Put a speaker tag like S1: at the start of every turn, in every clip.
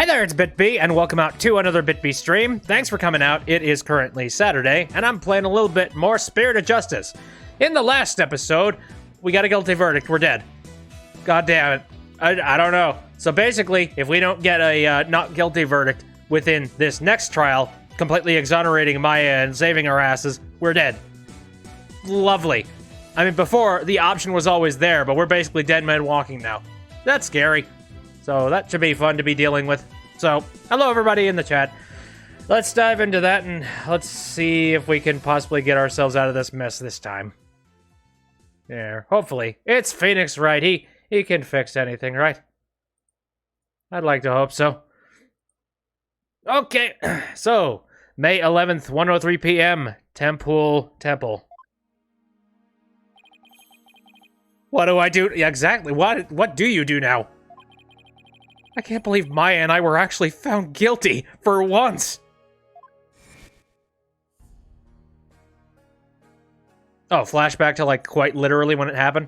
S1: Hi there, it's BitB, and welcome out to another BitB stream. Thanks for coming out. It is currently Saturday, and I'm playing a little bit more Spirit of Justice. In the last episode, we got a guilty verdict. We're dead. God damn it. I don't know. So basically, if we don't get a not guilty verdict within this next trial, completely exonerating Maya and saving our asses, we're dead. Lovely. I mean, before, the option was always there, but we're basically dead men walking now. That's scary. So that should be fun to be dealing with. So, hello everybody in the chat. Let's dive into that and let's see if we can possibly get ourselves out of this mess this time. There, hopefully. It's Phoenix, right? He can fix anything, right? I'd like to hope so. Okay, so, May 11th, 1:03 p.m., Temple. What do I do? Yeah, exactly, what do you do now? I can't believe Maya and I were actually found guilty for once. Oh, flashback to like quite literally when it happened.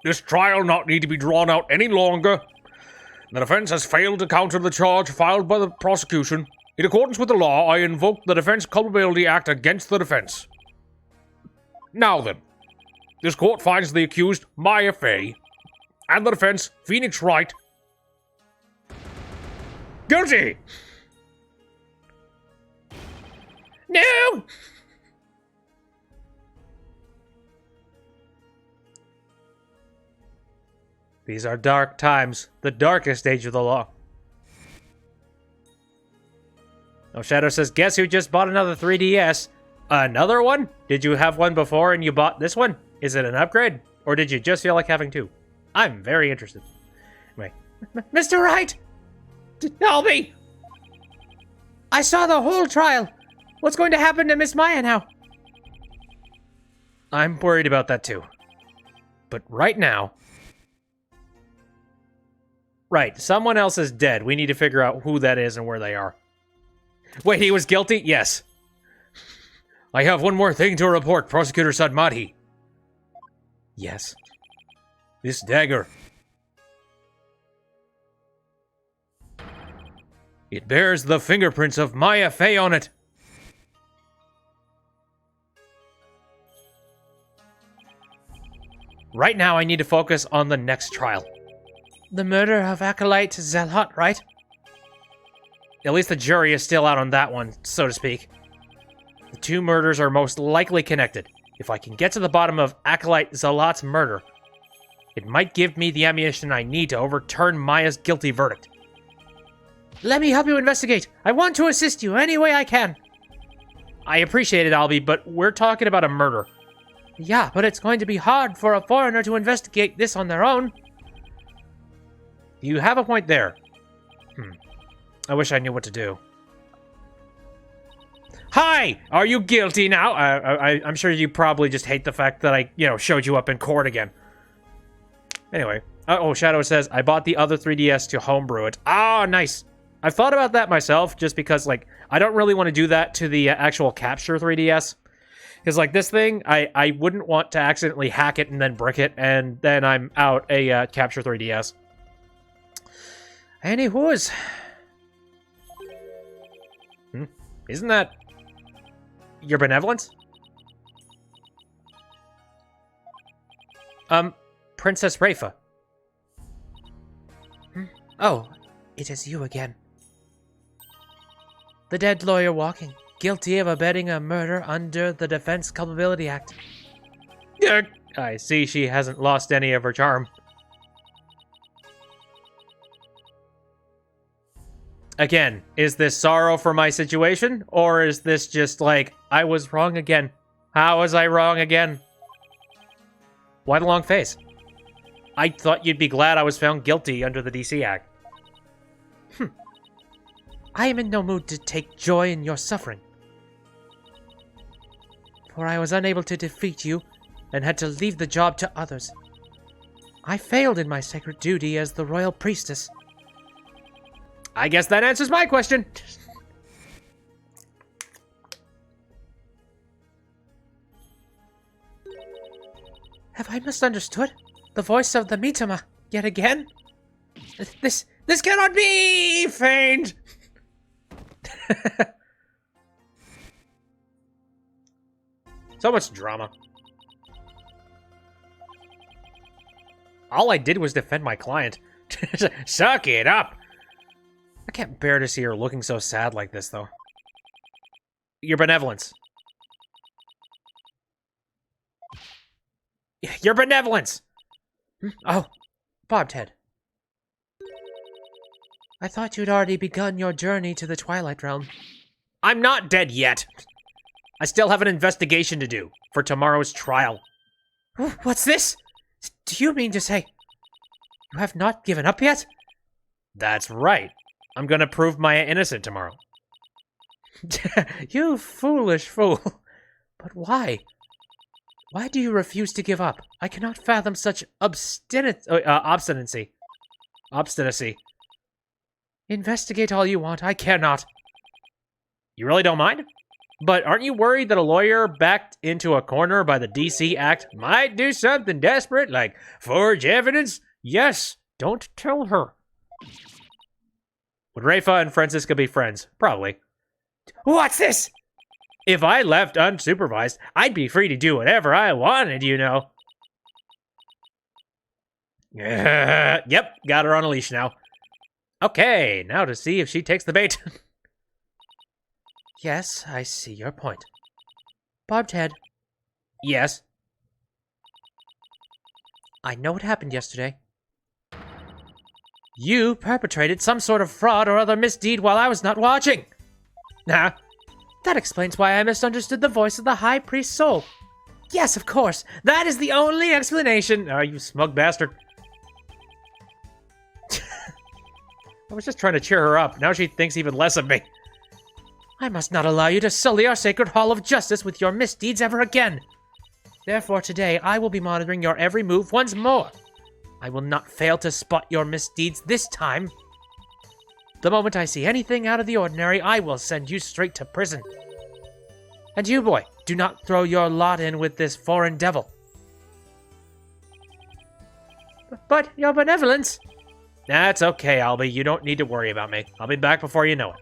S1: This trial not need to be drawn out any longer. The defense has failed to counter the charge filed by the prosecution. In accordance with the law, I invoke the Defense Culpability Act against the defense. Now then, this court finds the accused, Maya Fey, and the defense, Phoenix Wright, guilty! No! These are dark times, the darkest age of the law. Oh, Shadow says, guess who just bought another 3DS? Another one? Did you have one before and you bought this one? Is it an upgrade? Or did you just feel like having two? I'm very interested. Anyway. Mr. Wright! Help me! I saw the whole trial. What's going to happen to Miss Maya now? I'm worried about that too. But right now... Right, someone else is dead. We need to figure out who that is and where they are. Wait, he was guilty? Yes. I have one more thing to report, Prosecutor Sadmati. Yes. This dagger. It bears the fingerprints of Maya Fey on it. Right now, I need to focus on the next trial. The murder of Acolyte Zealot, right? At least the jury is still out on that one, so to speak. The two murders are most likely connected. If I can get to the bottom of Acolyte Zealot's murder, it might give me the ammunition I need to overturn Maya's guilty verdict. Let me help you investigate. I want to assist you any way I can. I appreciate it, Albie, but we're talking about a murder. Yeah, but it's going to be hard for a foreigner to investigate this on their own. You have a point there. I wish I knew what to do. Hi! Are you guilty now? I'm sure you probably just hate the fact that I, showed you up in court again. Anyway. Oh, Shadow says, I bought the other 3DS to homebrew it. Ah, nice. I've thought about that myself, just because, I don't really want to do that to the actual Capture 3DS. Because, this thing, I wouldn't want to accidentally hack it and then brick it, and then I'm out a Capture 3DS. Anywho's. Isn't that your benevolence? Princess Rafa. Oh, it is you again. The dead lawyer walking, guilty of abetting a murder under the Defense Culpability Act. I see she hasn't lost any of her charm. Again, is this sorrow for my situation, or is this just I was wrong again? How was I wrong again? Why the long face? I thought you'd be glad I was found guilty under the DC Act. I am in no mood to take joy in your suffering. For I was unable to defeat you, and had to leave the job to others. I failed in my sacred duty as the royal priestess. I guess that answers my question. Have I misunderstood? The voice of the Mitama, yet again? This cannot be feigned. So much drama. All I did was defend my client. Suck it up. I can't bear to see her looking so sad like this, though. Your benevolence. Your benevolence! Oh, Bobtail. I thought you'd already begun your journey to the Twilight Realm. I'm not dead yet. I still have an investigation to do for tomorrow's trial. What's this? Do you mean to say you have not given up yet? That's right. I'm gonna prove Maya innocent tomorrow. You foolish fool. But why? Why do you refuse to give up? I cannot fathom such obstinacy. Investigate all you want. I cannot. You really don't mind? But aren't you worried that a lawyer backed into a corner by the DC Act might do something desperate, like forge evidence? Yes, don't tell her. Would Rafa and Francisca be friends? Probably. What's this? If I left unsupervised, I'd be free to do whatever I wanted, you know. Yep, got her on a leash now. Okay, now to see if she takes the bait. Yes, I see your point. Bobtail. Yes? I know what happened yesterday. You perpetrated some sort of fraud or other misdeed while I was not watching. Nah. That explains why I misunderstood the voice of the High Priest's soul. Yes, of course. That is the only explanation. Oh, you smug bastard. I was just trying to cheer her up. Now she thinks even less of me. I must not allow you to sully our sacred hall of justice with your misdeeds ever again. Therefore, today, I will be monitoring your every move once more. I will not fail to spot your misdeeds this time. The moment I see anything out of the ordinary, I will send you straight to prison. And you, boy, do not throw your lot in with this foreign devil. But your benevolence... That's okay, Albie. You don't need to worry about me. I'll be back before you know it.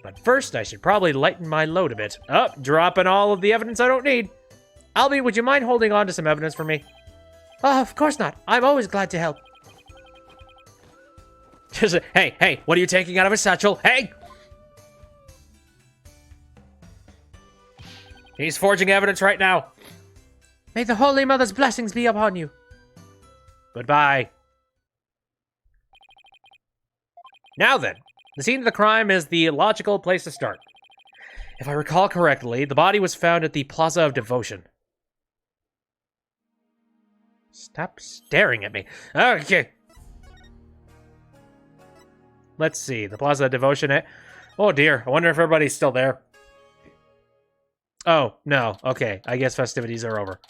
S1: But first, I should probably lighten my load a bit. Oh, dropping all of the evidence I don't need. Albie, would you mind holding on to some evidence for me? Oh, of course not. I'm always glad to help. Hey, what are you taking out of his satchel? Hey! He's forging evidence right now. May the Holy Mother's blessings be upon you. Goodbye. Now then, the scene of the crime is the logical place to start. If I recall correctly, the body was found at the Plaza of Devotion. Stop staring at me. Okay. Let's see, the Plaza of Devotion. Oh dear, I wonder if everybody's still there. Oh, no. Okay, I guess festivities are over.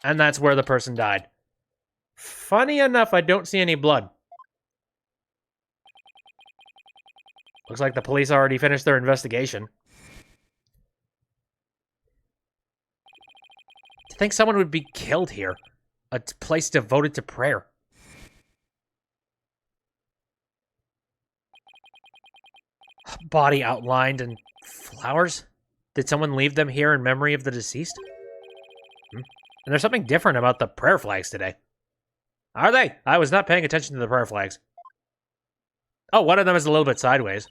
S1: And that's where the person died. Funny enough, I don't see any blood. Looks like the police already finished their investigation. To think someone would be killed here. A place devoted to prayer. Body outlined and flowers? Did someone leave them here in memory of the deceased? And there's something different about the prayer flags today. Are they? I was not paying attention to the prayer flags. Oh, one of them is a little bit sideways.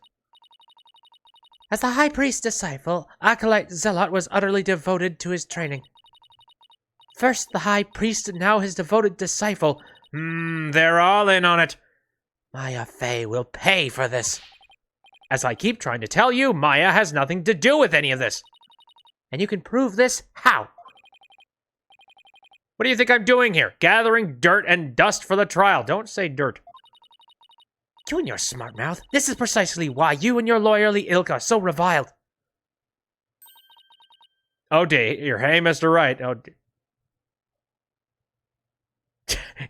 S1: As the High Priest's disciple, Acolyte Zealot was utterly devoted to his training. First the High Priest, now his devoted disciple. They're all in on it. Maya Fey will pay for this. As I keep trying to tell you, Maya has nothing to do with any of this. And you can prove this how? What do you think I'm doing here? Gathering dirt and dust for the trial. Don't say dirt. You and your smart mouth. This is precisely why you and your lawyerly ilk are so reviled. Oh dear. Hey, Mr. Wright. Oh dear.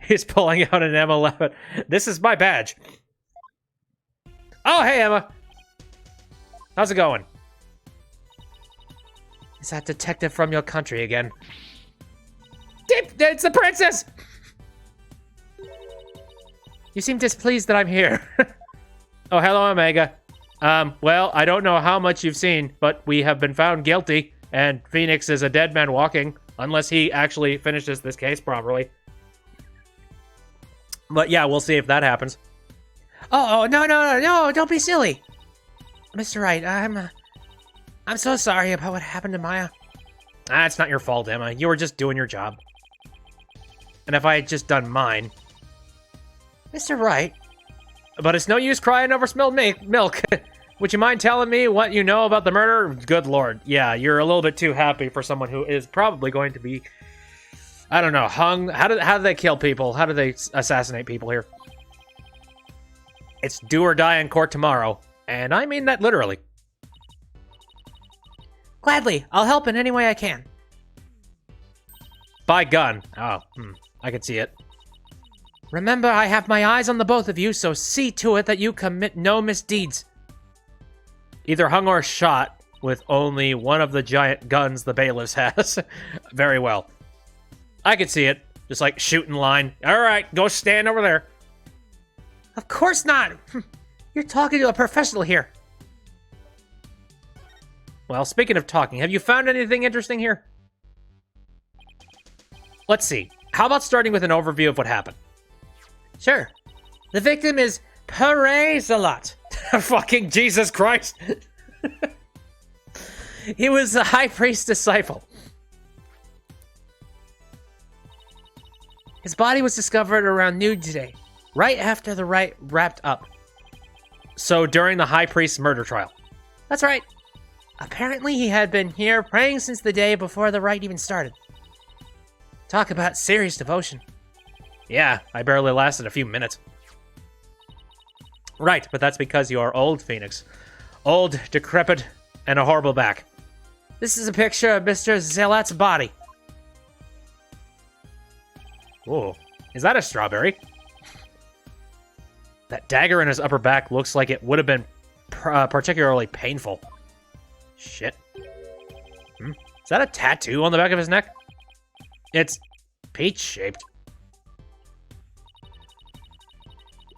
S1: He's pulling out an M11. This is my badge. Oh, hey, Emma. How's it going? Is that detective from your country again? It's the princess! You seem displeased that I'm here. Oh, hello, Omega. Well, I don't know how much you've seen, but we have been found guilty, and Phoenix is a dead man walking, unless he actually finishes this case properly. But yeah, we'll see if that happens. Oh, no, don't be silly. Mr. Wright, I'm so sorry about what happened to Maya. It's not your fault, Emma. You were just doing your job. And if I had just done mine... Mr. Wright? But it's no use crying over spilled milk. Would you mind telling me what you know about the murder? Good lord. Yeah, you're a little bit too happy for someone who is probably going to be... I don't know, hung? How do they kill people? How do they assassinate people here? It's do or die in court tomorrow. And I mean that literally. Gladly. I'll help in any way I can. By gun. Oh, I can see it. Remember, I have my eyes on the both of you, so see to it that you commit no misdeeds. Either hung or shot with only one of the giant guns the bailiffs has. Very well. I can see it. Just like shooting line. All right, go stand over there. Of course not. You're talking to a professional here. Well, speaking of talking, have you found anything interesting here? Let's see. How about starting with an overview of what happened? Sure. The victim is Pere-Zalat. Fucking Jesus Christ. He was a high priest disciple. His body was discovered around noon today, right after the rite wrapped up. So during the high priest's murder trial? That's right. Apparently he had been here praying since the day before the rite even started. Talk about serious devotion. Yeah, I barely lasted a few minutes. Right, but that's because you are old, Phoenix. Old, decrepit, and a horrible back. This is a picture of Mr. Zealot's body. Whoa, is that a strawberry? That dagger in his upper back looks like it would have been particularly painful. Shit. Is that a tattoo on the back of his neck? It's peach-shaped.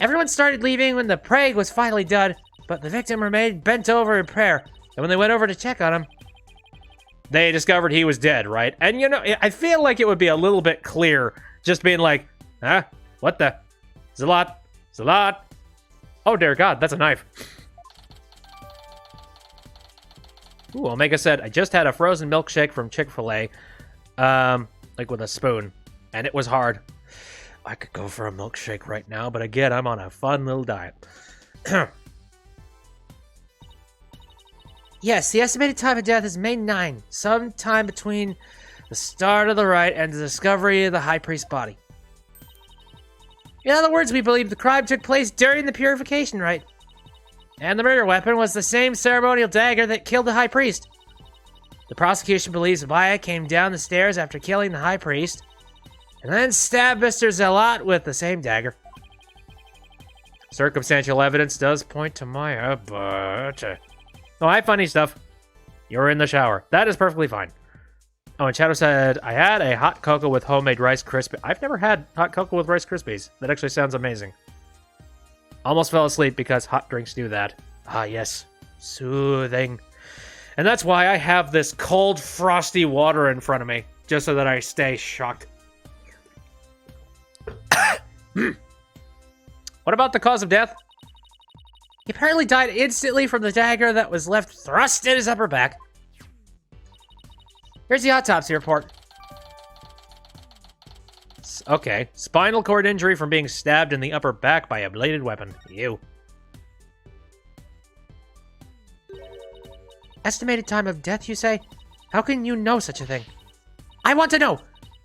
S1: Everyone started leaving when the plague was finally done, but the victim remained bent over in prayer. And when they went over to check on him, they discovered he was dead, right? And you know, I feel like it would be a little bit clear just being like, huh? What the? Zealot. Oh, dear God, that's a knife. Ooh, Omega said, I just had a frozen milkshake from Chick-fil-A, like with a spoon, and it was hard. I could go for a milkshake right now, but again, I'm on a fun little diet. Yes, the estimated time of death is May 9, sometime between the start of the rite and the discovery of the high priest's body. In other words, we believe the crime took place during the purification rite. And the murder weapon was the same ceremonial dagger that killed the high priest. The prosecution believes Maya came down the stairs after killing the high priest, and then stabbed Mr. Zealot with the same dagger. Circumstantial evidence does point to Maya, but... Oh, hi, funny stuff. You're in the shower. That is perfectly fine. Oh, and Shadow said, I had a hot cocoa with homemade Rice Krispies. I've never had hot cocoa with Rice Krispies. That actually sounds amazing. Almost fell asleep because hot drinks do that. Ah, yes. Soothing. And that's why I have this cold, frosty water in front of me, just so that I stay shocked. What about the cause of death? He apparently died instantly from the dagger that was left thrust in his upper back. Here's the autopsy report. Okay. Spinal cord injury from being stabbed in the upper back by a bladed weapon. Ew. Estimated time of death, you say? How can you know such a thing? I want to know!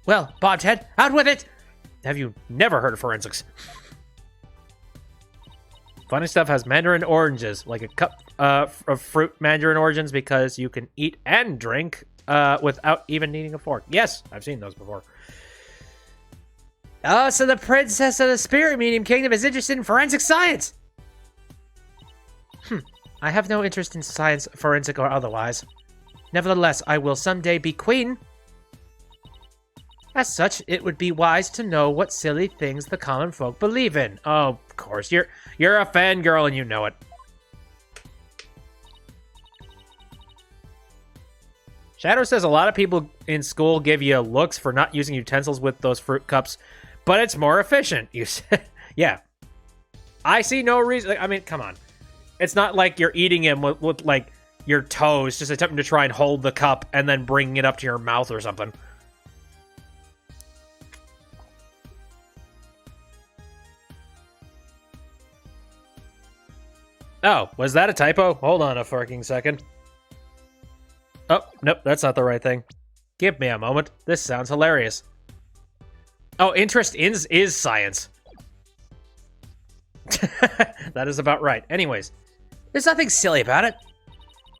S1: Well, Bobhead, out with it! Have you never heard of forensics? Funny Stuff has mandarin oranges, like a cup of fruit mandarin oranges, because you can eat and drink without even needing a fork. Yes, I've seen those before. Oh, so the princess of the Spirit Medium Kingdom is interested in forensic science! I have no interest in science, forensic or otherwise. Nevertheless, I will someday be queen. As such, it would be wise to know what silly things the common folk believe in. Oh, of course, you're a fangirl and you know it. Shadow says a lot of people in school give you looks for not using utensils with those fruit cups, but it's more efficient, you said. Yeah. I see no reason. I mean, come on. It's not like you're eating him with like, your toes, just attempting to try and hold the cup and then bringing it up to your mouth or something. Oh, was that a typo? Hold on a fucking second. Oh, nope, that's not the right thing. Give me a moment. This sounds hilarious. Oh, interest is science. That is about right. Anyways, there's nothing silly about it.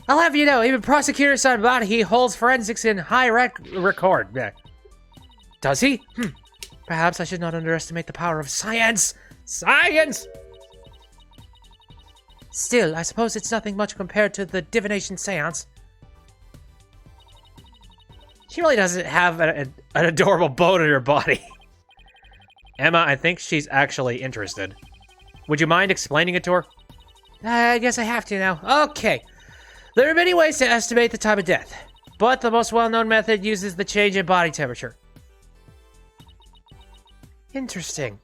S1: I'll have you know, even Prosecutor Sanbati holds forensics in high record. Yeah. Does he? Perhaps I should not underestimate the power of science. Science! Still, I suppose it's nothing much compared to the divination seance. She really doesn't have an adorable bone in her body. Emma, I think she's actually interested. Would you mind explaining it to her? I guess I have to now. Okay. There are many ways to estimate the time of death, but the most well-known method uses the change in body temperature. Interesting.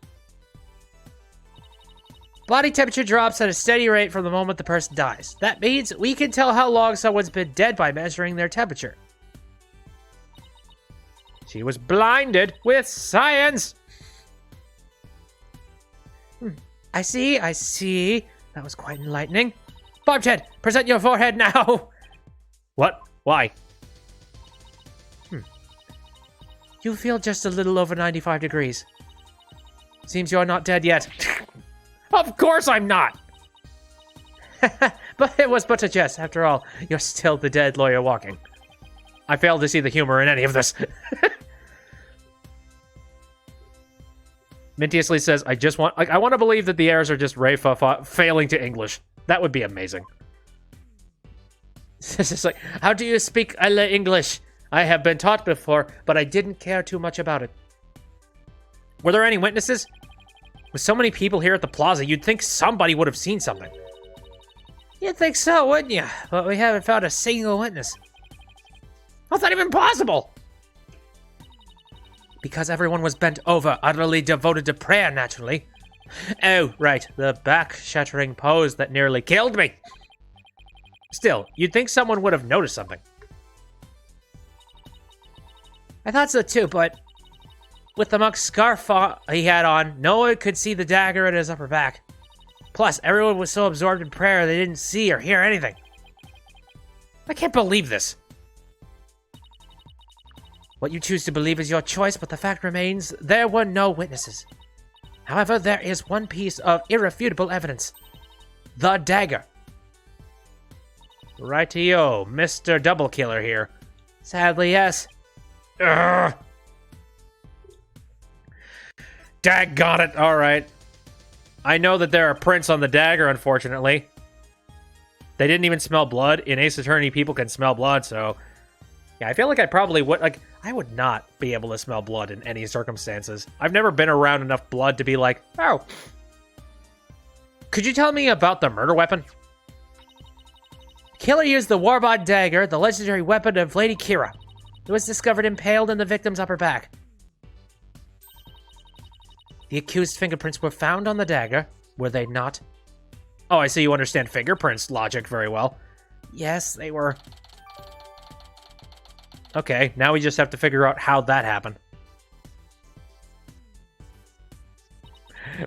S1: Body temperature drops at a steady rate from the moment the person dies. That means we can tell how long someone's been dead by measuring their temperature. She was blinded with science! I see. That was quite enlightening. Barbed, present your forehead now! What? Why? You feel just a little over 95 degrees. Seems you're not dead yet. Of course I'm not! But it was but a jest. After all, you're still the dead lawyer walking. I fail to see the humor in any of this. Mintiously says, I want to believe that the errors are just Rafa failing to English. That would be amazing. This is like, how do you speak English? I have been taught before, but I didn't care too much about it. Were there any witnesses? With so many people here at the plaza, you'd think somebody would have seen something. You'd think so, wouldn't you? But we haven't found a single witness. How's that even possible? Because everyone was bent over, utterly devoted to prayer, naturally. Oh, right, the back-shattering pose that nearly killed me. Still, you'd think someone would have noticed something. I thought so too, but with the monk's scarf he had on, no one could see the dagger in his upper back. Plus, everyone was so absorbed in prayer they didn't see or hear anything. I can't believe this. What you choose to believe is your choice, but the fact remains there were no witnesses. However, there is one piece of irrefutable evidence. The dagger. Rightio, Mr. Double Killer here. Sadly, yes. Ugh. Daggone it, alright. I know that there are prints on the dagger, unfortunately. They didn't even smell blood. In Ace Attorney, people can smell blood, so... Yeah, I feel like I probably would, I would not be able to smell blood in any circumstances. I've never been around enough blood to be like, oh. Could you tell me about the murder weapon? Killer used the Warbod dagger, the legendary weapon of Lady Kira. It was discovered impaled in the victim's upper back. The accused's fingerprints were found on the dagger, were they not? Oh, I see you understand fingerprints logic very well. Yes, they were. Okay, now we just have to figure out how that happened.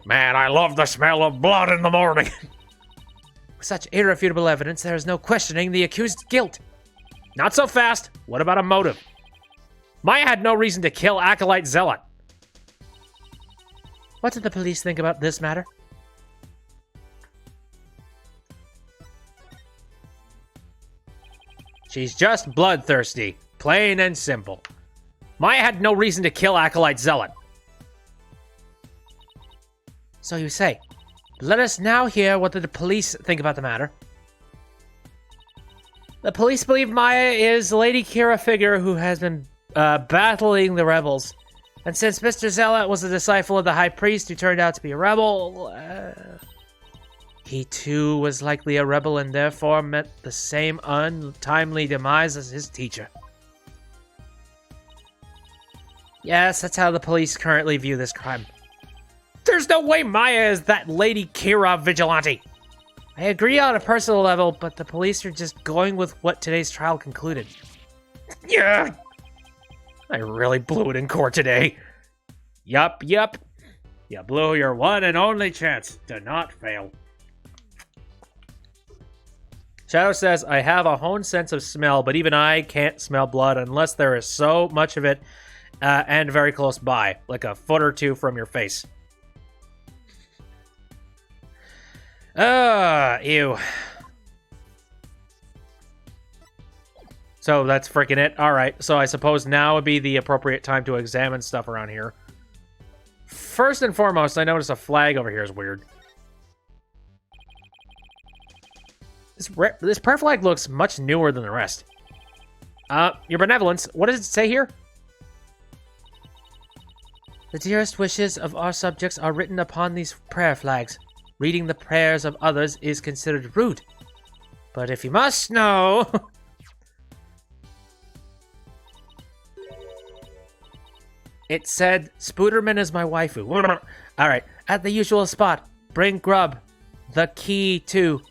S1: Man, I love the smell of blood in the morning. With such irrefutable evidence, there is no questioning the accused's guilt. Not so fast. What about a motive? Maya had no reason to kill Acolyte Zealot. What did the police think about this matter? She's just bloodthirsty. Plain and simple. Maya had no reason to kill Acolyte Zealot. So you say. Let us now hear what the police think about the matter. The police believe Maya is Lady Kira figure who has been battling the rebels. And since Mr. Zealot was a disciple of the High Priest who turned out to be a rebel, he too was likely a rebel and therefore met the same untimely demise as his teacher. Yes, that's how the police currently view this crime. There's no way Maya is that Lady Kira vigilante. I agree on a personal level, but the police are just going with what today's trial concluded. Yeah, I really blew it in court today. Yup. You blew your one and only chance to not fail. Shadow says, I have a honed sense of smell, but even I can't smell blood unless there is so much of it and very close by, like a foot or two from your face. Ew. So that's freaking it. Alright, so I suppose now would be the appropriate time to examine stuff around here. First and foremost, I notice a flag over here is weird. This prayer flag looks much newer than the rest. Your benevolence, what does it say here? The dearest wishes of our subjects are written upon these prayer flags. Reading the prayers of others is considered rude. But if you must know... It said, Spooderman is my waifu. Alright, at the usual spot. Bring grub. The key to...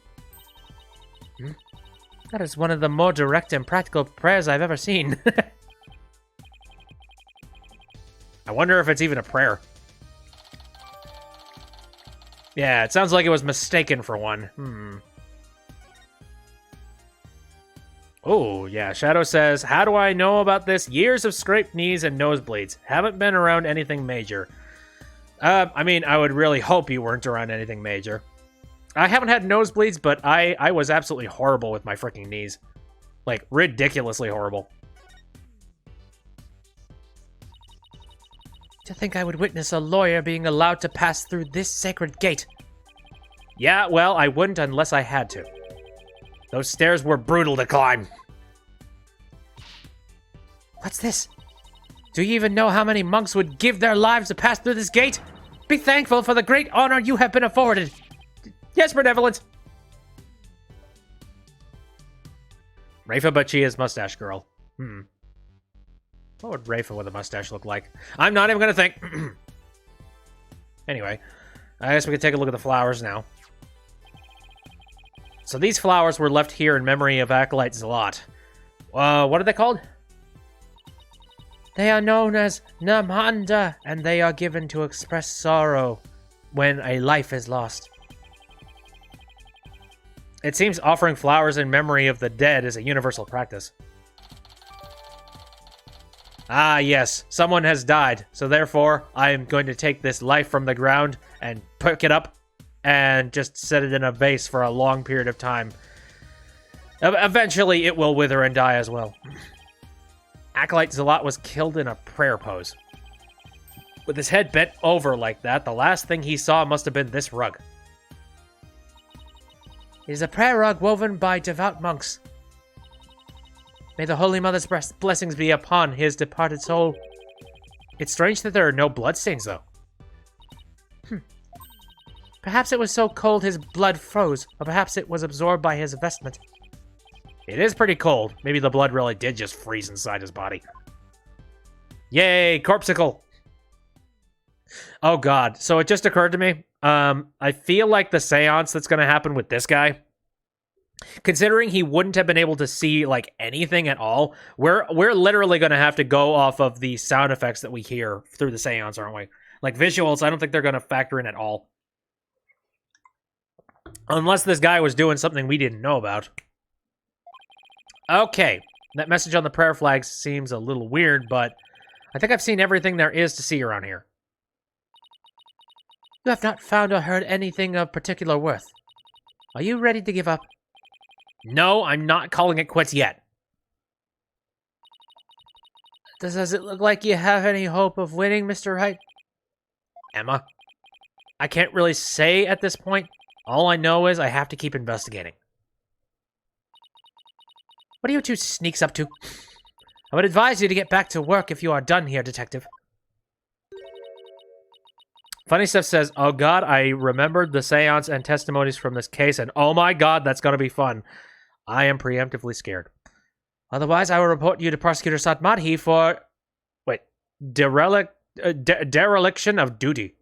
S1: That is one of the more direct and practical prayers I've ever seen. I wonder if it's even a prayer. Yeah, it sounds like it was mistaken for one. Oh, yeah, Shadow says, how do I know about this? Years of scraped knees and nosebleeds. Haven't been around anything major. I mean, I would really hope you weren't around anything major. I haven't had nosebleeds, but I was absolutely horrible with my freaking knees. Like, ridiculously horrible. To think I would witness a lawyer being allowed to pass through this sacred gate. Yeah, well, I wouldn't unless I had to. Those stairs were brutal to climb. What's this? Do you even know how many monks would give their lives to pass through this gate? Be thankful for the great honor you have been afforded. Yes, benevolent. Rafa, but she is mustache girl. What would Rafa with a mustache look like? I'm not even gonna think. Anyway, I guess we could take a look at the flowers now. So these flowers were left here in memory of Acolyte Zealot. What are they called? They are known as Namanda, and they are given to express sorrow when a life is lost. It seems offering flowers in memory of the dead is a universal practice. Ah, yes. Someone has died, so therefore, I am going to take this life from the ground and pick it up and just set it in a vase for a long period of time. Eventually, it will wither and die as well. Acolyte Zealot was killed in a prayer pose. With his head bent over like that, the last thing he saw must have been this rug. It is a prayer rug woven by devout monks. May the Holy Mother's blessings be upon his departed soul. It's strange that there are no bloodstains, though. Perhaps it was so cold his blood froze, or perhaps it was absorbed by his vestment. It is pretty cold. Maybe the blood really did just freeze inside his body. Yay, corpsicle! Oh god, so it just occurred to me. I feel like the seance that's going to happen with this guy, considering he wouldn't have been able to see, like, anything at all, we're literally going to have to go off of the sound effects that we hear through the seance, aren't we? Like, visuals, I don't think they're going to factor in at all. Unless this guy was doing something we didn't know about. Okay, that message on the prayer flag seems a little weird, but I think I've seen everything there is to see around here. You have not found or heard anything of particular worth. Are you ready to give up? No, I'm not calling it quits yet. Does it look like you have any hope of winning, Mr. Wright? Emma? I can't really say at this point. All I know is I have to keep investigating. What are you two sneaks up to? I would advise you to get back to work if you are done here, Detective. Funny Stuff says, oh god, I remembered the seance and testimonies from this case, and oh my god, that's gonna be fun. I am preemptively scared. Otherwise, I will report you to Prosecutor Satmadhi for... Wait. Dereliction of duty.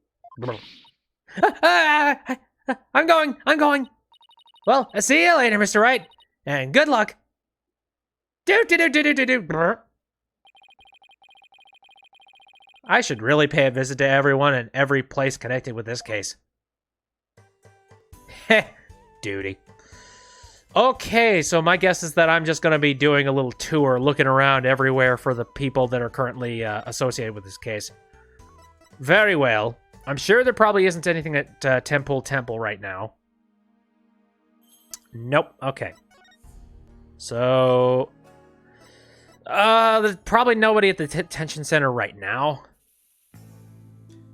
S1: I'm going. Well, I'll see you later, Mr. Wright. And good luck. I should really pay a visit to everyone in every place connected with this case. Heh, duty. Okay, so my guess is that I'm just going to be doing a little tour, looking around everywhere for the people that are currently associated with this case. Very well. I'm sure there probably isn't anything at Temple right now. Nope. Okay. So... there's probably nobody at the detention center right now.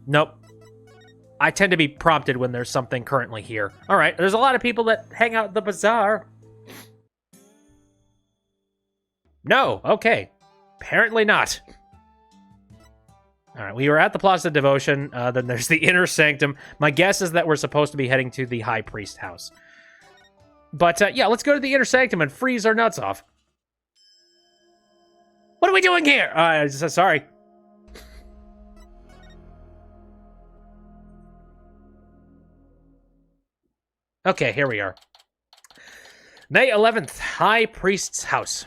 S1: Nope. I tend to be prompted when there's something currently here. Alright, there's a lot of people that hang out at the bazaar. No, okay. Apparently not. Alright, we were at the Plaza of Devotion, then there's the Inner Sanctum. My guess is that we're supposed to be heading to the High Priest house. But, yeah, let's go to the Inner Sanctum and freeze our nuts off. What are we doing here? Sorry. Okay, here we are. May 11th, High Priest's house.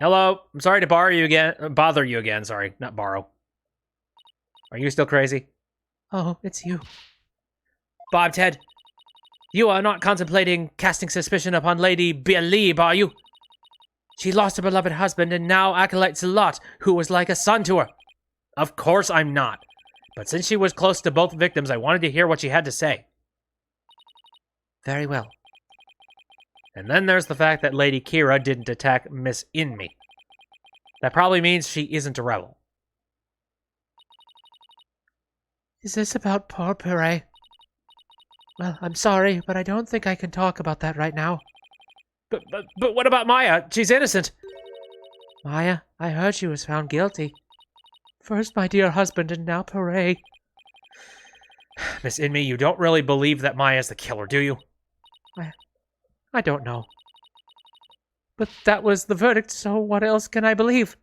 S1: Hello, I'm sorry to bother you again, sorry, not borrow. Are you still crazy? Oh, it's you. Bob Ted, you are not contemplating casting suspicion upon Lady Bealib, are you? She lost her beloved husband and now acolytes Lot, who was like a son to her. Of course I'm not. But since she was close to both victims, I wanted to hear what she had to say. Very well. And then there's the fact that Lady Kira didn't attack Miss Inme. That probably means she isn't a rebel. Is this about poor Puree? Well, I'm sorry, but I don't think I can talk about that right now. But what about Maya? She's innocent. Maya, I heard she was found guilty. First my dear husband, and now Puree. Miss Inme, you don't really believe that Maya's the killer, do you? I don't know. But that was the verdict, so what else can I believe?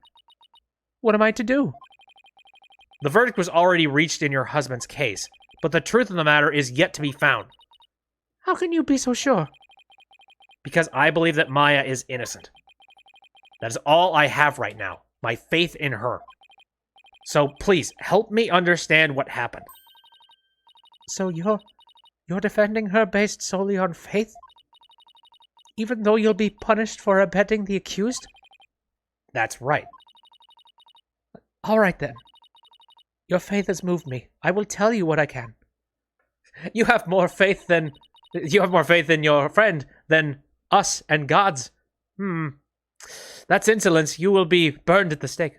S1: What am I to do? The verdict was already reached in your husband's case, but the truth of the matter is yet to be found. How can you be so sure? Because I believe that Maya is innocent. That is all I have right now, my faith in her. So please, help me understand what happened. So you're defending her based solely on faith? Even though you'll be punished for abetting the accused? That's right. All right then. Your faith has moved me. I will tell you what I can. You have more faith than your friend than us and God's. That's insolence. You will be burned at the stake.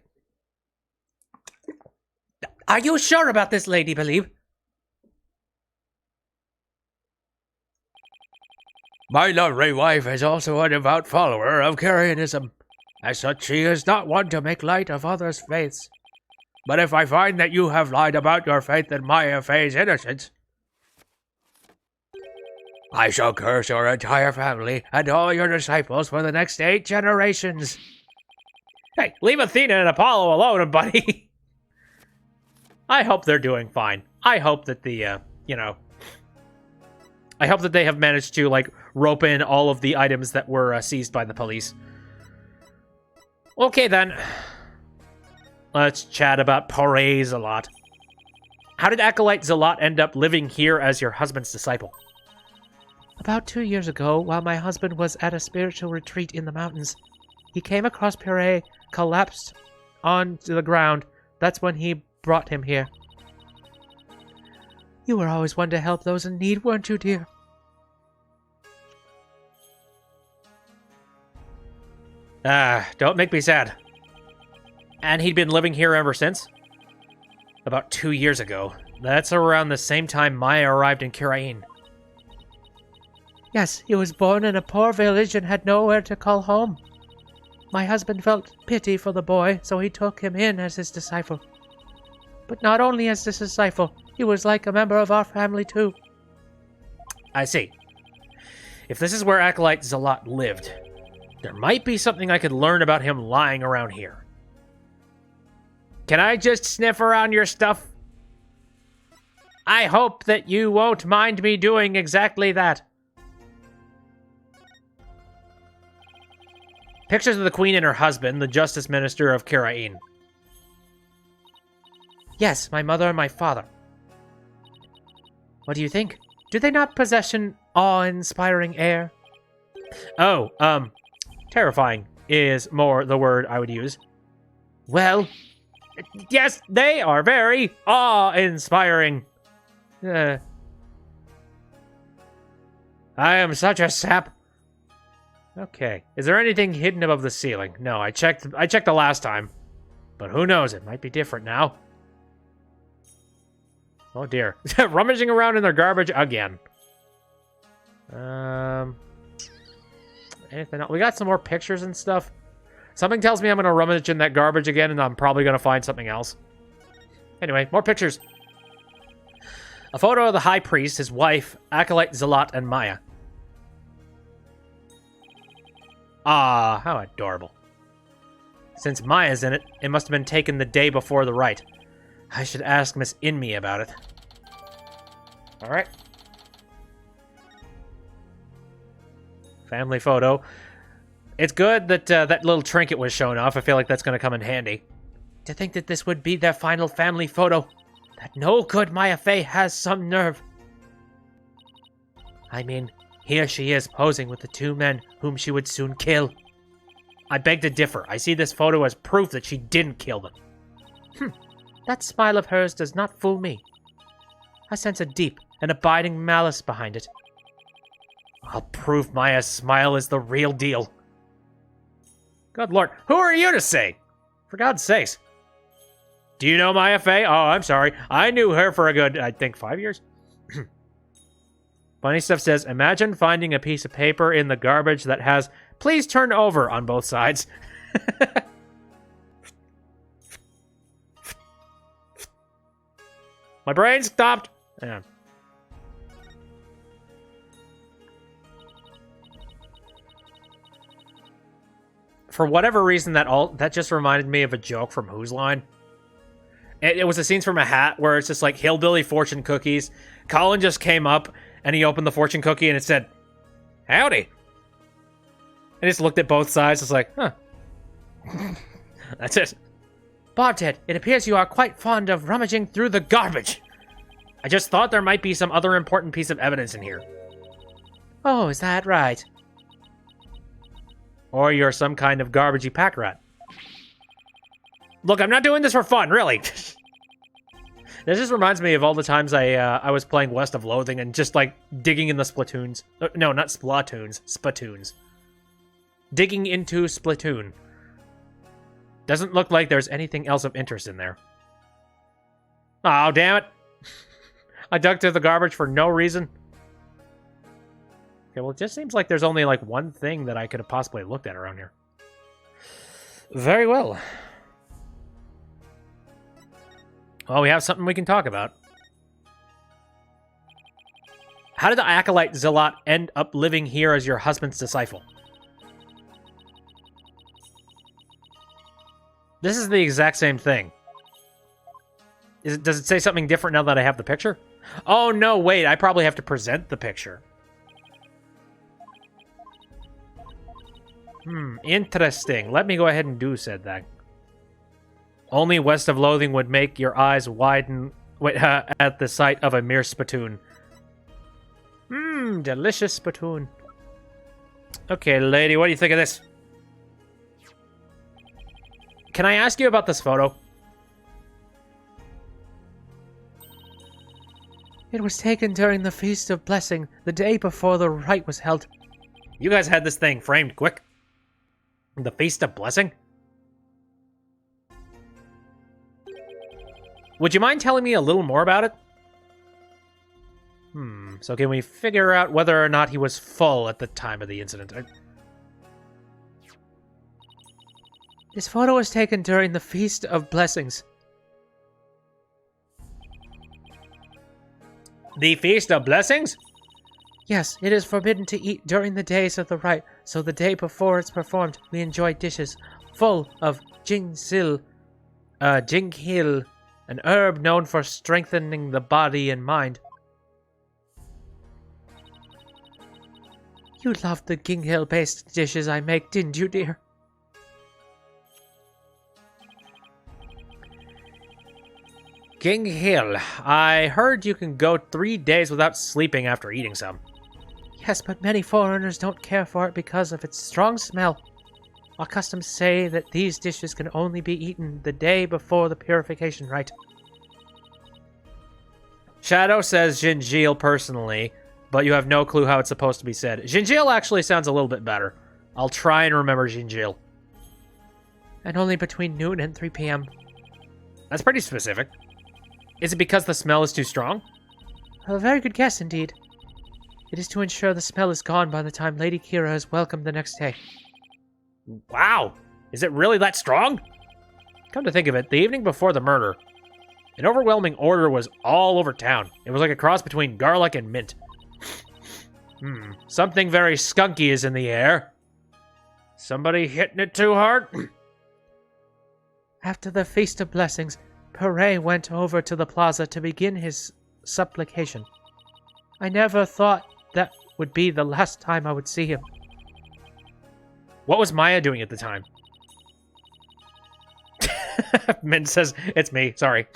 S1: Are you sure about this, Lady Believe? My lovely wife is also a devout follower of Carianism. As such, she is not one to make light of others' faiths. But if I find that you have lied about your faith in Maya Fey's innocence, I shall curse your entire family and all your disciples for the next 8 generations. Hey, leave Athena and Apollo alone, buddy. I hope they're doing fine. I hope that I hope that they have managed to, like, rope in all of the items that were seized by the police. Okay, then. Let's chat about Puree Zalot. How did Acolyte Zalot end up living here as your husband's disciple? About 2 years ago, while my husband was at a spiritual retreat in the mountains, he came across Puree, collapsed onto the ground. That's when he brought him here. You were always one to help those in need, weren't you, dear? Don't make me sad. And he'd been living here ever since? About 2 years ago. That's around the same time Maya arrived in Kirain. Yes, he was born in a poor village and had nowhere to call home. My husband felt pity for the boy, so he took him in as his disciple.
S2: But not only as this disciple, he was like a member of our family too.
S1: I see. If this is where Acolyte Zealot lived, there might be something I could learn about him lying around here. Can I just sniff around your stuff? I hope that you won't mind me doing exactly that. Pictures of the Queen and her husband, the Justice Minister of Kirain.
S2: Yes, my mother and my father. What do you think? Do they not possess an awe-inspiring air?
S1: Oh, terrifying is more the word I would use.
S2: Well,
S1: yes, they are very awe-inspiring. I am such a sap. Okay. Is there anything hidden above the ceiling? No, I checked the last time. But who knows? It might be different now. Oh dear. Rummaging around in their garbage again. Anything else? We got some more pictures and stuff. Something tells me I'm going to rummage in that garbage again, and I'm probably going to find something else. Anyway, more pictures. A photo of the High Priest, his wife, Acolyte Zealot, and Maya. Ah, how adorable. Since Maya's in it, it must have been taken the day before the rite. I should ask Miss Inmi about it. Alright. Family photo. It's good that that little trinket was shown off. I feel like that's going to come in handy.
S2: To think that this would be their final family photo. That no good Maya Fey has some nerve. I mean, here she is posing with the two men whom she would soon kill.
S1: I beg to differ. I see this photo as proof that she didn't kill them.
S2: That smile of hers does not fool me. I sense a deep and abiding malice behind it.
S1: I'll prove Maya's smile is the real deal. Good lord, who are you to say? For God's sakes. Do you know Maya Fey? Oh, I'm sorry. I knew her for a good, I think, 5 years. Funny Stuff says, imagine finding a piece of paper in the garbage that has, please turn over on both sides. My brain stopped. Yeah. For whatever reason, that just reminded me of a joke from Who's Line. It was a scene from A Hat where it's just like hillbilly fortune cookies. Colin just came up and he opened the fortune cookie and it said, "Howdy." I just looked at both sides. It's like, huh. That's it.
S2: Barted, it appears you are quite fond of rummaging through the garbage.
S1: I just thought there might be some other important piece of evidence in here.
S2: Oh, is that right?
S1: Or you're some kind of garbagey pack rat. Look, I'm not doing this for fun, really. This just reminds me of all the times I was playing West of Loathing and just, like, digging in the Splatoons. No, not Splatoons. Spatoons. Digging into Splatoon. Doesn't look like there's anything else of interest in there. Oh, damn it. I dug through the garbage for no reason. Okay, well, it just seems like there's only, like, one thing that I could have possibly looked at around here. Very well. Well, we have something we can talk about. How did the Acolyte Zealot end up living here as your husband's disciple? This is the exact same thing. Does it say something different now that I have the picture? Oh, no, wait. I probably have to present the picture. Interesting. Let me go ahead and do said that. Only West of Loathing would make your eyes widen at the sight of a mere spittoon. Delicious spittoon. Okay, lady, what do you think of this? Can I ask you about this photo?
S2: It was taken during the Feast of Blessing, the day before the rite was held.
S1: You guys had this thing framed quick. The Feast of Blessing? Would you mind telling me a little more about it? So can we figure out whether or not he was full at the time of the incident?
S2: This photo was taken during the Feast of Blessings.
S1: The Feast of Blessings?
S2: Yes, it is forbidden to eat during the days of the rite, so the day before it's performed, we enjoy dishes full of jinghil, an herb known for strengthening the body and mind. You loved the ginghil-based dishes I make, didn't you, dear?
S1: Ginghil. I heard you can go 3 days without sleeping after eating some.
S2: Yes, but many foreigners don't care for it because of its strong smell. Our customs say that these dishes can only be eaten the day before the purification rite.
S1: Shadow says Ginghil personally, but you have no clue how it's supposed to be said. Ginghil actually sounds a little bit better. I'll try and remember Ginghil.
S2: And only between noon and 3 p.m.
S1: That's pretty specific. Is it because the smell is too strong?
S2: A very good guess indeed. It is to ensure the smell is gone by the time Lady Kira is welcomed the next day.
S1: Wow! Is it really that strong? Come to think of it, the evening before the murder, an overwhelming odor was all over town. It was like a cross between garlic and mint. Something very skunky is in the air. Somebody hitting it too hard?
S2: After the Feast of Blessings, Pere went over to the plaza to begin his supplication. I never thought that would be the last time I would see him.
S1: What was Maya doing at the time? Mint says, it's me, sorry.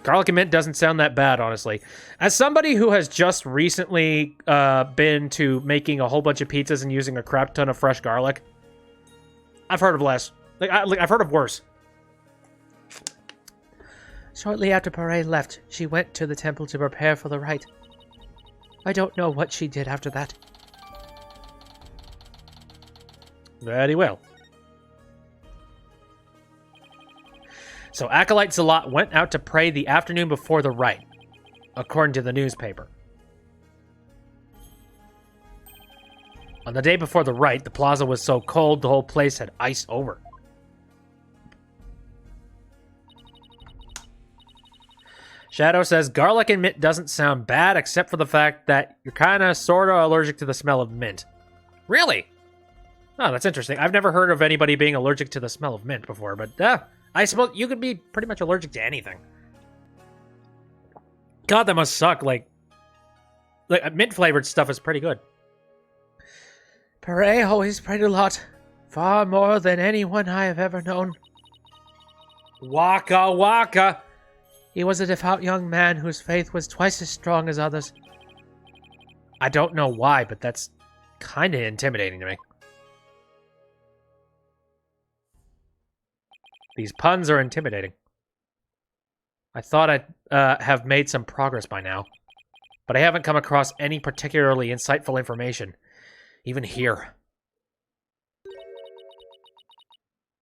S1: Garlic and mint doesn't sound that bad, honestly. As somebody who has just recently been to making a whole bunch of pizzas and using a crap ton of fresh garlic, I've heard of less. I've heard of worse.
S2: Shortly after Pere left, she went to the temple to prepare for the rite. I don't know what she did after that.
S1: Very well. So Acolyte Zalat went out to pray the afternoon before the rite, according to the newspaper. On the day before the rite, the plaza was so cold the whole place had ice over. Shadow says, garlic and mint doesn't sound bad, except for the fact that you're kind of, sort of allergic to the smell of mint. Really? Oh, that's interesting. I've never heard of anybody being allergic to the smell of mint before, but I suppose you could be pretty much allergic to anything. God, that must suck. Like mint-flavored stuff is pretty good.
S2: Pere always prayed a lot, far more than anyone I have ever known.
S1: Waka waka.
S2: He was a devout young man whose faith was twice as strong as others.
S1: I don't know why, but that's kind of intimidating to me. These puns are intimidating. I thought I'd have made some progress by now, but I haven't come across any particularly insightful information, even here.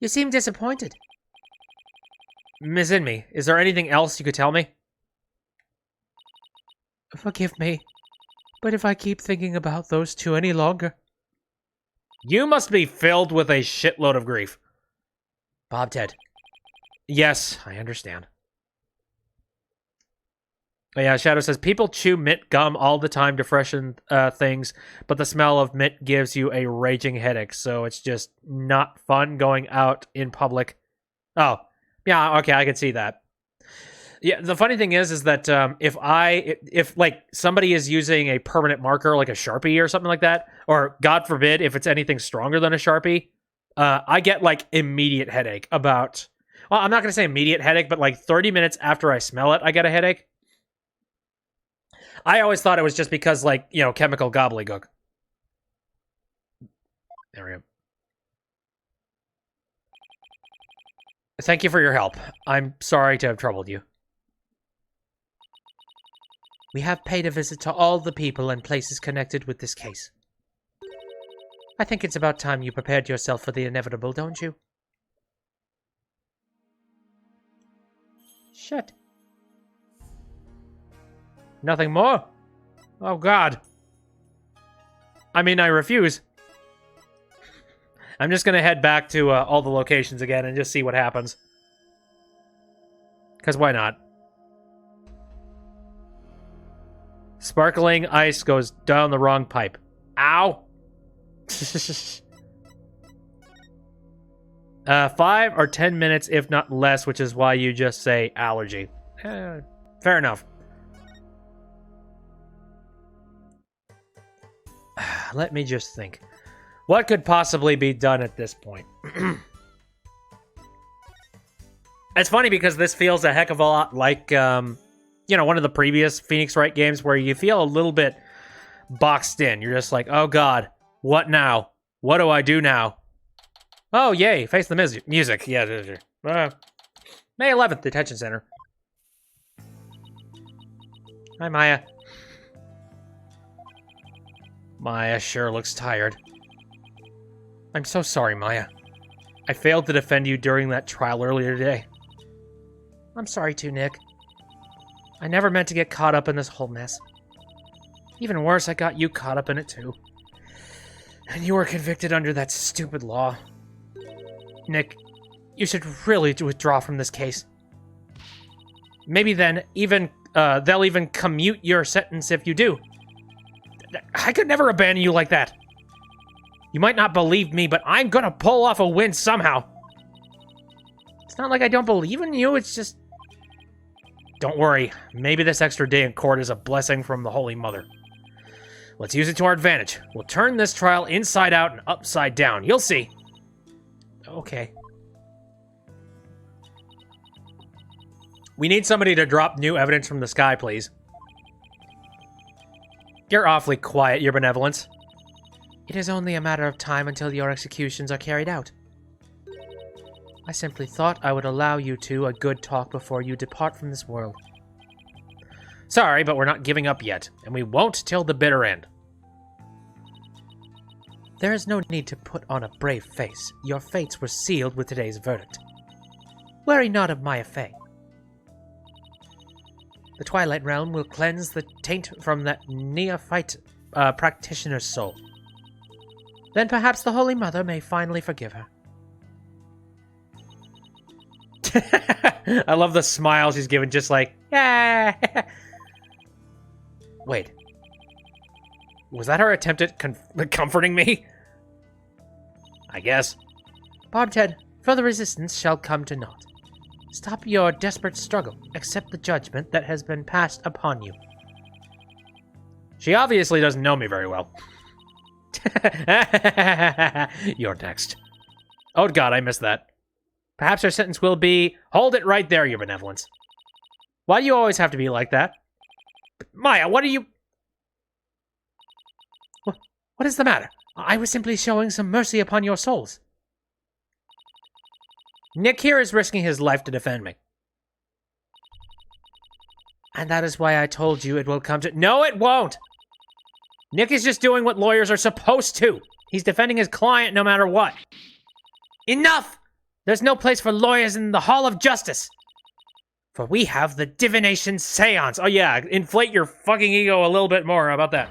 S2: You seem disappointed.
S1: Miss Inmi, is there anything else you could tell me?
S2: Forgive me, but if I keep thinking about those two any longer...
S1: You must be filled with a shitload of grief.
S2: Bob Ted.
S1: Yes, I understand. Oh, yeah, Shadow says, people chew mint gum all the time to freshen things, but the smell of mint gives you a raging headache, so it's just not fun going out in public. Oh, yeah, okay, I can see that. Yeah, the funny thing is that if like somebody is using a permanent marker like a Sharpie or something like that, or God forbid if it's anything stronger than a Sharpie, I get like immediate headache about, well, I'm not going to say immediate headache, but like 30 minutes after I smell it, I get a headache. I always thought it was just because, like, you know, chemical gobbledygook. There we go. Thank you for your help. I'm sorry to have troubled you.
S2: We have paid a visit to all the people and places connected with this case. I think it's about time you prepared yourself for the inevitable, don't you? Shit.
S1: Nothing more? Oh, God. I mean, I refuse. I'm just going to head back to all the locations again and just see what happens. Because why not? Sparkling ice goes down the wrong pipe. Ow! 5 or 10 minutes, if not less, which is why you just say allergy. Fair enough. Let me just think. What could possibly be done at this point? It's funny because this feels a heck of a lot like, one of the previous Phoenix Wright games where you feel a little bit boxed in. You're just like, oh god, what now? What do I do now? Oh, yay, face the music. Yeah. May 11th, Detention Center. Hi, Maya. Maya sure looks tired. I'm so sorry, Maya. I failed to defend you during that trial earlier today.
S2: I'm sorry too, Nick. I never meant to get caught up in this whole mess. Even worse, I got you caught up in it too. And you were convicted under that stupid law. Nick, you should really withdraw from this case. Maybe then they'll even commute your sentence if you do. I could never abandon you like that. You might not believe me, but I'm gonna pull off a win somehow. It's not like I don't believe in you, it's just... Don't worry, maybe this extra day in court is a blessing from the Holy Mother. Let's use it to our advantage. We'll turn this trial inside out and upside down. You'll see. Okay. We need somebody to drop new evidence from the sky, please. You're awfully quiet, Your Benevolence. It is only a matter of time until your executions are carried out. I simply thought I would allow you two a good talk before you depart from this world. Sorry, but we're not giving up yet, and we won't till the bitter end. There is no need to put on a brave face. Your fates were sealed with today's verdict. Worry not of Maya Fey. The Twilight Realm will cleanse the taint from that neophyte practitioner's soul. Then perhaps the Holy Mother may finally forgive her. I love the smile she's given, just like, yeah. Wait. Was that her attempt at comforting me? I guess. Bobted, further resistance shall come to naught. Stop your desperate struggle. Accept the judgment that has been passed upon you. She obviously doesn't know me very well. You're next. Oh god, I missed that. Perhaps her sentence will be, hold it right there, Your Benevolence. Why do you always have to be like that? Maya, what are you... What is the matter? I was simply showing some mercy upon your souls. Nick here is risking his life to defend me. And that is why I told you it will come to... No, it won't! Nick is just doing what lawyers are supposed to. He's defending his client no matter what. Enough! There's no place for lawyers in the Hall of Justice. For we have the divination seance. Oh yeah, inflate your fucking ego a little bit more. How about that?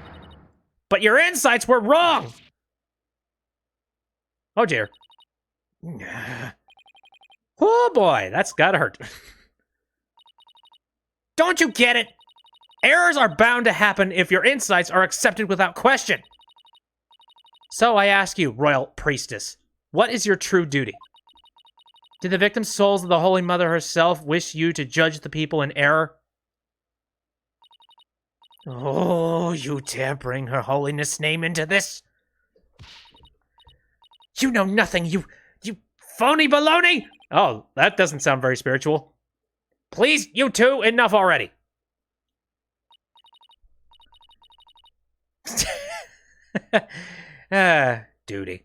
S2: But your insights were wrong! Oh dear. Oh boy, that's gotta hurt. Don't you get it? Errors are bound to happen if your insights are accepted without question. So I ask you, Royal Priestess, what is your true duty? Did the victim's souls of the Holy Mother herself wish you to judge the people in error? Oh, you dare bring Her Holiness' name into this? You know nothing, you phony baloney! Oh, that doesn't sound very spiritual. Please, you two, enough already. Duty.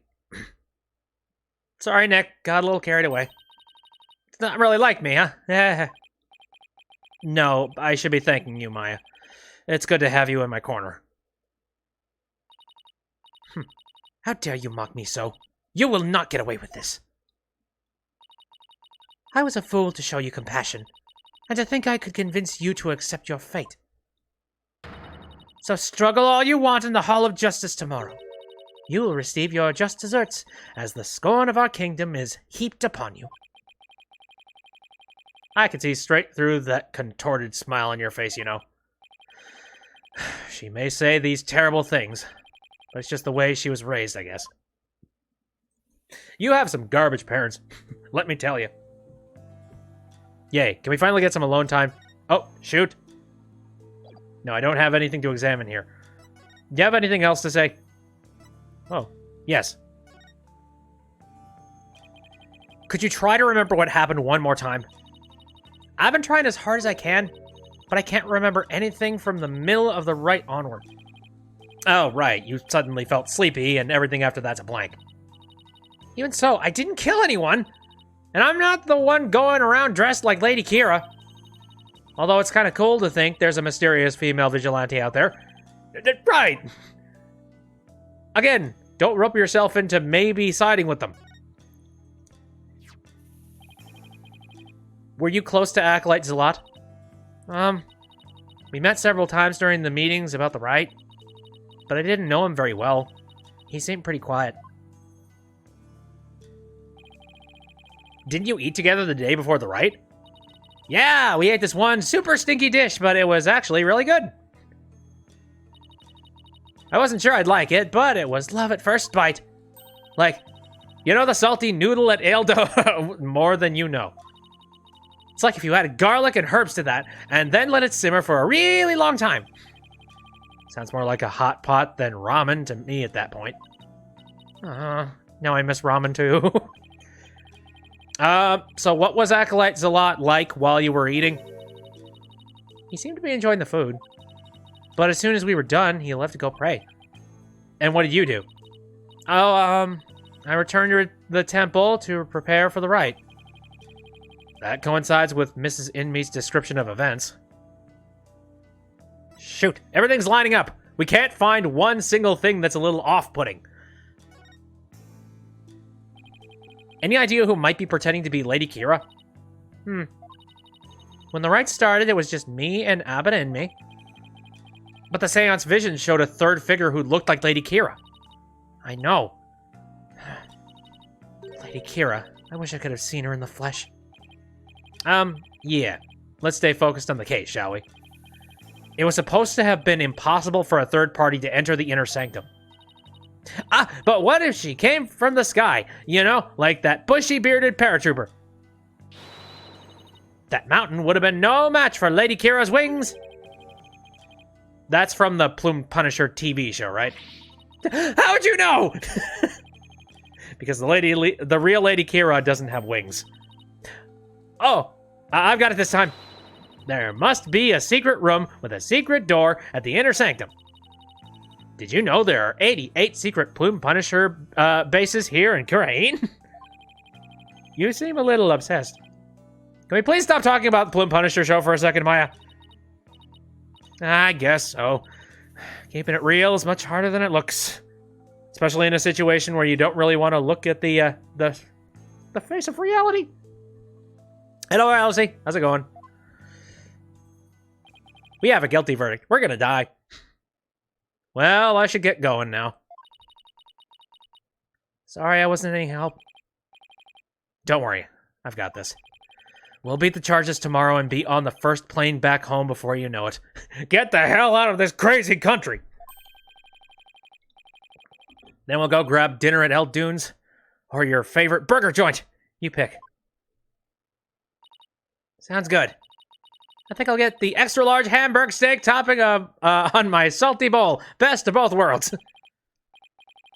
S2: Sorry, Nick. Got a little carried away. It's not really like me, huh? No, I should be thanking you, Maya. It's good to have you in my corner. How dare you mock me so? You will not get away with this. I was a fool to show you compassion, and to think I could convince you to accept your fate. So struggle all you want in the Hall of Justice tomorrow. You will receive your just deserts, as the scorn of our kingdom is heaped upon you. I can see straight through that contorted smile on your face, you know.
S1: She may say these terrible things, but it's just the way she was raised, I guess. You have some garbage parents, let me tell you. Yay, can we finally get some alone time? Oh, shoot. No, I don't have anything to examine here. Do you have anything else to say? Oh, yes. Could you try to remember what happened one more time? I've been trying as hard as I can, but I can't remember anything from the middle of the Wright onward. Oh, right, you suddenly felt sleepy, and everything after that's a blank. Even so, I didn't kill anyone, and I'm not the one going around dressed like Lady Kira. Although it's kind of cool to think there's a mysterious female vigilante out there. Right! Again, don't rope yourself into maybe siding with them. Were you close to Acolyte Zealot? We met several times during the meetings about the Wright, but I didn't know him very well. He seemed pretty quiet. Didn't you eat together the day before the Wright? Yeah, we ate this one super stinky dish, but it was actually really good. I wasn't sure I'd like it, but it was love at first bite. Like, you know the salty noodle at Aeldo? More than you know. It's like if you added garlic and herbs to that, and then let it simmer for a really long time. Sounds more like a hot pot than ramen to me at that point. Now I miss ramen too. So what was Acolyte Zealot like while you were eating? He seemed to be enjoying the food. But as soon as we were done, he left to go pray. And what did you do? Oh, I returned to the temple to prepare for the Wright. That coincides with Mrs. Inmeet's description of events. Shoot, everything's lining up. We can't find one single thing that's a little off-putting. Any idea who might be pretending to be Lady Kira? When the Wright started, it was just me and Abba and me. But the seance vision showed a third figure who looked like Lady Kira. I know. Lady Kira. I wish I could have seen her in the flesh. Yeah. Let's stay focused on the case, shall we? It was supposed to have been impossible for a third party to enter the inner sanctum. But what if she came from the sky? You know, like that bushy-bearded paratrooper. That mountain would have been no match for Lady Kira's wings. That's from the Plume Punisher TV show, right? How would you know? Because the real Lady Kira doesn't have wings. Oh, I've got it this time. There must be a secret room with a secret door at the inner sanctum. Did you know there are 88 secret Plume Punisher bases here in Kurain? You seem a little obsessed. Can we please stop talking about the Plume Punisher show for a second, Maya? I guess so. Keeping it real is much harder than it looks. Especially in a situation where you don't really want to look at the face of reality. Hello, Elsie. How's it going? We have a guilty verdict. We're gonna die. Well, I should get going now. Sorry I wasn't any help. Don't worry. I've got this. We'll beat the charges tomorrow and be on the first plane back home before you know it. Get the hell out of this crazy country! Then we'll go grab dinner at El Dunes, or your favorite burger joint. You pick. Sounds good. I think I'll get the extra large hamburg steak topping on my salty bowl. Best of both worlds.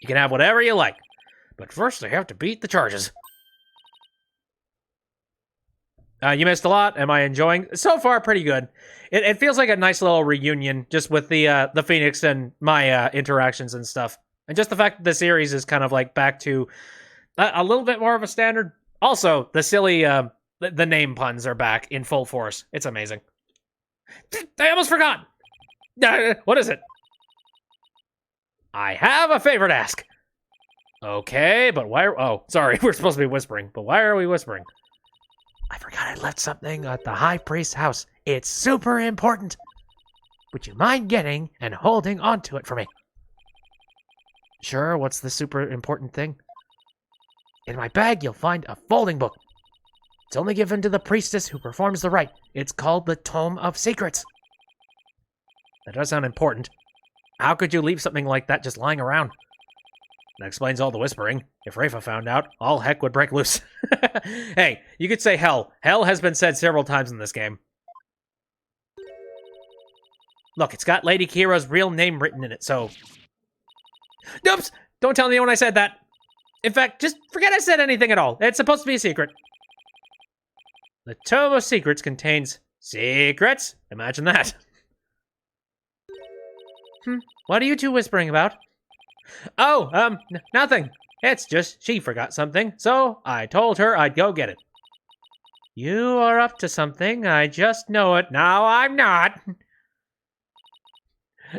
S1: You can have whatever you like, but first I have to beat the charges. You missed a lot. Am I enjoying? So far, pretty good. It feels like a nice little reunion, just with the Phoenix and my interactions and stuff, and just the fact that the series is kind of like back to a little bit more of a standard. Also, the silly the name puns are back in full force. It's amazing. I almost forgot. What is it? I have a favor to ask. Okay, but why? Oh, sorry. We're supposed to be whispering, but why are we whispering? I forgot I left something at the High Priest's house. It's super important. Would you mind getting and holding onto it for me? Sure, what's the super important thing? In my bag, you'll find a folding book. It's only given to the priestess who performs the rite. It's called the Tome of Secrets. That does sound important. How could you leave something like that just lying around? That explains all the whispering. If Rafa found out, all heck would break loose. Hey, you could say hell. Hell has been said several times in this game. Look, it's got Lady Kira's real name written in it, so... Oops! Don't tell anyone I said that! In fact, just forget I said anything at all. It's supposed to be a secret. The Tome of Secrets contains secrets? Imagine that. What are you two whispering about? Oh, nothing. It's just she forgot something, so I told her I'd go get it. You are up to something, I just know it. Now I'm not.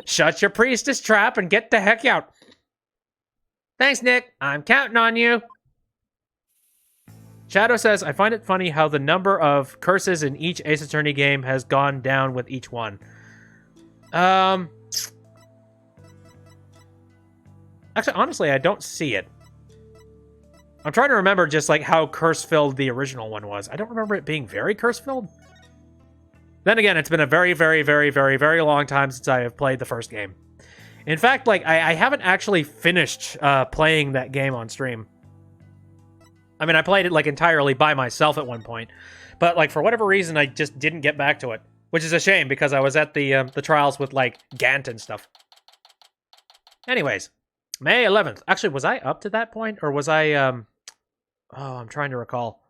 S1: Shut your priestess trap and get the heck out. Thanks, Nick. I'm counting on you. Shadow says, I find it funny how the number of curses in each Ace Attorney game has gone down with each one. Actually, honestly, I don't see it. I'm trying to remember just like how curse-filled the original one was. I don't remember it being very curse-filled. Then again, it's been a very, very, very, very, very long time since I have played the first game. In fact, like, I haven't actually finished playing that game on stream. I mean, I played it, like, entirely by myself at one point. But, like, for whatever reason, I just didn't get back to it. Which is a shame, because I was at the trials with, like, Gant and stuff. Anyways, May 11th. Actually, was I up to that point? Or was I, Oh, I'm trying to recall.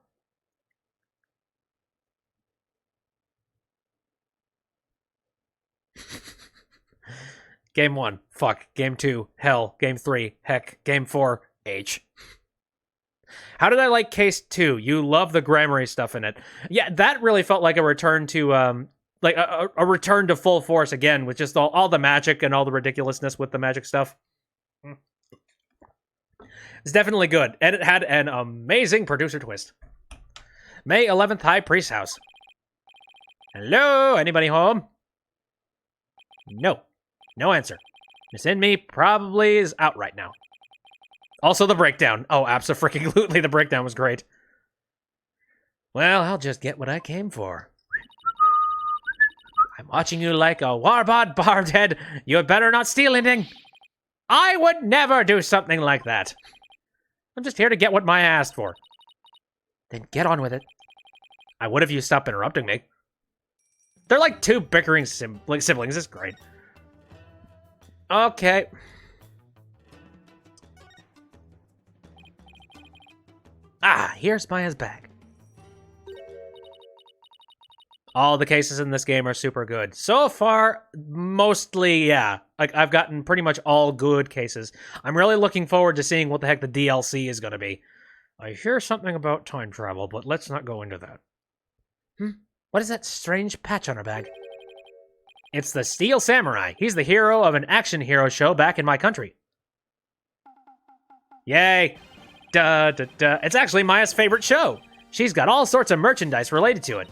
S1: Game 1, fuck. Game 2, hell. Game 3, heck. Game 4, H. How did I like Case 2? You love the grammary stuff in it. Yeah, that really felt like a return to, like, a return to full force again, with just all the magic and all the ridiculousness with the magic stuff. It's definitely good, and it had an amazing producer twist. May 11th, High Priest House. Hello? Anybody home? No. No answer. Miss Me probably is out right now. Also the breakdown. Oh, abso-freaking-lutely, the breakdown was great. Well, I'll just get what I came for. I'm watching you like a warbot barbed head. You had better not steal anything. I would never do something like that. I'm just here to get what Maya asked for. Then get on with it. I would if you stopped interrupting me. They're like two bickering siblings. It's great. Okay. Ah, here's Maya's bag. All the cases in this game are super good. So far, mostly, yeah. Like, I've gotten pretty much all good cases. I'm really looking forward to seeing what the heck the DLC is going to be. I hear something about time travel, but let's not go into that. What is that strange patch on her bag? It's the Steel Samurai. He's the hero of an action hero show back in my country. Yay! Duh, duh, duh. It's actually Maya's favorite show. She's got all sorts of merchandise related to it.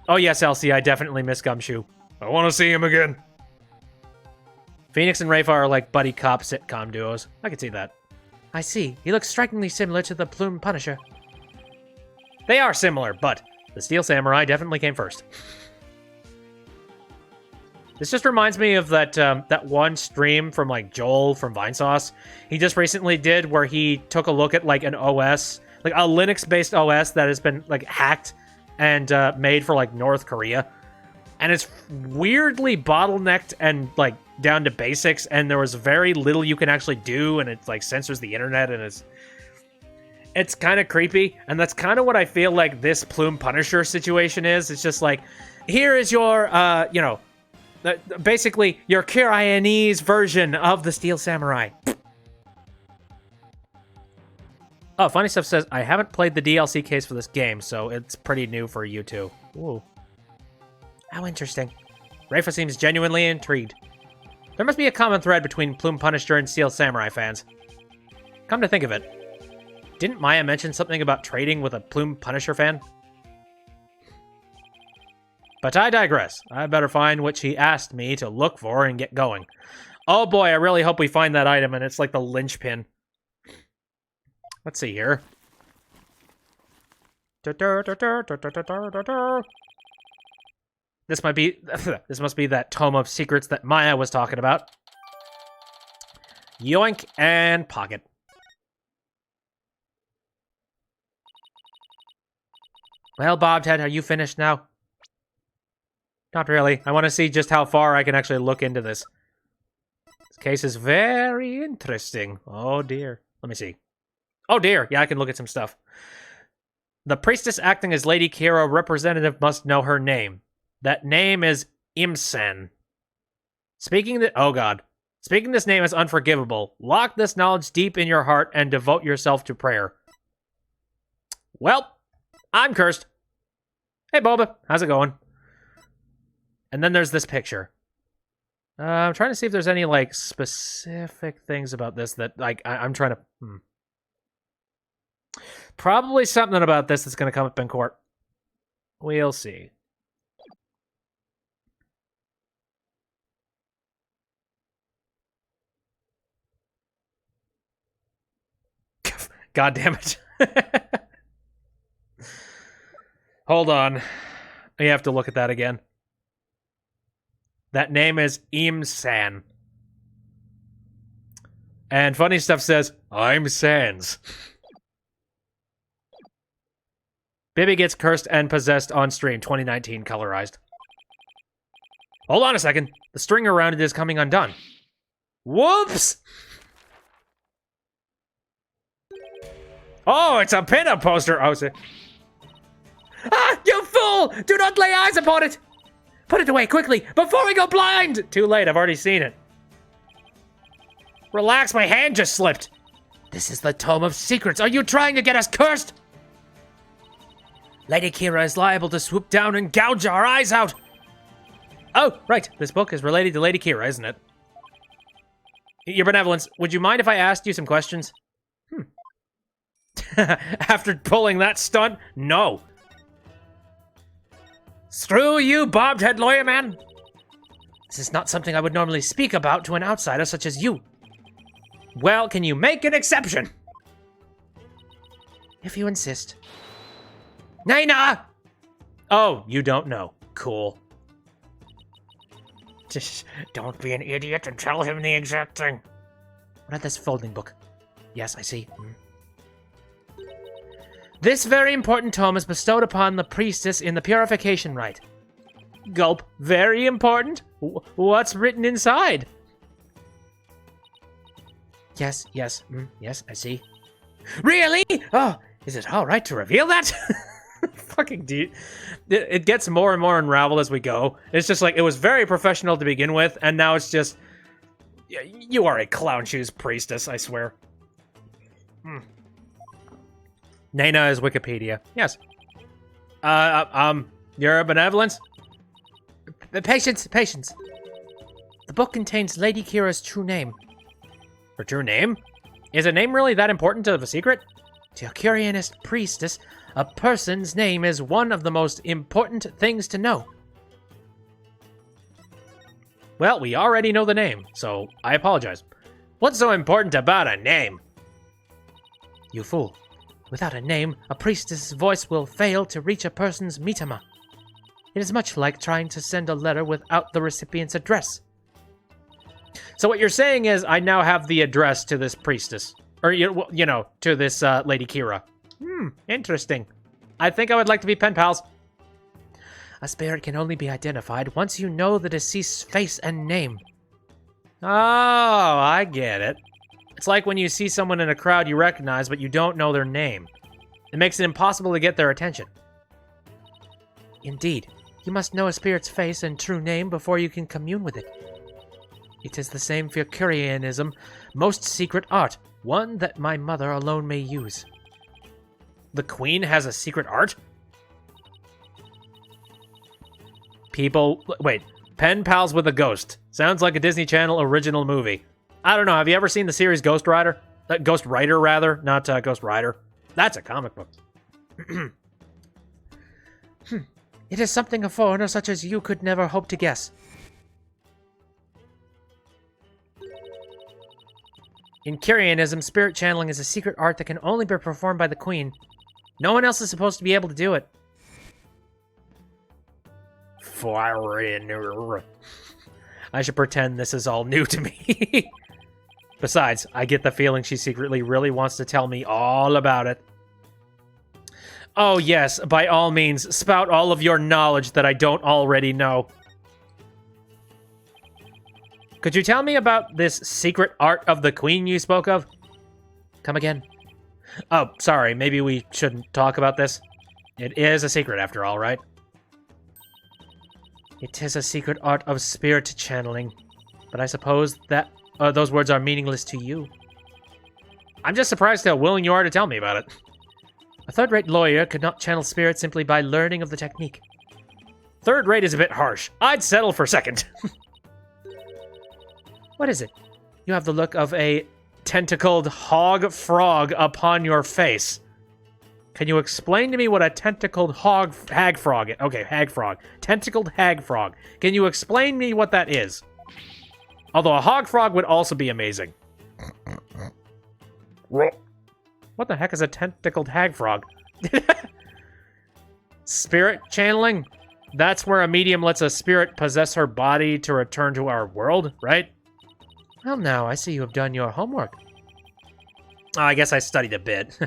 S1: Oh yes, Elsie, I definitely miss Gumshoe. I want to see him again. Phoenix and Rafa are like buddy cop sitcom duos. I can see that. I see. He looks strikingly similar to the Plume Punisher. They are similar, but the Steel Samurai definitely came first. This just reminds me of that that one stream from like Joel from Vinesauce. He just recently did where he took a look at like an OS, like a Linux-based OS that has been like hacked and made for like North Korea, and it's weirdly bottlenecked and like down to basics, and there was very little you can actually do, and it like censors the internet, and it's kind of creepy, and that's kind of what I feel like this Plume Punisher situation is. It's just like, here is your you know, basically your Kirayanese version of the Steel Samurai. Oh, Funny Stuff says, I haven't played the DLC case for this game, so it's pretty new for you two. Ooh. How interesting. Rafa seems genuinely intrigued. There must be a common thread between Plume Punisher and Steel Samurai fans. Come to think of it, didn't Maya mention something about trading with a Plume Punisher fan? But I digress. I better find what she asked me to look for and get going. Oh boy, I really hope we find that item, and it's like the linchpin. Let's see here. This might be... this must be that tome of secrets that Maya was talking about. Yoink and pocket. Well, Bobhead, are you finished now? Not really. I want to see just how far I can actually look into this. This case is very interesting. Oh, dear. Let me see. Oh, dear. Yeah, I can look at some stuff. The priestess acting as Lady Kira representative must know her name. That name is Imsen. Oh, God. Speaking this name is unforgivable. Lock this knowledge deep in your heart and devote yourself to prayer. Well, I'm cursed. Hey, Boba. How's it going? And then there's this picture. I'm trying to see if there's any, like, specific things about this that, like, I'm trying to... Probably something about this that's going to come up in court. We'll see. God damn it. Hold on. I have to look at that again. That name is Imsan. And funny stuff says, I'm Sans. Bibby gets cursed and possessed on stream, 2019 colorized. Hold on a second. The string around it is coming undone. Whoops! Oh, it's a pinup poster. Oh, c'est. Ah, you fool! Do not lay eyes upon it! Put it away, quickly, before we go blind! Too late, I've already seen it. Relax, my hand just slipped. This is the Tome of Secrets. Are you trying to get us cursed? Lady Kira is liable to swoop down and gouge our eyes out. Oh, right. This book is related to Lady Kira, isn't it? Your Benevolence, would you mind if I asked you some questions? After pulling that stunt, no. Screw you, bobbed-head lawyer man. This is not something I would normally speak about to an outsider such as you. Well, can you make an exception? If you insist. Naina! Oh, you don't know. Cool. Just don't be an idiot and tell him the exact thing. Read this folding book. Yes, I see. This very important tome is bestowed upon the priestess in the purification rite. Gulp. Very important? What's written inside? Yes, yes, yes, I see. Really? Oh, is it all right to reveal that? Fucking deep. It gets more and more unraveled as we go. It's just like, it was very professional to begin with, and now it's just... You are a clown shoes priestess, I swear. Naina is Wikipedia. Yes. Your Benevolence? Patience. The book contains Lady Kira's true name. Her true name? Is a name really that important to the secret? To a Curianist priestess, a person's name is one of the most important things to know. Well, we already know the name, so I apologize. What's so important about a name? You fool. Without a name, a priestess's voice will fail to reach a person's mitama. It is much like trying to send a letter without the recipient's address. So what you're saying is I now have the address to this priestess. Or, you know, to this Lady Kira. Interesting. I think I would like to be pen pals. A spirit can only be identified once you know the deceased's face and name. Oh, I get it. It's like when you see someone in a crowd you recognize, but you don't know their name. It makes it impossible to get their attention. Indeed, you must know a spirit's face and true name before you can commune with it. It is the same for Curianism, most secret art, one that my mother alone may use. The Queen has a secret art? People... Wait. Pen pals with a ghost. Sounds like a Disney Channel original movie. I don't know. Have you ever seen the series Ghost Rider? Ghost Rider, rather. Not Ghost Rider. That's a comic book. It is something a foreigner such as you could never hope to guess. In Curianism, spirit channeling is a secret art that can only be performed by the Queen. No one else is supposed to be able to do it. foreigner. I should pretend this is all new to me. Besides, I get the feeling she secretly really wants to tell me all about it. Oh yes, by all means, spout all of your knowledge that I don't already know. Could you tell me about this secret art of the Queen you spoke of? Come again. Oh, sorry, maybe we shouldn't talk about this. It is a secret after all, right? It is a secret art of spirit channeling, but I suppose that those words are meaningless to you. I'm just surprised how willing you are to tell me about it. A third-rate lawyer could not channel spirits simply by learning of the technique. Third-rate is a bit harsh. I'd settle for second. What is it? You have the look of a tentacled hog frog upon your face. Can you explain to me what a tentacled hag frog is? Okay, hag frog. Tentacled hag frog. Can you explain me what that is? Although a hog frog would also be amazing. What the heck is a tentacled hag frog? Spirit channeling? That's where a medium lets a spirit possess her body to return to our world, right? Well, now I see you have done your homework. Oh, I guess I studied a bit.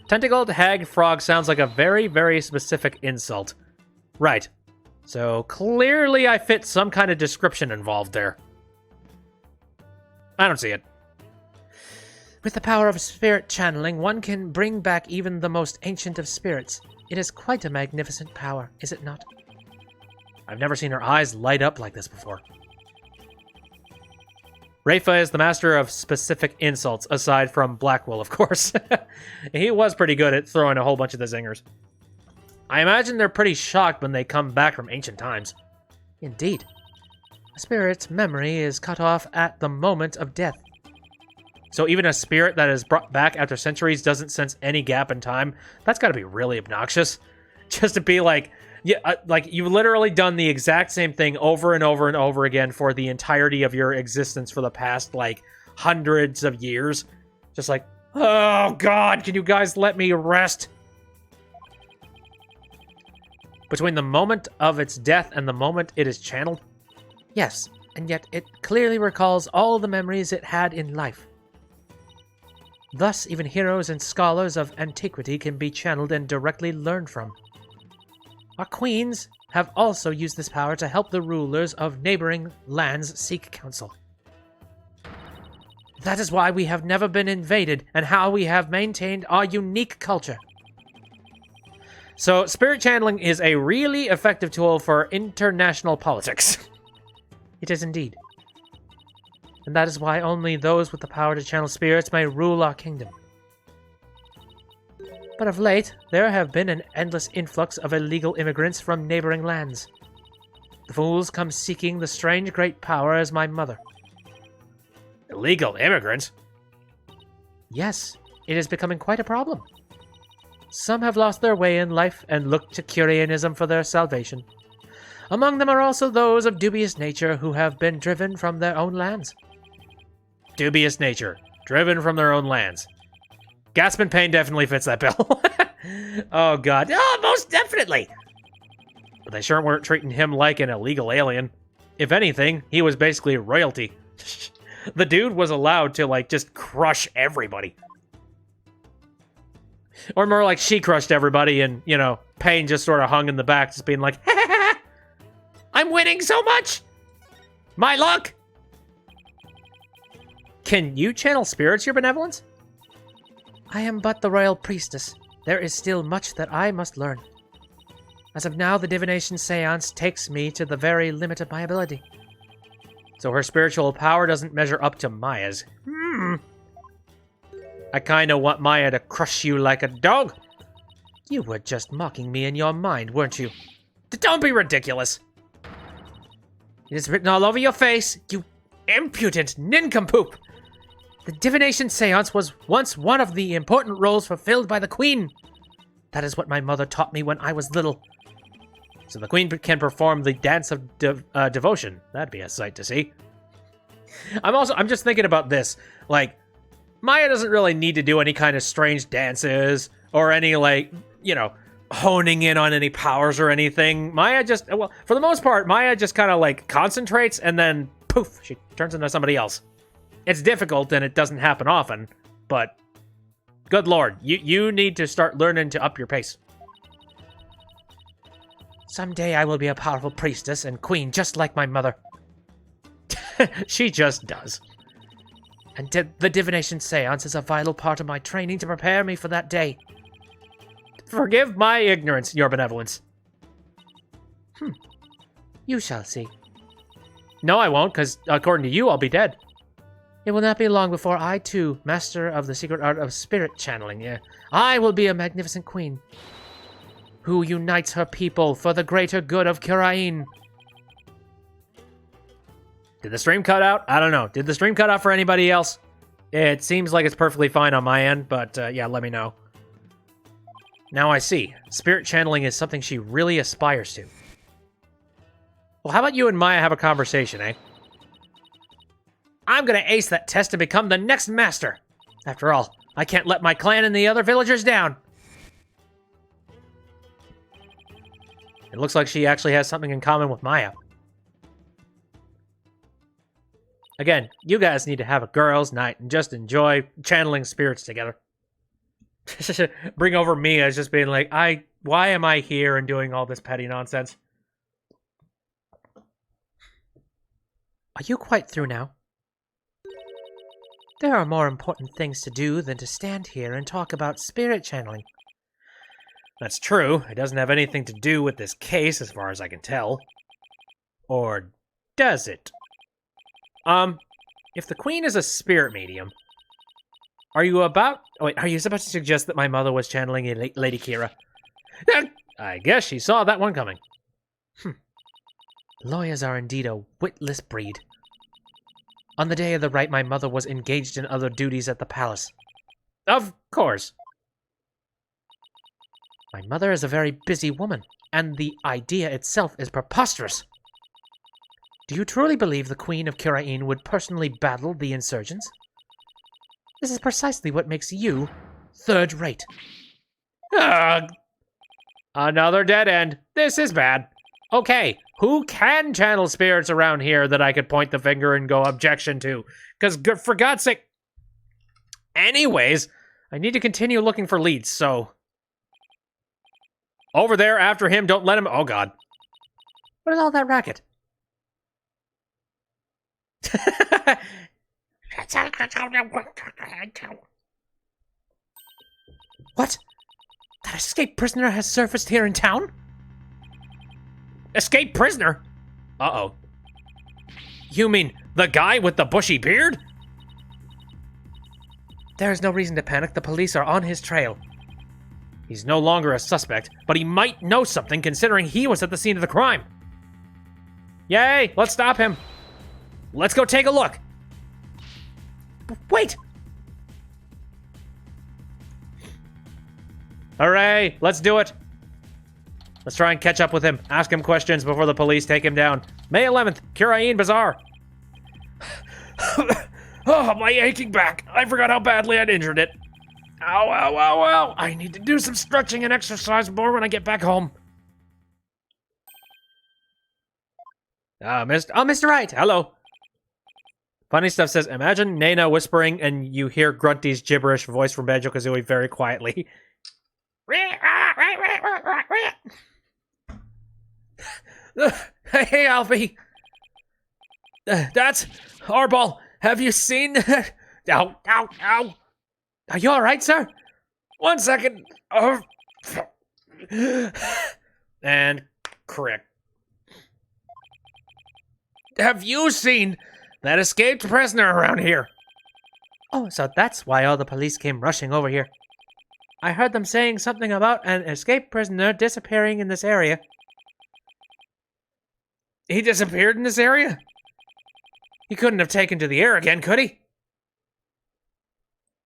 S1: Tentacled hag frog sounds like a very, very specific insult. Right. So clearly I fit some kind of description involved there. I don't see it. With the power of spirit channeling, one can bring back even the most ancient of spirits. It is quite a magnificent power, is it not? I've never seen her eyes light up like this before. Rafa is the master of specific insults, aside from Blackwell, of course. He was pretty good at throwing a whole bunch of the zingers. I imagine they're pretty shocked when they come back from ancient times. Indeed. A spirit's memory is cut off at the moment of death. So even a spirit that is brought back after centuries doesn't sense any gap in time? That's gotta be really obnoxious. Just to be like, yeah, like you've literally done the exact same thing over and over and over again for the entirety of your existence for the past, like, hundreds of years. Just like, oh god, can you guys let me rest? Between the moment of its death and the moment it is channeled? Yes, and yet it clearly recalls all the memories it had in life. Thus, even heroes and scholars of antiquity can be channeled and directly learned from. Our queens have also used this power to help the rulers of neighboring lands seek counsel. That is why we have never been invaded and how we have maintained our unique culture. So, spirit channeling is a really effective tool for international politics. It is indeed. And that is why only those with the power to channel spirits may rule our kingdom. But of late, there have been an endless influx of illegal immigrants from neighboring lands. The fools come seeking the strange great power as my mother. Illegal immigrants? Yes, it is becoming quite a problem. Some have lost their way in life and look to Curianism for their salvation. Among them are also those of dubious nature who have been driven from their own lands. Dubious nature. Driven from their own lands. Gaspin Payne definitely fits that bill. Oh, God. Oh, most definitely! But they sure weren't treating him like an illegal alien. If anything, he was basically royalty. The dude was allowed to, like, just crush everybody. Or more like she crushed everybody and, you know, Payne just sort of hung in the back, just being like, I'm winning so much! My luck! Can you channel spirits, your benevolence? I am but the royal priestess. There is still much that I must learn. As of now, the divination seance takes me to the very limit of my ability. So her spiritual power doesn't measure up to Maya's. I kinda want Maya to crush you like a dog. You were just mocking me in your mind, weren't you? Don't be ridiculous. It is written all over your face, you impudent nincompoop. The divination seance was once one of the important roles fulfilled by the queen. That is what my mother taught me when I was little. So the queen can perform the dance of devotion. That'd be a sight to see. I'm just thinking about this. Like, Maya doesn't really need to do any kind of strange dances or any, like, you know, honing in on any powers or anything. Maya just, well, for the most part, Maya just kind of like concentrates and then poof, she turns into somebody else. It's difficult and it doesn't happen often, but good lord, you need to start learning to up your pace.
S2: Someday I will be a powerful priestess and queen just like my mother.
S1: She just does.
S2: And the divination seance is a vital part of my training to prepare me for that day.
S1: Forgive my ignorance, your benevolence.
S2: You shall see.
S1: No, I won't, because according to you, I'll be dead.
S2: It will not be long before I, too, master of the secret art of spirit channeling, I will be a magnificent queen who unites her people for the greater good of Kurain.
S1: Did the stream cut out? I don't know. Did the stream cut out for anybody else? It seems like it's perfectly fine on my end, but yeah, let me know. Now I see. Spirit channeling is something she really aspires to. Well, how about you and Maya have a conversation, eh? I'm gonna ace that test to become the next master. After all, I can't let my clan and the other villagers down. It looks like she actually has something in common with Maya. Again, you guys need to have a girls' night and just enjoy channeling spirits together. Bring over Mia as just being like, why am I here and doing all this petty nonsense?
S2: Are you quite through now? There are more important things to do than to stand here and talk about spirit channeling.
S1: That's true. It doesn't have anything to do with this case, as far as I can tell. Or does it? If the queen is a spirit medium, are you about to suggest that my mother was channeling Lady Kira? I guess she saw that one coming.
S2: Lawyers are indeed a witless breed. On the day of the rite, my mother was engaged in other duties at the palace.
S1: Of course.
S2: My mother is a very busy woman, and the idea itself is preposterous. Do you truly believe the Queen of Kurain would personally battle the insurgents? This is precisely what makes you third-rate.
S1: Another dead end. This is bad. Okay, who can channel spirits around here that I could point the finger and go objection to? Because for God's sake... Anyways, I need to continue looking for leads, so... Over there, after him, don't let him... Oh, God.
S2: What is all that racket? What? That escaped prisoner has surfaced here in town?
S1: Escaped prisoner? Uh-oh. You mean the guy with the bushy beard?
S2: There is no reason to panic. The police are on his trail.
S1: He's no longer a suspect, but he might know something considering he was at the scene of the crime. Yay, let's stop him. Let's go take a look.
S2: Wait!
S1: Hooray, let's do it. Let's try and catch up with him. Ask him questions before the police take him down. May 11th, Kurain Bazaar. Oh, my aching back. I forgot how badly I'd injured it. Ow, ow, ow, ow. I need to do some stretching and exercise more when I get back home. Mr. Wright, hello. Funny Stuff says, imagine Nana whispering and you hear Grunty's gibberish voice from Banjo-Kazooie very quietly. Hey, Alfie. That's Arball. Have you seen... Ow, ow, ow. Are you alright, sir? 1 second. And crick. Have you seen that escaped prisoner around here?
S2: Oh, so that's why all the police came rushing over here. I heard them saying something about an escaped prisoner disappearing in this area.
S1: He disappeared in this area? He couldn't have taken to the air again, could he?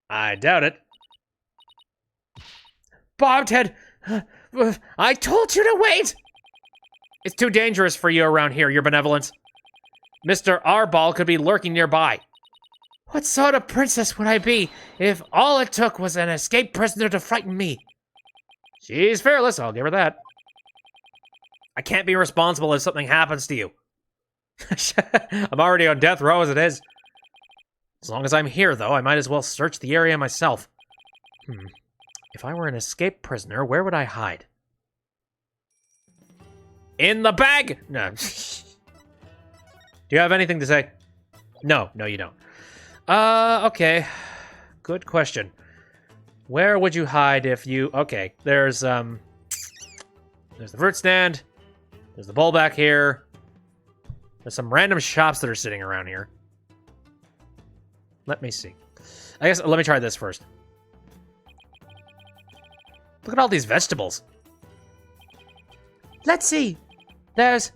S1: I doubt it. Bobtail, I told you to wait! It's too dangerous for you around here, your benevolence. Mr. Arball could be lurking nearby.
S2: What sort of princess would I be if all it took was an escaped prisoner to frighten me?
S1: She's fearless, I'll give her that. I can't be responsible if something happens to you. I'm already on death row as it is. As long as I'm here, though, I might as well search the area myself. If I were an escaped prisoner, where would I hide? In the bag! No. Do you have anything to say? No, you don't. Okay. Good question. Where would you hide if you... Okay, there's the fruit stand. There's the bowl back here. There's some random shops that are sitting around here. Let me see. I guess, let me try this first. Look at all these vegetables.
S2: Let's see. There's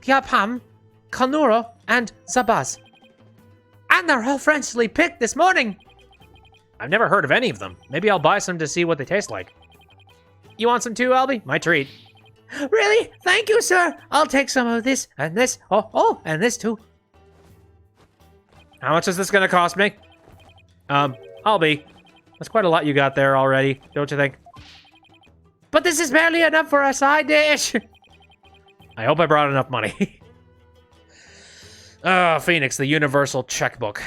S2: Gyapam, Kanuro, and Zabaz. And they're all freshly picked this morning.
S1: I've never heard of any of them. Maybe I'll buy some to see what they taste like. You want some too, Albie? My treat.
S2: Really? Thank you, sir. I'll take some of this and this. Oh, and this too.
S1: How much is this gonna cost me? Albie, that's quite a lot you got there already, don't you think?
S2: But this is barely enough for a side dish.
S1: I hope I brought enough money. Phoenix, the universal checkbook.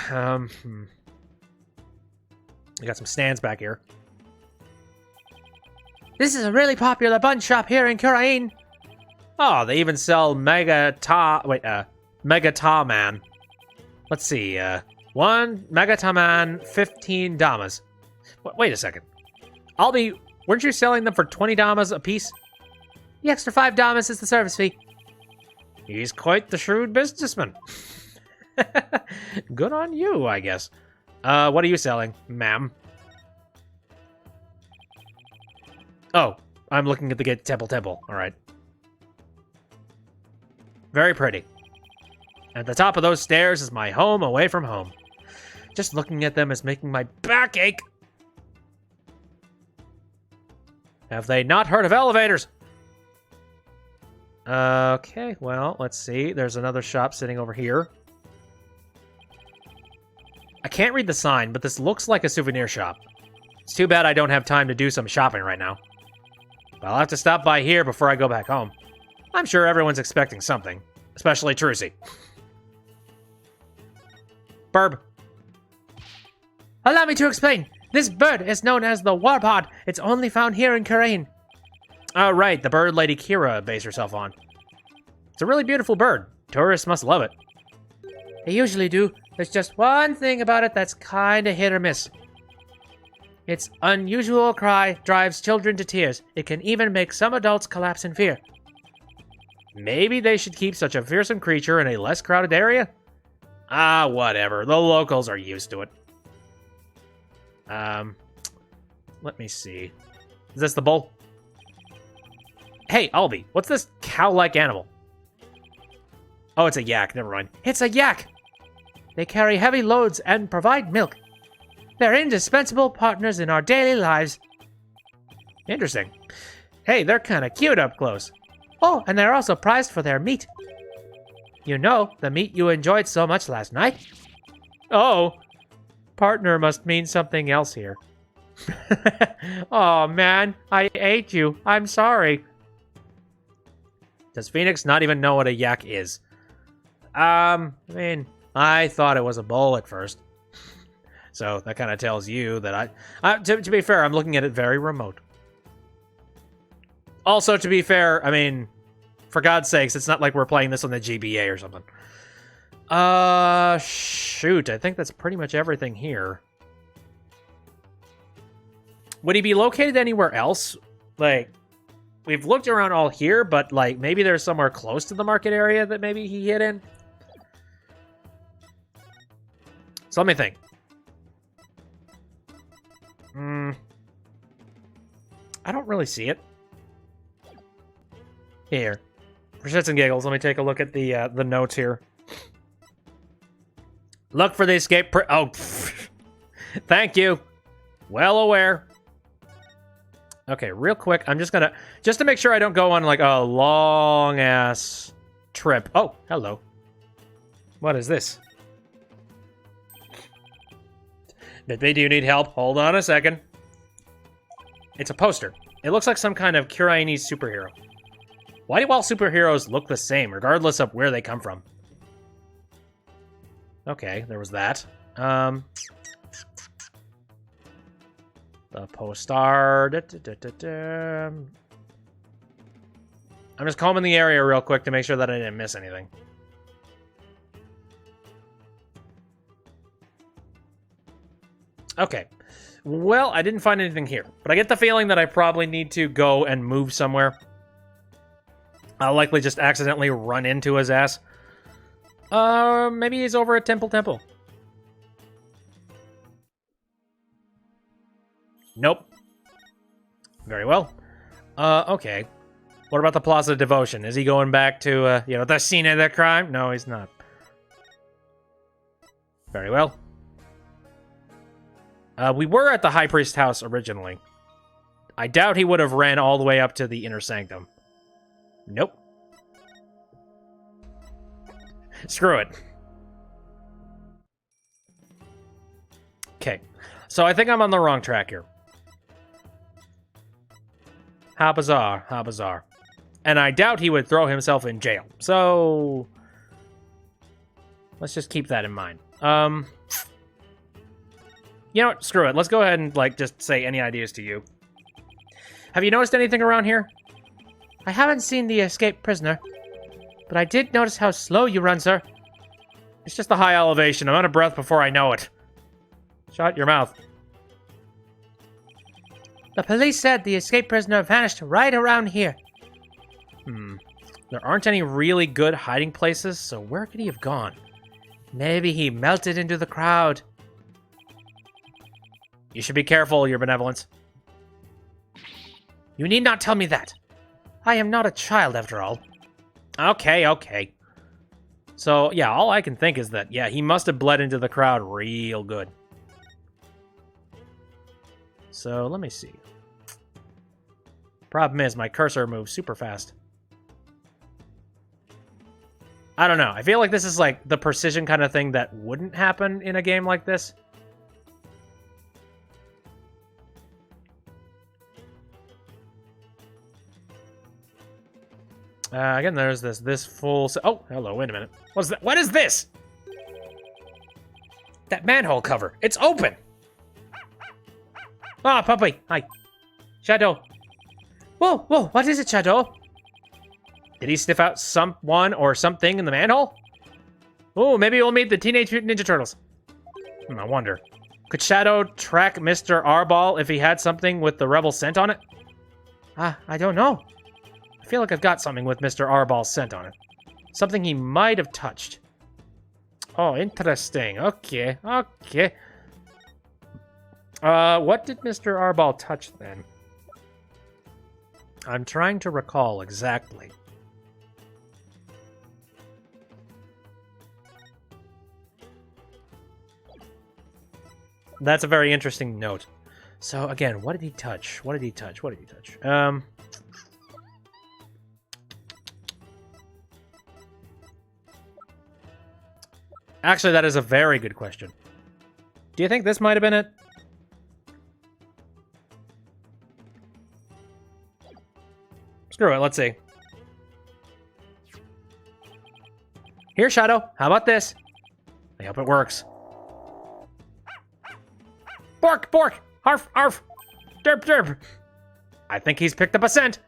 S1: We got some stands back here.
S2: This is a really popular bun shop here in Kurain.
S1: Oh, they even sell Mega Ta Man. Let's see, one Mega Ta Man, 15 Damas. Wait a second. Albie, weren't you selling them for 20 Damas a piece?
S2: The extra 5 Damas is the service fee.
S1: He's quite the shrewd businessman. Good on you, I guess. What are you selling, ma'am? Oh, I'm looking at the temple. All right. Very pretty. At the top of those stairs is my home away from home. Just looking at them is making my back ache. Have they not heard of elevators? Okay, well, let's see. There's another shop sitting over here. I can't read the sign, but this looks like a souvenir shop. It's too bad I don't have time to do some shopping right now. But I'll have to stop by here before I go back home. I'm sure everyone's expecting something, especially Trucy. Burb.
S2: Allow me to explain. This bird is known as the warpod. It's only found here in Kurain.
S1: Oh, right, the bird Lady Kira based herself on. It's a really beautiful bird. Tourists must love it.
S2: They usually do. There's just one thing about it that's kinda hit or miss. Its unusual cry drives children to tears. It can even make some adults collapse in fear.
S1: Maybe they should keep such a fearsome creature in a less crowded area? Ah, whatever. The locals are used to it. Let me see. Is this the bull? Hey, Albie, what's this cow-like animal? Oh, it's a yak. Never mind.
S2: It's a yak. They carry heavy loads and provide milk. They're indispensable partners in our daily lives.
S1: Interesting. Hey, they're kind of cute up close.
S2: Oh, and they're also prized for their meat. You know, the meat you enjoyed so much last night.
S1: Oh, partner must mean something else here. Oh, man, I ate you. I'm sorry. Does Phoenix not even know what a yak is? I mean, I thought it was a bull at first. So that kind of tells you that to be fair, I'm looking at it very remote. Also, to be fair, I mean, for God's sakes, it's not like we're playing this on the GBA or something. Shoot, I think that's pretty much everything here. Would he be located anywhere else? Like, we've looked around all here, but, like, maybe there's somewhere close to the market area that maybe he hid in? So let me think. I don't really see it. Here. For shits and giggles, let me take a look at the notes here. Look for the escape oh, thank you. Well aware. Okay, real quick, I'm just gonna... Just to make sure I don't go on, like, a long-ass trip. Oh, hello. What is this? Bitby, do you need help? Hold on a second. It's a poster. It looks like some kind of Kurainese superhero. Why do all superheroes look the same, regardless of where they come from? Okay, there was that. The Postar. I'm just combing the area real quick to make sure that I didn't miss anything. Okay. Well, I didn't find anything here, but I get the feeling that I probably need to go and move somewhere. I'll likely just accidentally run into his ass. Maybe he's over at Temple. Nope. Very well. Okay. What about the Plaza of Devotion? Is he going back to, the scene of the crime? No, he's not. Very well. We were at the High Priest house originally. I doubt he would have ran all the way up to the Inner Sanctum. Nope. Screw it. Okay. So I think I'm on the wrong track here. How bizarre, how bizarre. And I doubt he would throw himself in jail. So let's just keep that in mind. You know what? Screw it. Let's go ahead and, just say any ideas to you. Have you noticed anything around here?
S2: I haven't seen the escaped prisoner, but I did notice how slow you run, sir.
S1: It's just the high elevation. I'm out of breath before I know it. Shut your mouth.
S2: The police said the escaped prisoner vanished right around here.
S1: There aren't any really good hiding places, so where could he have gone?
S2: Maybe he melted into the crowd.
S1: You should be careful, Your Benevolence.
S2: You need not tell me that. I am not a child, after all.
S1: Okay. So, yeah, all I can think is that, he must have bled into the crowd real good. So, let me see. Problem is, my cursor moves super fast. I don't know. I feel like this is, the precision kind of thing that wouldn't happen in a game like this. Again, there's this full... Oh, hello, wait a minute. What's that? What is this? That manhole cover. It's open! Ah, puppy. Hi. Shadow.
S2: Whoa, what is it, Shadow?
S1: Did he sniff out someone or something in the manhole? Oh, maybe we'll meet the Teenage Mutant Ninja Turtles. I wonder. Could Shadow track Mr. Arball if he had something with the rebel scent on it?
S2: I don't know.
S1: I feel like I've got something with Mr. Arball's scent on it. Something he might have touched. Oh, interesting. Okay. What did Mr. Arball touch then? I'm trying to recall exactly. That's a very interesting note. So, again, what did he touch? Actually, that is a very good question. Do you think this might have been it? Screw it, let's see. Here, Shadow, how about this? I hope it works. Bork! Arf! Derp! I think he's picked up a scent.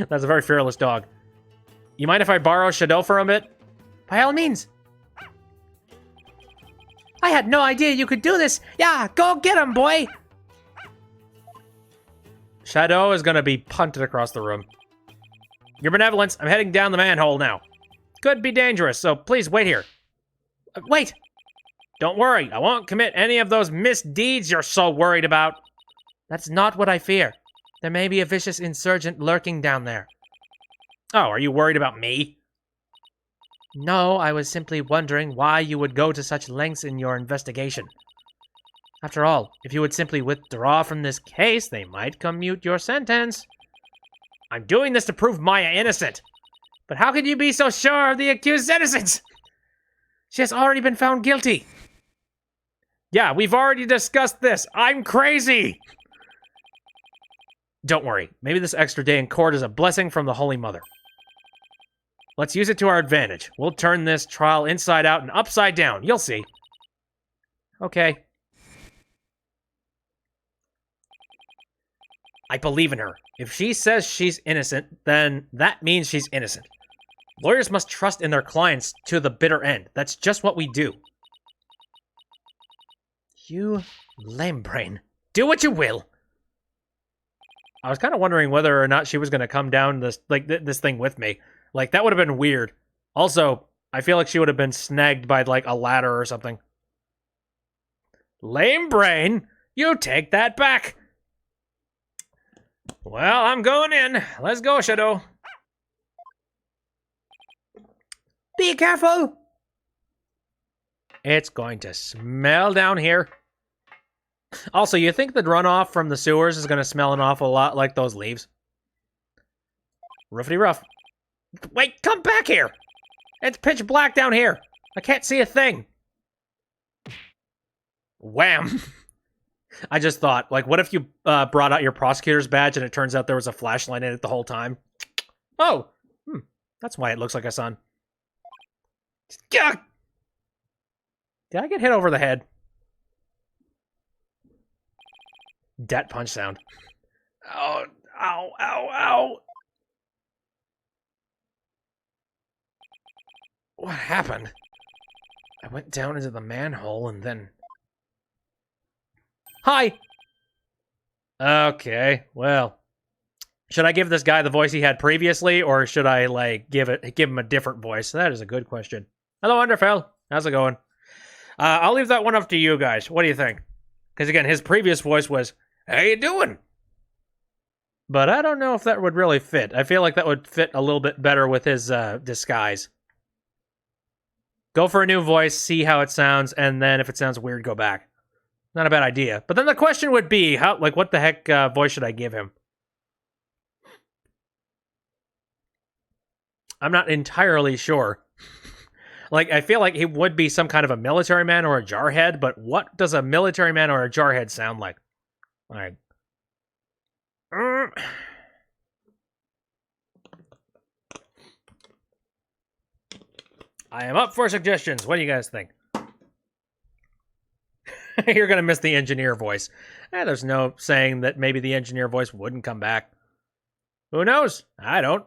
S1: That's a very fearless dog. You mind if I borrow Shadow for a bit?
S2: By all means. I had no idea you could do this. Yeah, go get him, boy.
S1: Shadow is going to be punted across the room. Your Benevolence, I'm heading down the manhole now. Could be dangerous, so please wait here.
S2: Wait.
S1: Don't worry, I won't commit any of those misdeeds you're so worried about.
S2: That's not what I fear. There may be a vicious insurgent lurking down there.
S1: Oh, are you worried about me?
S2: No, I was simply wondering why you would go to such lengths in your investigation. After all, if you would simply withdraw from this case, they might commute your sentence.
S1: I'm doing this to prove Maya innocent.
S2: But how can you be so sure of the accused's innocence? She has already been found guilty.
S1: Yeah, we've already discussed this. I'm crazy. Don't worry. Maybe this extra day in court is a blessing from the Holy Mother. Let's use it to our advantage. We'll turn this trial inside out and upside down. You'll see. Okay. I believe in her. If she says she's innocent, then that means she's innocent. Lawyers must trust in their clients to the bitter end. That's just what we do. You lame brain. Do what you will. I was kind of wondering whether or not she was going to come down this this thing with me. Like, that would have been weird. Also, I feel like she would have been snagged by, like, a ladder or something. Lame brain? You take that back. Well, I'm going in. Let's go, Shadow. Be careful. It's going to smell down here. Also, you think the runoff from the sewers is going to smell an awful lot like those leaves? Roofity rough. Wait, come back here! It's pitch black down here. I can't see a thing. Wham! I just thought, like, what if you brought out your prosecutor's badge and it turns out there was a flashlight in it the whole time? Oh! That's why it looks like a sun. Gah! Did I get hit over the head? Dat punch sound. Oh, ow, ow, ow! What happened? I went down into the manhole and then... Hi! Okay, well... Should I give this guy the voice he had previously, or should I, like, give him a different voice? That is a good question. Hello, Underfell. How's it going? I'll leave that one up to you guys. What do you think? Because, again, his previous voice was, how you doing? But I don't know if that would really fit. I feel like that would fit a little bit better with his disguise. Go for a new voice, see how it sounds, and then if it sounds weird, go back. Not a bad idea. But then the question would be, how, like, what the heck voice should I give him? I'm not entirely sure. Like, I feel like he would be some kind of a military man or a jarhead, but what does a military man or a jarhead sound like? Like... I am up for suggestions. What do you guys think? You're going to miss the engineer voice. There's no saying that maybe the engineer voice wouldn't come back. Who knows? I don't.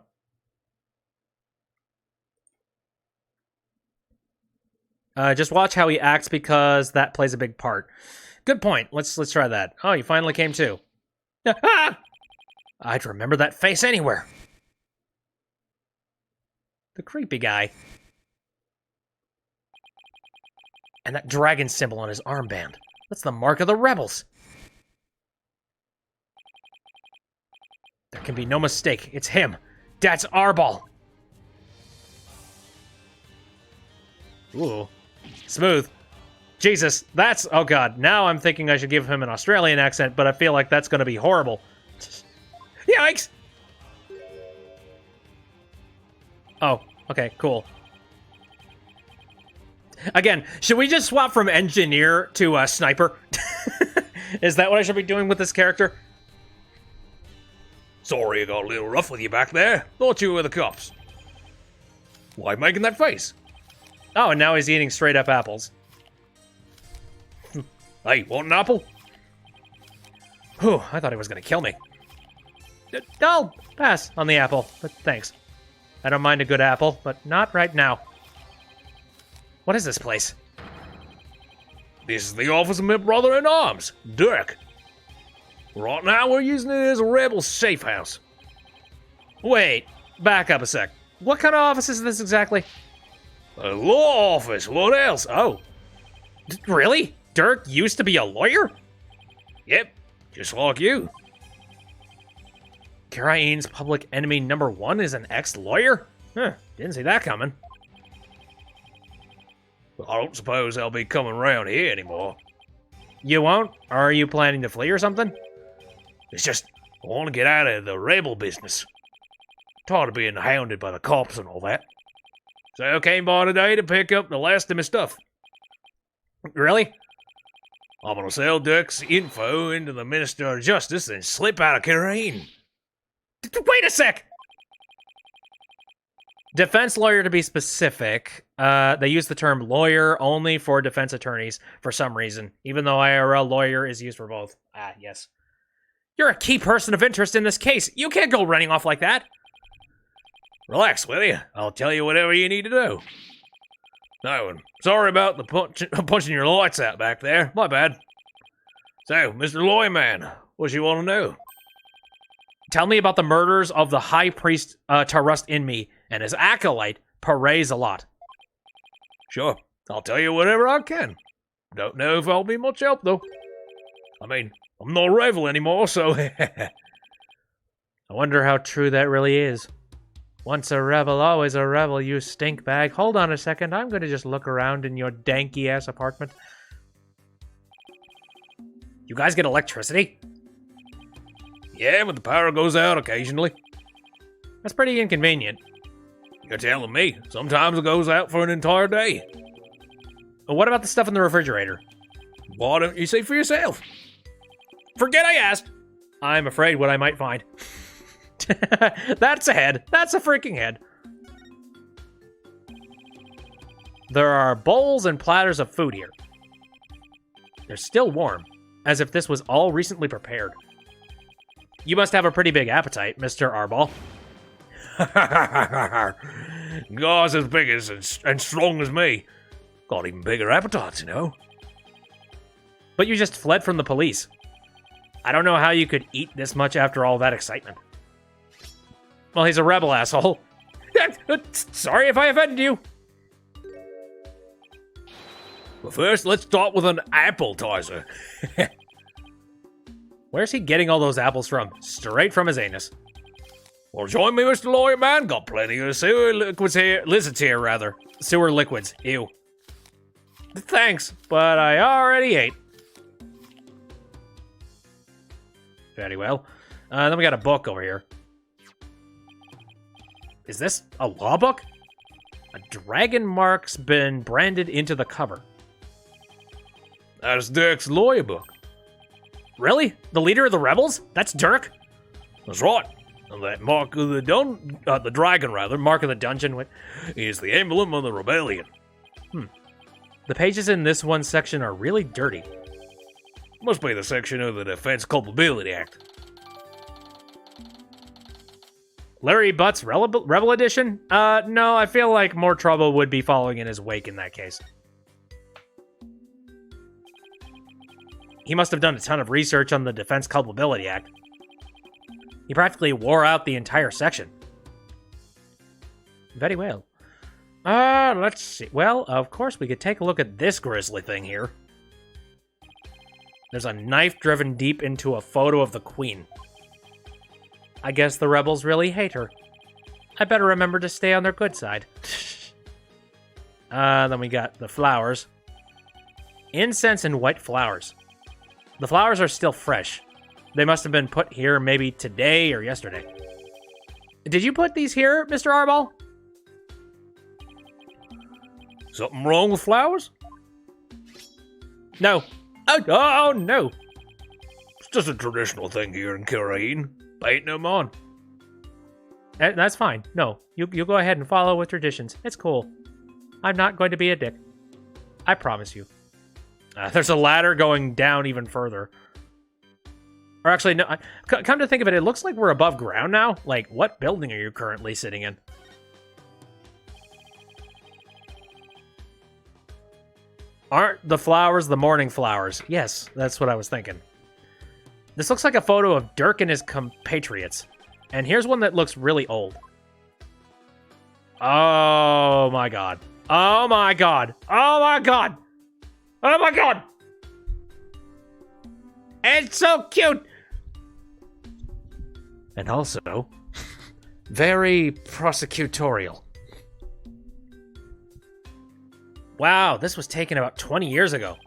S1: Just watch how he acts because that plays a big part. Good point. Let's try that. Oh, you finally came to. Ah! I'd remember that face anywhere. The creepy guy. And that dragon symbol on his armband. That's the mark of the rebels. There can be no mistake. It's him. That's Arbol. Ooh. Smooth. Jesus, that's... Oh, God. Now I'm thinking I should give him an Australian accent, but I feel like that's going to be horrible. Yikes! Oh, okay, cool. Again, should we just swap from engineer to sniper? Is that what I should be doing with this character? Sorry I got a little rough with you back there. Thought you were the cops. Why making that face? Oh, and now he's eating straight up apples. Hey, want an apple? Whew, I thought he was gonna kill me. I'll pass on the apple, but thanks. I don't mind a good apple, but not right now. What is this place? This is the office of my brother-in-arms, Dirk. Right now we're using it as a rebel safe house. Wait, back up a sec. What kind of office is this exactly? A law office, what else? Oh. Really? Dirk used to be a lawyer? Yep, just like you. Karain's public enemy #1 is an ex-lawyer? Huh, didn't see that coming. I don't suppose I'll be coming around here anymore. You won't? Or are you planning to flee or something? It's just, I want to get out of the rebel business. Tired of being hounded by the cops and all that. So I came by today to pick up the last of my stuff. Really?
S3: I'm gonna sell Dirk's info into the Minister of Justice and slip out of Kirain.
S1: Wait a sec! Defense lawyer, to be specific. They use the term lawyer only for defense attorneys for some reason, even though IRL lawyer is used for both. Ah, yes. You're a key person of interest in this case. You can't go running off like that.
S3: Relax, will you? I'll tell you whatever you need to do. No, and sorry about the punching your lights out back there. My bad. So, Mr. Lawyer Man, what you want to know?
S1: Tell me about the murders of the High Priest Tarust in me and his acolyte, Perez a lot.
S3: Sure, I'll tell you whatever I can. Don't know if I'll be much help, though. I mean, I'm not a rebel anymore, so...
S1: I wonder how true that really is. Once a rebel, always a rebel, you stink bag. Hold on a second, I'm gonna just look around in your danky-ass apartment. You guys get electricity?
S3: Yeah, but the power goes out occasionally.
S1: That's pretty inconvenient.
S3: You're telling me. Sometimes it goes out for an entire day.
S1: But what about the stuff in the refrigerator?
S3: Why don't you see for yourself?
S1: Forget I asked! I'm afraid what I might find. That's a head. That's a freaking head. There are bowls and platters of food here. They're still warm, as if this was all recently prepared. You must have a pretty big appetite, Mr. Arball.
S3: Guys as big as and strong as me. Got even bigger appetites, you know.
S1: But you just fled from the police. I don't know how you could eat this much after all that excitement. Well, he's a rebel, asshole. Sorry if I offended you.
S3: But first, let's start with an appetizer.
S1: Where's he getting all those apples from? Straight from his anus.
S3: Well, join me, Mr. Lawyer Man. Got plenty of sewer liquids here. Lizards here, rather.
S1: Sewer liquids. Ew. Thanks, but I already ate. Very well. Then we got a book over here. Is this a law book? A dragon mark's been branded into the cover.
S3: That's Dirk's lawyer book.
S1: Really? The leader of the rebels? That's Dirk?
S3: That's right. And that mark of the dragon,
S1: Mark of the dungeon,
S3: is the emblem of the rebellion.
S1: The pages in this one section are really dirty.
S3: Must be the section of the Defense Culpability Act.
S1: Larry Butt's Rebel Edition? No, I feel like more trouble would be following in his wake in that case. He must have done a ton of research on the Defense Culpability Act. He practically wore out the entire section. Very well. Let's see. Well, of course, we could take a look at this grisly thing here. There's a knife driven deep into a photo of the Queen. I guess the rebels really hate her. I better remember to stay on their good side. Then we got the flowers. Incense and white flowers. The flowers are still fresh. They must have been put here maybe today or yesterday. Did you put these here, Mr. Arball?
S3: Something wrong with flowers?
S1: No. Oh, no.
S3: It's just a traditional thing here in Kirain. Ain't no more.
S1: That's fine. No, you go ahead and follow with traditions. It's cool. I'm not going to be a dick. I promise you. There's a ladder going down even further. Or actually, no. Come to think of it, it looks like we're above ground now. Like, what building are you currently sitting in? Aren't the flowers the morning flowers? Yes, that's what I was thinking. This looks like a photo of Dirk and his compatriots. And here's one that looks really old. Oh my god. Oh my god. Oh my god. Oh my god. It's so cute. And also, very prosecutorial. Wow, this was taken about 20 years ago.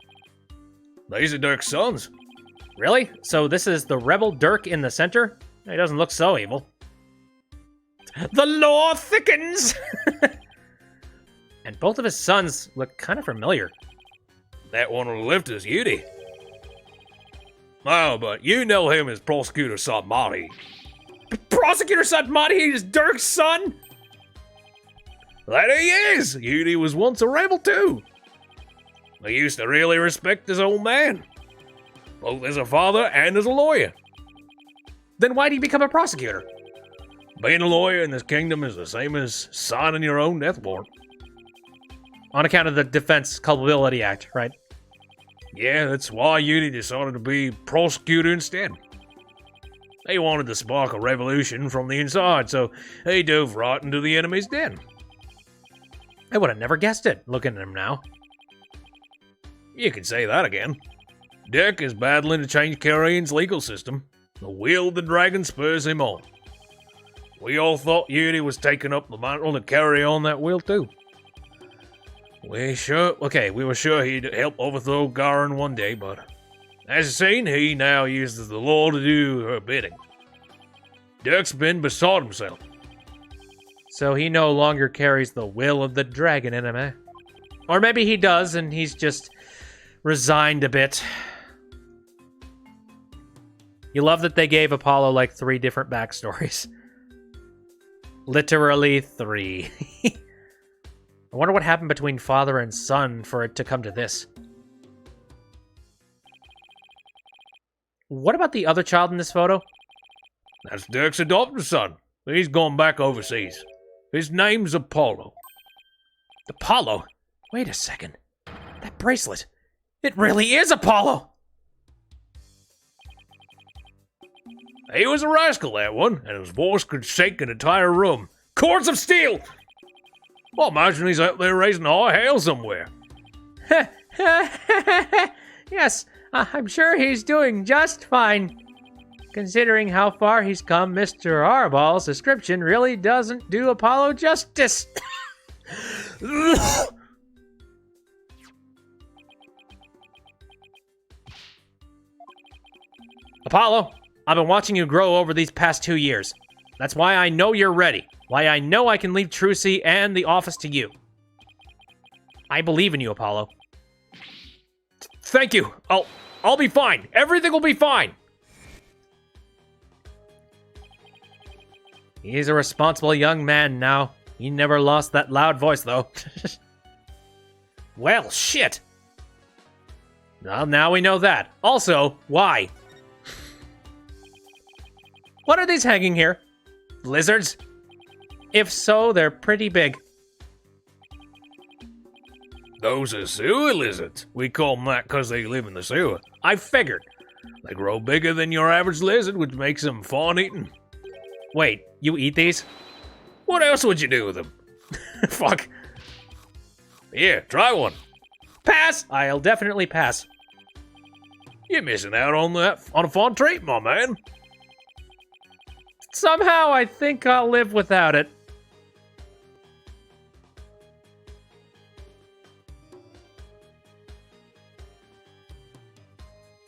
S3: These are Dirk's sons.
S1: Really? So this is the rebel Dirk in the center? He doesn't look so evil. The law thickens! And both of his sons look kind of familiar.
S3: That one on the left is Yudi. Oh, but you know him as Prosecutor Sabmati.
S1: Prosecutor Satmati is Dirk's son?
S3: That he is! Yudi was once a rebel too. I used to really respect his old man, both as a father and as a lawyer.
S1: Then why'd he become a prosecutor?
S3: Being a lawyer in this kingdom is the same as signing your own death warrant.
S1: On account of the Defense Culpability Act, right?
S3: Yeah, that's why Yudi decided to be prosecutor instead. He wanted to spark a revolution from the inside, so he dove right into the enemy's den.
S1: I would have never guessed it, looking at him now.
S3: You could say that again. Dirk is battling to change Carrion's legal system. The will of the dragon spurs him on. We all thought Yudi was taking up the mantle to carry on that will too. We were sure he'd help overthrow Garen one day, but as you've seen, he now uses the law to do her bidding. Dirk's been beside himself.
S1: So he no longer carries the will of the dragon in him, eh? Or maybe he does, and he's just resigned a bit. You love that they gave Apollo like 3 different backstories. Literally 3. I wonder what happened between father and son for it to come to this. What about the other child in this photo?
S3: That's Dirk's adopted son. He's gone back overseas. His name's Apollo.
S1: Apollo? Wait a second. That bracelet. It really is Apollo!
S3: He was a rascal, that one, and his voice could shake an entire room. Cords of steel! Well, imagine he's out there raising high hail somewhere.
S1: Yes, I'm sure he's doing just fine. Considering how far he's come, Mr. Arball's description really doesn't do Apollo justice. Apollo, I've been watching you grow over these past 2 years. That's why I know you're ready. Why I know I can leave Trucy and the office to you. I believe in you, Apollo.
S3: Thank you. I'll be fine. Everything will be fine.
S1: He's a responsible young man now. He never lost that loud voice, though. Well, shit. Well, now we know that. Also, why? What are these hanging here? Lizards? If so, they're pretty big.
S3: Those are sewer lizards. We call them that because they live in the sewer.
S1: I figured.
S3: They grow bigger than your average lizard, which makes them fun eating.
S1: Wait, you eat these?
S3: What else would you do with them?
S1: Fuck.
S3: Here, try one.
S1: Pass! I'll definitely pass.
S3: You're missing out on a fun treat, my man.
S1: Somehow I think I'll live without it.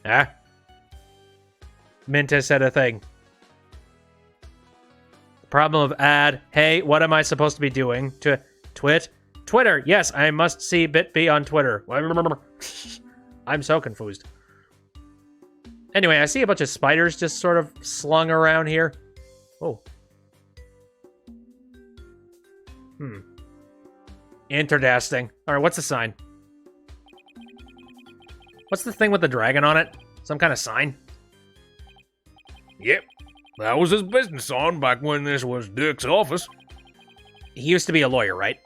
S1: Ah. Minta said a thing. Problem of ad. Hey, what am I supposed to be doing? To Twitter. Yes, I must see BitB on Twitter. I'm so confused. Anyway, I see a bunch of spiders just sort of slung around here. Oh. Interesting. Alright, what's the sign? What's the thing with the dragon on it? Some kind of sign?
S3: Yep. That was his business sign back when this was Dirk's office.
S1: He used to be a lawyer, right?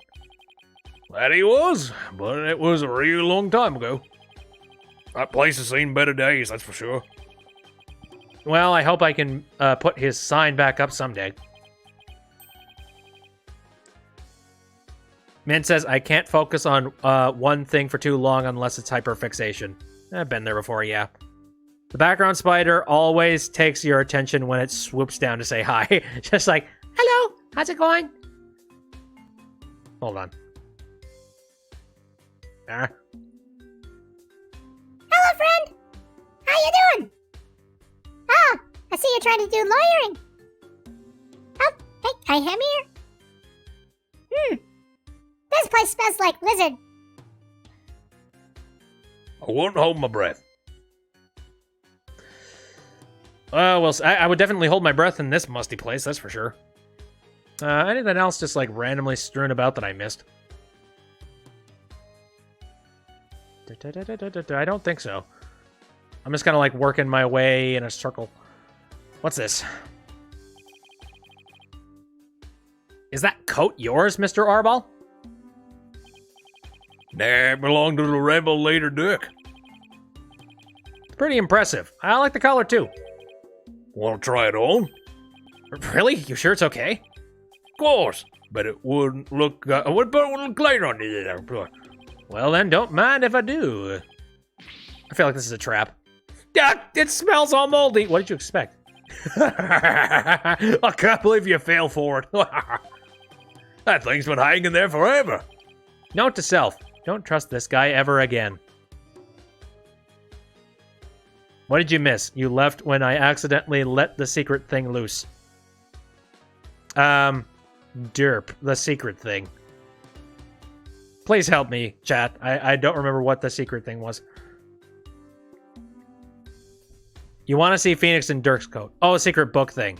S3: That he was, but it was a real long time ago. That place has seen better days, that's for sure.
S1: Well, I hope I can put his sign back up someday. Mint says, I can't focus on one thing for too long unless it's hyperfixation. I've been there before, yeah. The background spider always takes your attention when it swoops down to say hi. Just like, hello, how's it going? Hold on.
S4: Hello, friend. How you doing? Oh, I see you're trying to do lawyering. Oh, hey, can you hear me here? This place smells like lizard.
S3: I won't hold my breath.
S1: Well, I would definitely hold my breath in this musty place, that's for sure. Anything else just, like, randomly strewn about that I missed? I don't think so. I'm just kind of, like, working my way in a circle. What's this? Is that coat yours, Mr. Arbol?
S3: Nah, it belonged to the rebel leader Dirk.
S1: It's pretty impressive. I like the collar, too.
S3: Want to try it on?
S1: Really? You sure it's okay?
S3: Of course, but it wouldn't look. It would look later on you.
S1: Well, then, don't mind if I do. I feel like this is a trap. Ah, it smells all moldy. What did you expect?
S3: I can't believe you fell for it. That thing's been hanging there forever.
S1: Note to self, don't trust this guy ever again. What did you miss? You left when I accidentally let the secret thing loose. Derp, the secret thing. Please help me, chat. I don't remember what the secret thing was. You want to see Phoenix in Dirk's coat. Oh, a secret book thing.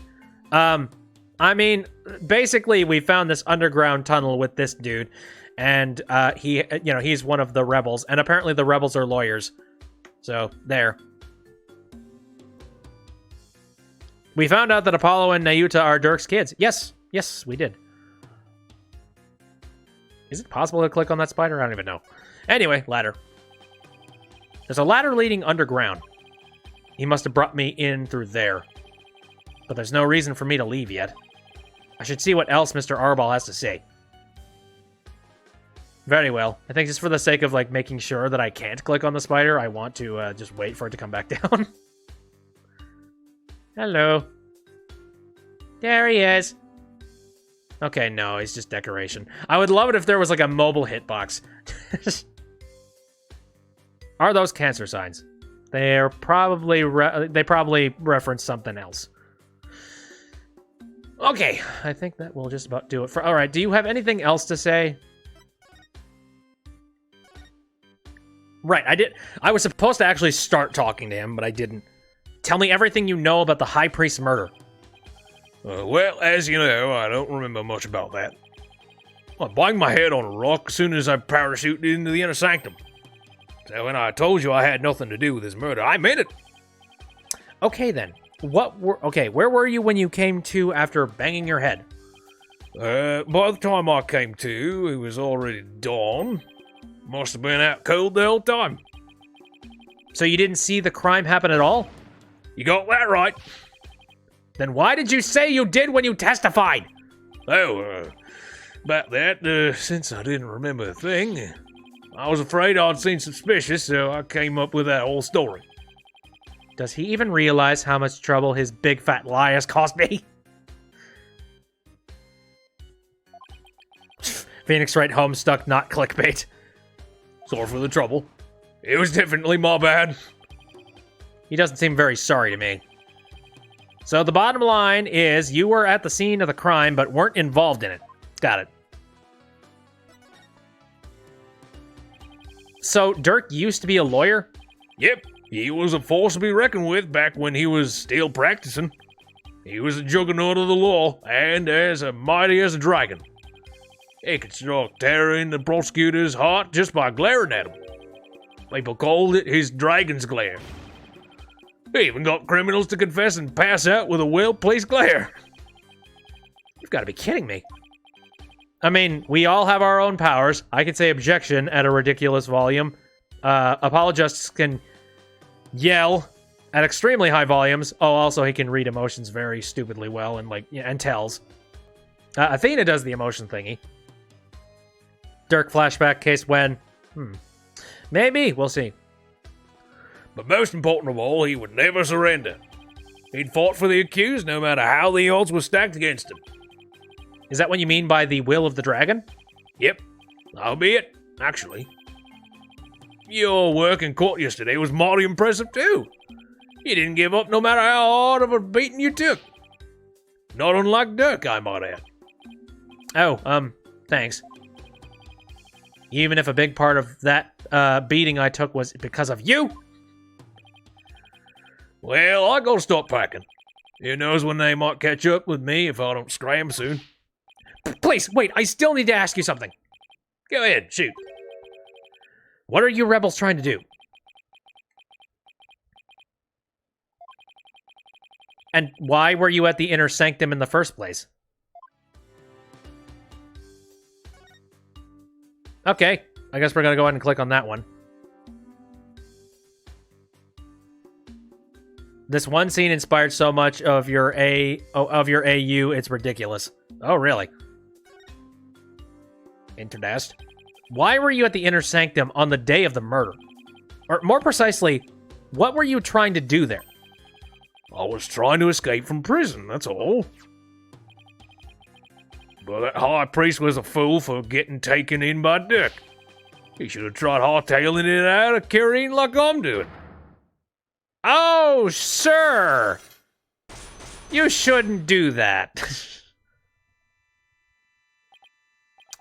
S1: I mean, basically, we found this underground tunnel with this dude, and he's one of the rebels, and apparently the rebels are lawyers. So, there. We found out that Apollo and Nayuta are Dirk's kids. Yes, we did. Is it possible to click on that spider? I don't even know. Anyway, ladder. There's a ladder leading underground. He must have brought me in through there. But there's no reason for me to leave yet. I should see what else Mr. Arbol has to say. Very well. I think just for the sake of, like, making sure that I can't click on the spider, I want to just wait for it to come back down. Hello. There he is. Okay, no, he's just decoration. I would love it if there was, like, a mobile hitbox. Are those cancer signs? They're probably they probably reference something else. Okay, I think that will just about do it for. All right, do you have anything else to say? Right, I was supposed to actually start talking to him, but I didn't. Tell me everything you know about the High Priest's murder.
S3: Well, as you know, I don't remember much about that. I banged my head on a rock as soon as I parachuted into the inner sanctum. So when I told you I had nothing to do with his murder, I meant it.
S1: Okay, then. Where were you when you came to after banging your head?
S3: By the time I came to, it was already dawn. Must have been out cold the whole time.
S1: So you didn't see the crime happen at all?
S3: You got that right.
S1: Then why did you say you did when you testified?
S3: Oh, about that, since I didn't remember a thing, I was afraid I'd seen suspicious, so I came up with that whole story.
S1: Does he even realize how much trouble his big fat lie has cost me? Phoenix Wright Homestuck, not clickbait.
S3: Sorry for the trouble. It was definitely my bad.
S1: He doesn't seem very sorry to me. So the bottom line is you were at the scene of the crime but weren't involved in it. Got it. So Dirk used to be a lawyer?
S3: Yep, he was a force to be reckoned with back when he was still practicing. He was a juggernaut of the law, and as mighty as a dragon. He could strike terror in the prosecutor's heart just by glaring at him. People called it his dragon's glare. He even got criminals to confess and pass out with a well-placed glare.
S1: You've got to be kidding me. I mean, we all have our own powers. I can say objection at a ridiculous volume. Apologists can yell at extremely high volumes. Oh, also he can read emotions very stupidly well and and tells. Athena does the emotion thingy. Dirk flashback case when? Maybe. We'll see.
S3: But most important of all, he would never surrender. He'd fought for the accused no matter how the odds were stacked against him.
S1: Is that what you mean by the will of the dragon?
S3: Yep, that'll be it, actually. Your work in court yesterday was mighty impressive too. You didn't give up no matter how hard of a beating you took. Not unlike Dirk, I might add.
S1: Oh, thanks. Even if a big part of that beating I took was because of you?
S3: Well, I gotta start packing. Who knows when they might catch up with me if I don't scram soon.
S1: Please, wait, I still need to ask you something.
S3: Go ahead, shoot.
S1: What are you rebels trying to do? And why were you at the inner sanctum in the first place? Okay, I guess we're gonna go ahead and click on that one. This one scene inspired so much of your AU, it's ridiculous. Oh, really?
S3: Interdast.
S1: Why were you at the inner sanctum on the day of the murder? Or more precisely, what were you trying to do there?
S3: I was trying to escape from prison, that's all. But that high priest was a fool for getting taken in by Dick. He should have tried hightailing it out of Carine like I'm doing.
S1: Oh, sir! You shouldn't do that.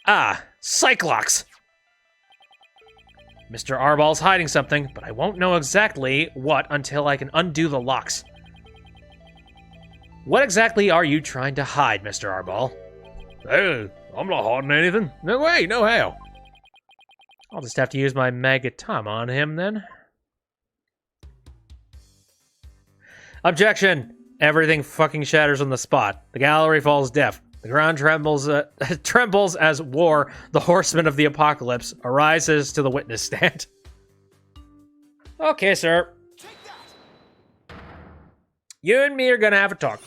S1: Ah, Cyclops! Mr. Arball's hiding something, but I won't know exactly what until I can undo the locks. What exactly are you trying to hide, Mr. Arball?
S3: Hey, I'm not hiding anything. No way, no how.
S1: I'll just have to use my Magatama on him, then. Objection! Everything fucking shatters on the spot. The gallery falls deaf. The ground trembles trembles as War, the horseman of the apocalypse, arises to the witness stand. Okay, sir. You and me are gonna have a talk.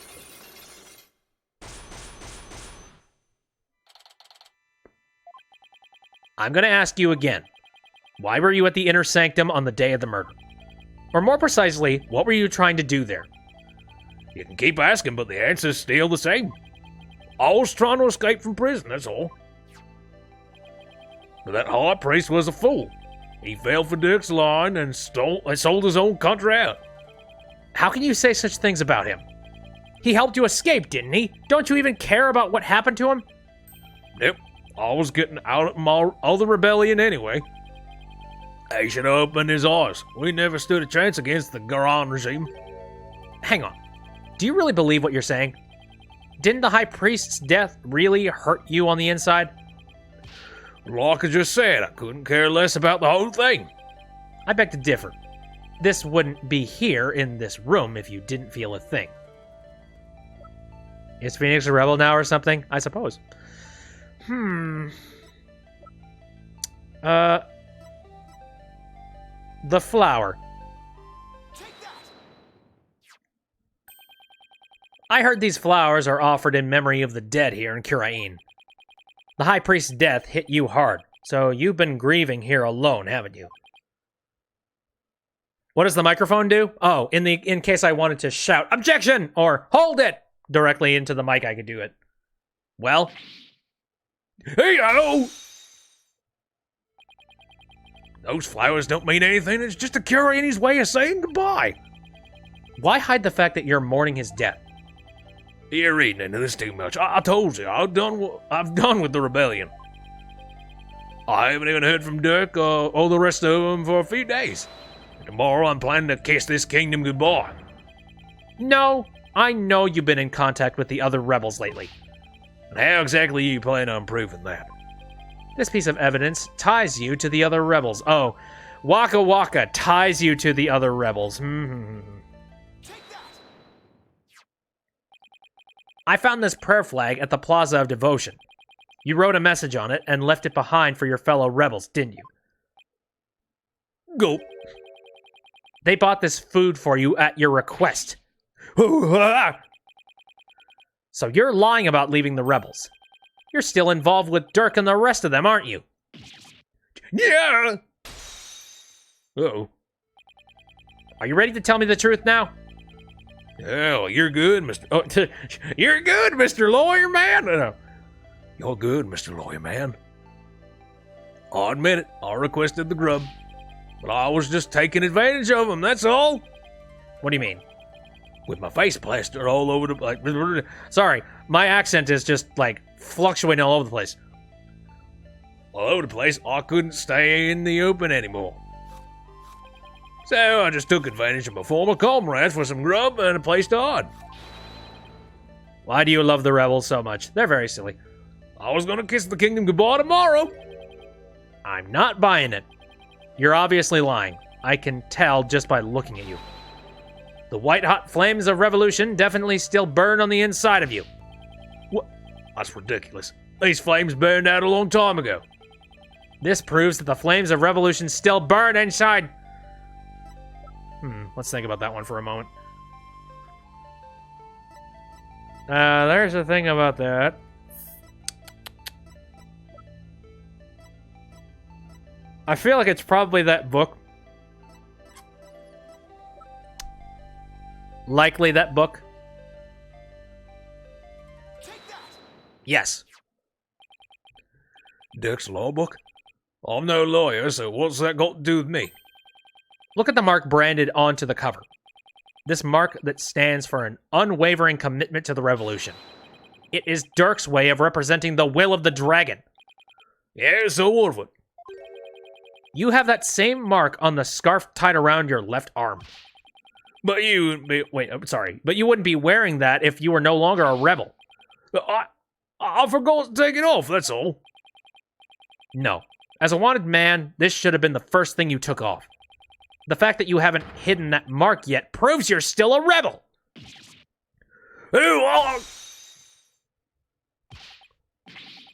S1: I'm gonna ask you again. Why were you at the inner sanctum on the day of the murder? Or more precisely, what were you trying to do there?
S3: You can keep asking, but the answer's still the same. I was trying to escape from prison, that's all. But that high priest was a fool. He fell for Dick's line and sold his own country out.
S1: How can you say such things about him? He helped you escape, didn't he? Don't you even care about what happened to him?
S3: Yep, I was getting out of my other rebellion anyway. He should have opened his eyes. We never stood a chance against the Garan regime.
S1: Hang on. Do you really believe what you're saying? Didn't the High Priest's death really hurt you on the inside?
S3: Like I just said, I couldn't care less about the whole thing.
S1: I beg to differ. This wouldn't be here in this room if you didn't feel a thing. Is Phoenix a rebel now or something? I suppose. The flower. I heard these flowers are offered in memory of the dead here in Kurain. The High Priest's death hit you hard, so you've been grieving here alone, haven't you? What does the microphone do? Oh, in case I wanted to shout, "Objection!" or "Hold it!" directly into the mic, I could do it. Well?
S3: Hey-o! Those flowers don't mean anything. It's just a Kuraini's way of saying goodbye.
S1: Why hide the fact that you're mourning his death?
S3: You're reading into this too much. I told you, I've done with the rebellion. I haven't even heard from Dirk or the rest of them for a few days. Tomorrow I'm planning to kiss this kingdom goodbye.
S1: No, I know you've been in contact with the other rebels lately.
S3: And how exactly you plan on proving that?
S1: This piece of evidence ties you to the other rebels. Oh, Waka Waka ties you to the other rebels. I found this prayer flag at the Plaza of Devotion. You wrote a message on it and left it behind for your fellow rebels, didn't you?
S3: Go.
S1: They bought this food for you at your request. So you're lying about leaving the rebels. You're still involved with Dirk and the rest of them, aren't you?
S3: Yeah. Uh-oh.
S1: Are you ready to tell me the truth now?
S3: Hell, you're good, Mr. Oh, you're good, Mr. Lawyer Man. No. You're good, Mr. Lawyer Man. I'll admit it. I requested the grub, but I was just taking advantage of him. That's all.
S1: What do you mean?
S3: With my face plastered all over the place.
S1: Sorry, my accent is just like fluctuating all over the place.
S3: All over the place. I couldn't stay in the open anymore. So I just took advantage of my former comrades for some grub and a place to hide.
S1: Why do you love the rebels so much? They're very silly.
S3: I was gonna kiss the kingdom goodbye tomorrow.
S1: I'm not buying it. You're obviously lying. I can tell just by looking at you. The white-hot flames of revolution definitely still burn on the inside of you.
S3: What? That's ridiculous. These flames burned out a long time ago.
S1: This proves that the flames of revolution still burn inside. Let's think about that one for a moment. There's the thing about that. I feel like it's probably that book. Likely that book. Yes.
S3: Dirk's law book? I'm no lawyer, so what's that got to do with me?
S1: Look at the mark branded onto the cover. This mark that stands for an unwavering commitment to the revolution. It is Dirk's way of representing the will of the dragon.
S3: Yeah, so what of it?
S1: You have that same mark on the scarf tied around your left arm.
S3: But you wouldn't be...
S1: Wait, I'm sorry. But you wouldn't be wearing that if you were no longer a rebel.
S3: I forgot to take it off, that's all.
S1: No. As a wanted man, this should have been the first thing you took off. The fact that you haven't hidden that mark yet proves you're still a rebel.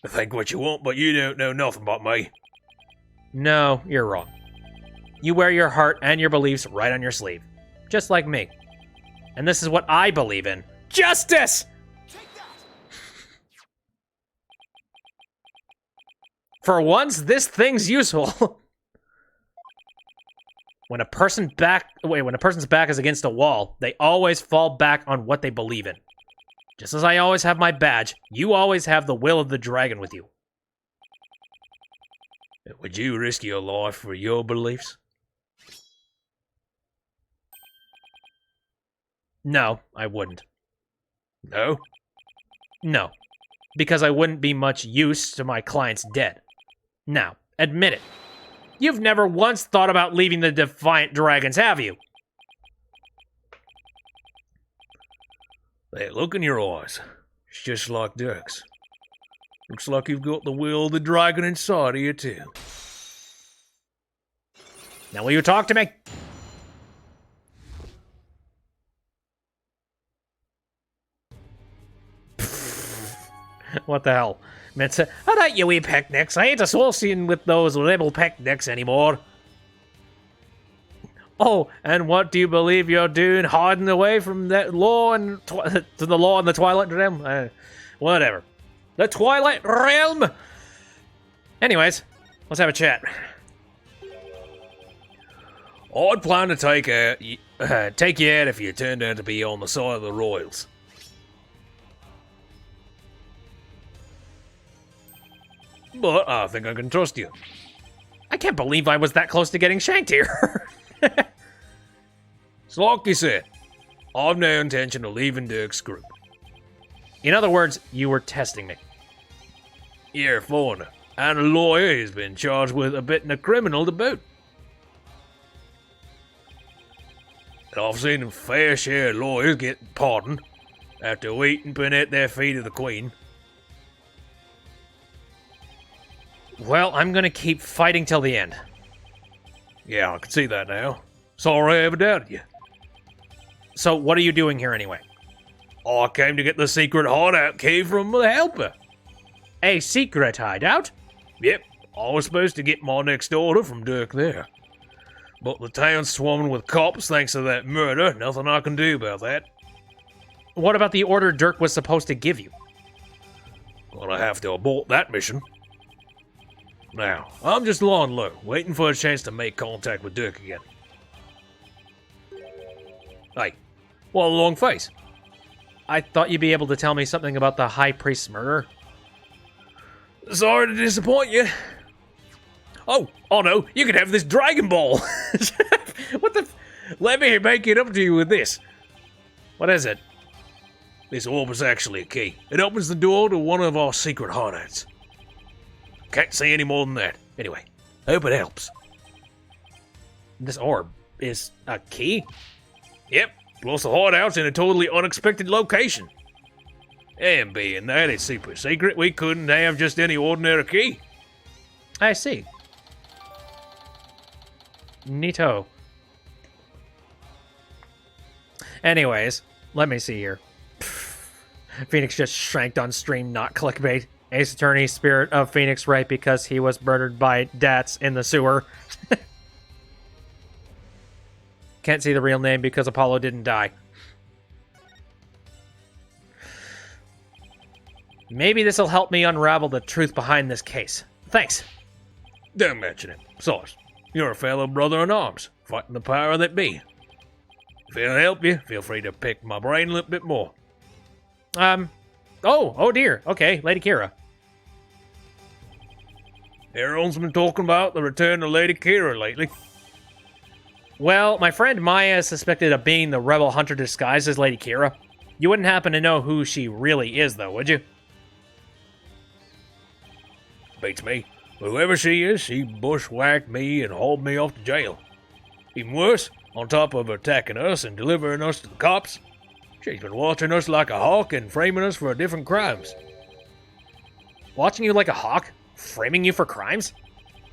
S3: Think what you want, but you don't know nothing about me.
S1: No, you're wrong. You wear your heart and your beliefs right on your sleeve. Just like me. And this is what I believe in. Justice! For once, this thing's useful. When a person's back is against a wall, they always fall back on what they believe in. Just as I always have my badge, you always have the will of the dragon with you.
S3: Would you risk your life for your beliefs?
S1: No, I wouldn't.
S3: No?
S1: No, because I wouldn't be much use to my clients dead. Now, admit it. You've never once thought about leaving the Defiant Dragons, have you?
S3: That look in your eyes. It's just like Dirk's. Looks like you've got the will of the dragon inside of you, too.
S1: Now will you talk to me? What the hell? Mitsa, how about you wee picnics? I ain't associating with those rebel picnics anymore. Oh, and what do you believe you're doing, hiding away from that law and to the law in the Twilight Realm? Whatever. The Twilight Realm. Anyways, let's have a chat.
S3: I'd plan to take you out if you turned out to be on the side of the Royals. But I think I can trust you.
S1: I can't believe I was that close to getting shanked here.
S3: It's like you said, I've no intention of leaving Dirk's group.
S1: In other words, you were testing me.
S3: You're a foreigner, and a lawyer who's been charged with abetting a criminal to boot. And I've seen a fair share of lawyers get pardoned after waiting at their feet of the Queen.
S1: Well, I'm gonna keep fighting till the end.
S3: Yeah, I can see that now. Sorry I ever doubted you.
S1: So, what are you doing here anyway?
S3: I came to get the secret hideout key from the helper.
S1: A secret hideout?
S3: Yep, I was supposed to get my next order from Dirk there. But the town's swarming with cops thanks to that murder. Nothing I can do about that.
S1: What about the order Dirk was supposed to give you?
S3: Gonna have to abort that mission. Now, I'm just lying low, waiting for a chance to make contact with Dirk again. Hey, what a long face.
S1: I thought you'd be able to tell me something about the High Priest's murder.
S3: Sorry to disappoint you. Oh no, you can have this Dragon Ball.
S1: What the
S3: Let me make it up to you with this.
S1: What is it?
S3: This orb is actually a key. It opens the door to one of our secret hideouts. Can't say any more than that. Anyway, hope it helps.
S1: This orb. is a key?
S3: Yep, plus the hideout's in a totally unexpected location. And being that it's super secret, we couldn't have just any ordinary key.
S1: I see. Neato. Anyways, let me see here. Phoenix just shanked on stream, not clickbait. Ace Attorney, Spirit of Phoenix Wright because he was murdered by Dats in the sewer. Can't see the real name because Apollo didn't die. Maybe this'll help me unravel the truth behind this case. Thanks.
S3: Don't mention it. Besides, you're a fellow brother in arms, fighting the power that be. If it'll help you, feel free to pick my brain a little bit more.
S1: Oh dear. Okay, Lady Kira.
S3: Everyone's been talking about the return of Lady Kira lately.
S1: Well, my friend Maya is suspected of being the rebel hunter disguised as Lady Kira. You wouldn't happen to know who she really is, though, would you?
S3: Beats me. Whoever she is, she bushwhacked me and hauled me off to jail. Even worse, on top of attacking us and delivering us to the cops, she's been watching us like a hawk and framing us for different crimes.
S1: Watching you like a hawk? Framing you for crimes?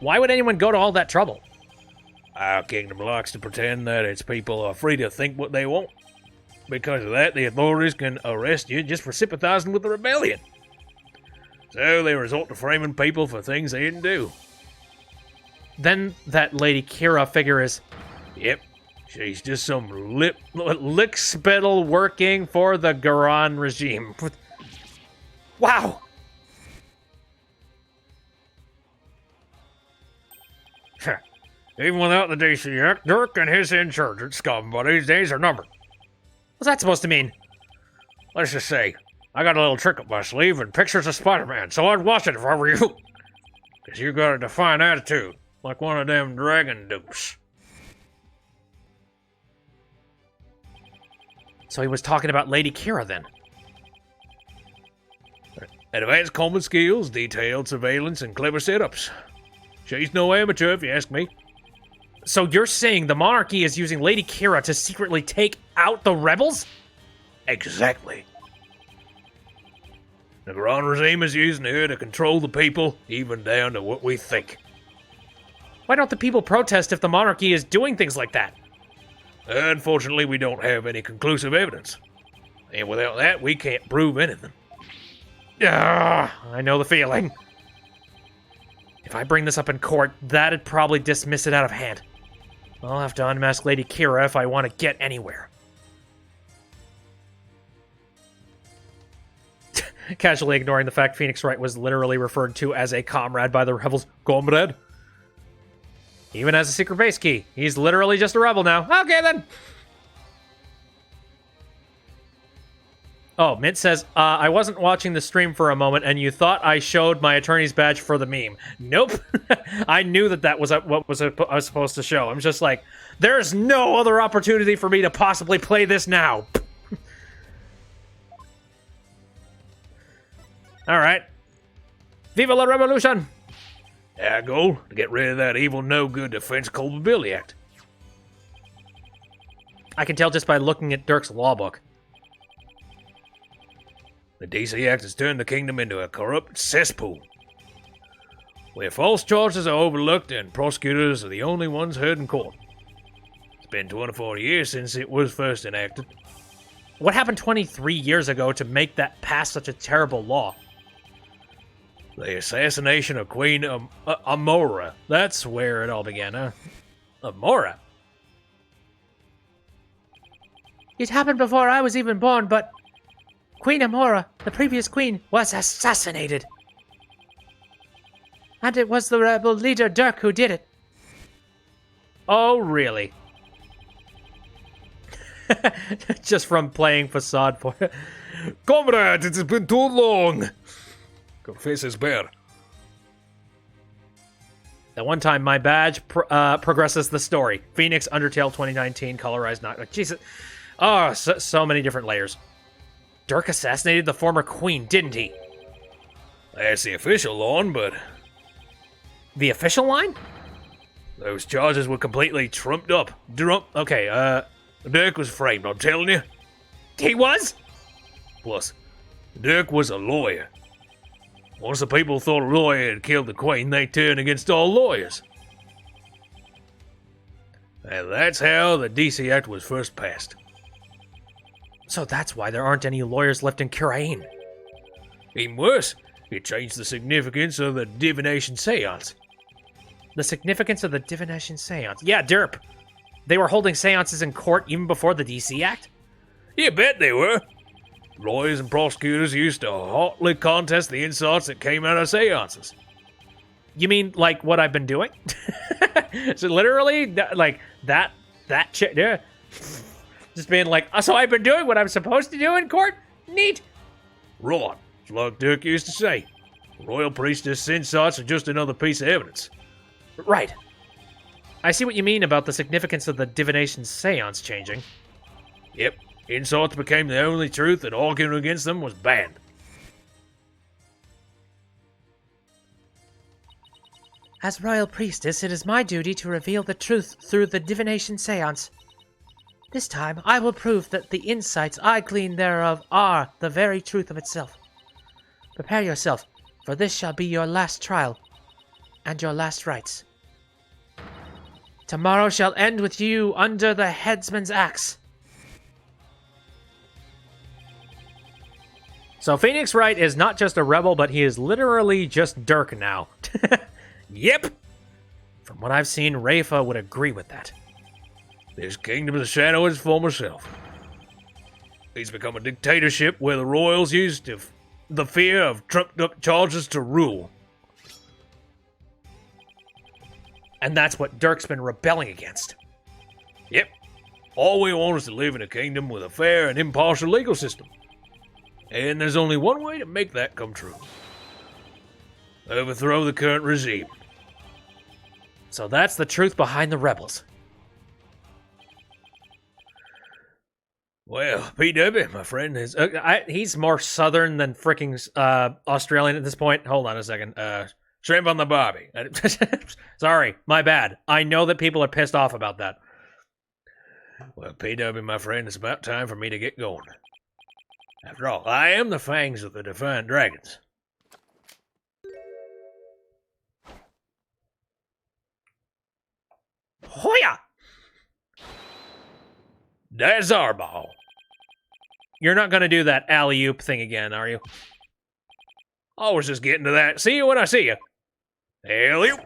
S1: Why would anyone go to all that trouble?
S3: Our kingdom likes to pretend that its people are free to think what they want. Because of that, the authorities can arrest you just for sympathizing with the rebellion. So they resort to framing people for things they didn't do.
S1: Then that Lady Kira figure is...
S3: Yep, she's just some
S1: lick spittle working for the Garan regime. Wow!
S3: Even without the DC Act, Dirk and his insurgent scum buddies' days are numbered.
S1: What's that supposed to mean?
S3: Let's just say, I got a little trick up my sleeve and pictures of Spider-Man, so I'd watch it if I were you. Because you got a defiant attitude, like one of them dragon dupes.
S1: So he was talking about Lady Kira then.
S3: Advanced combat skills, detailed surveillance, and clever setups. She's no amateur, if you ask me.
S1: So you're saying the monarchy is using Lady Kira to secretly take out the rebels?
S3: Exactly. The Grand regime is using her to control the people, even down to what we think.
S1: Why don't the people protest if the monarchy is doing things like that?
S3: Unfortunately, we don't have any conclusive evidence. And without that, we can't prove anything.
S1: I know the feeling. If I bring this up in court, that'd probably dismiss it out of hand. I'll have to unmask Lady Kira if I want to get anywhere. Casually ignoring the fact Phoenix Wright was literally referred to as a comrade by the rebels. Comrade? Even as a secret base key. He's literally just a rebel now. Okay, then. Oh, Mint says, I wasn't watching the stream for a moment, and you thought I showed my attorney's badge for the meme. Nope. I knew that was what I was supposed to show. I'm just like, there's no other opportunity for me to possibly play this now. All right. Viva la Revolution!
S3: Our goal, to get rid of that evil no-good Defense Culpability Act.
S1: I can tell just by looking at Dirk's law book.
S3: The DC Act has turned the kingdom into a corrupt cesspool, where false charges are overlooked and prosecutors are the only ones heard in court. It's been 24 years since it was first enacted.
S1: What happened 23 years ago to make that pass such a terrible law?
S3: The assassination of Queen Amora. That's where it all began, huh?
S1: Amora?
S2: It happened before I was even born, but Queen Amora, the previous queen, was assassinated. And it was the rebel leader Dirk who did it.
S1: Oh, really? Just from playing Facade for it.
S3: Comrades, it has been too long. Confess is bad.
S1: That one time, my badge progresses the story. Phoenix, Undertale 2019, colorized not. Jesus. Oh, so many different layers. Dirk assassinated the former queen, didn't he?
S3: That's the official line, but...
S1: The official line?
S3: Those charges were completely trumped up.
S1: Okay,
S3: Dirk was framed, I'm telling you.
S1: he was?
S3: Plus, Dirk was a lawyer. Once the people thought a lawyer had killed the Queen, they turned against all lawyers. And that's how the DC Act was first passed.
S1: So that's why there aren't any lawyers left in Curain.
S3: Even worse, it changed the significance of the divination seance.
S1: The significance of the divination seance. Yeah, derp. They were holding seances in court even before the DC Act?
S3: You bet they were. Lawyers and prosecutors used to hotly contest the insights that came out of seances.
S1: You mean like what I've been doing? So literally, like that shit, yeah. Just being like, so I've been doing what I'm supposed to do in court? Neat.
S3: Right, it's like Dirk used to say. Royal priestess insights are just another piece of evidence.
S1: Right. I see what you mean about the significance of the divination seance changing.
S3: Yep, insights became the only truth and arguing against them was banned.
S2: As royal priestess, it is my duty to reveal the truth through the divination seance. This time, I will prove that the insights I glean thereof are the very truth of itself. Prepare yourself, for this shall be your last trial, and your last rites. Tomorrow shall end with you under the headsman's axe.
S1: So Phoenix Wright is not just a rebel, but he is literally just Dirk now.
S3: Yep,
S1: From what I've seen, Rafa would agree with that.
S3: this kingdom is a shadow of his former self. He's become a dictatorship where the royals used the fear of trumped-up charges to rule.
S1: And that's what Dirk's been rebelling against.
S3: Yep, all we want is to live in a kingdom with a fair and impartial legal system. And there's only one way to make that come true. Overthrow the current regime.
S1: So that's the truth behind the rebels.
S3: Well, PW, my friend, is...
S1: He's more southern than freaking Australian at this point. Hold on a second.
S3: shrimp on the barbie.
S1: Sorry, my bad. I know that people are pissed off about that.
S3: Well, PW, my friend, it's about time for me to get going. After all, I am the fangs of the Defiant Dragons.
S1: Hoya!
S3: That's our ball.
S1: You're not going to do that alley-oop thing again, are you?
S3: I was just getting to that. See you when I see you. Alley-oop.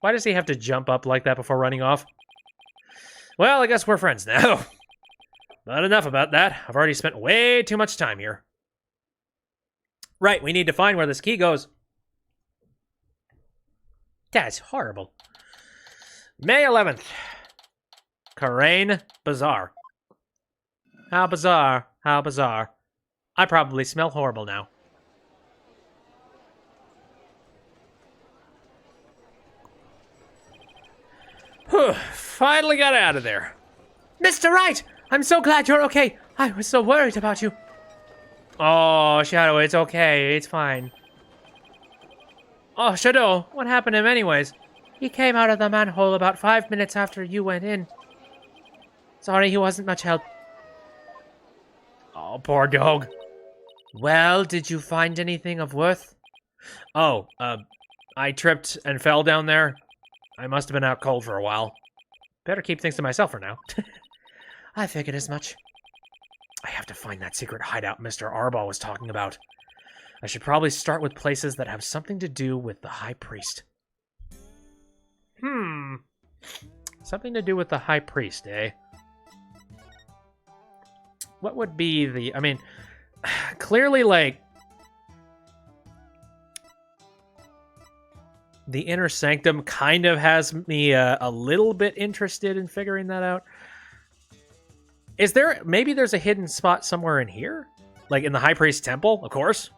S1: Why does he have to jump up like that before running off? Well, I guess we're friends now. But enough about that. I've already spent way too much time here. Right, we need to find where this key goes. That's horrible. May 11th. Karain Bazaar. How bizarre. How bizarre. I probably smell horrible now. Whew, finally got out of there.
S2: Mr. Wright, I'm so glad you're okay. I was so worried about you.
S1: Oh, Shadow, it's okay. It's fine. Oh, Shadow, what happened to him anyways?
S2: He came out of the manhole about 5 minutes after you went in. Sorry he wasn't much help.
S1: Oh, poor dog.
S2: Well, did you find anything of worth?
S1: Oh, I tripped and fell down there. I must have been out cold for a while. Better keep things to myself for now.
S2: I figured as much.
S1: I have to find that secret hideout Mr. Arbaugh was talking about. I should probably start with places that have something to do with the High Priest. Something to do with the High Priest, eh? What would be the... I mean, clearly, like... The Inner Sanctum kind of has me a little bit interested in figuring that out. Is there... Maybe there's a hidden spot somewhere in here? Like in the High Priest Temple, of course.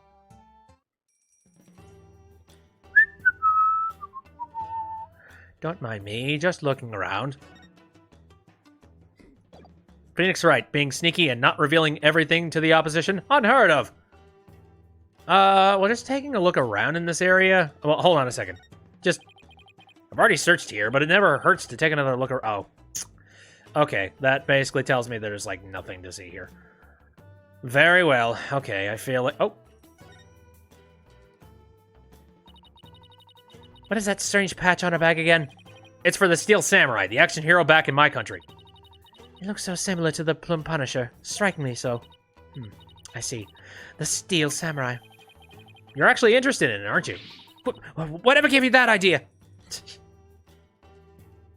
S1: Don't mind me, just looking around. Phoenix Wright, being sneaky and not revealing everything to the opposition? Unheard of! Well, just taking a look around in this area. Well, hold on a second. I've already searched here, but it never hurts to take another look. Oh. Okay, that basically tells me there's, like, nothing to see here. Very well. Okay, I feel it. Oh. What is that strange patch on her bag again? It's for the Steel Samurai, the action hero back in my country. It looks so similar to the Plum Punisher. Strikingly so. I see. The Steel Samurai. You're actually interested in it, aren't you? Whatever gave you that idea?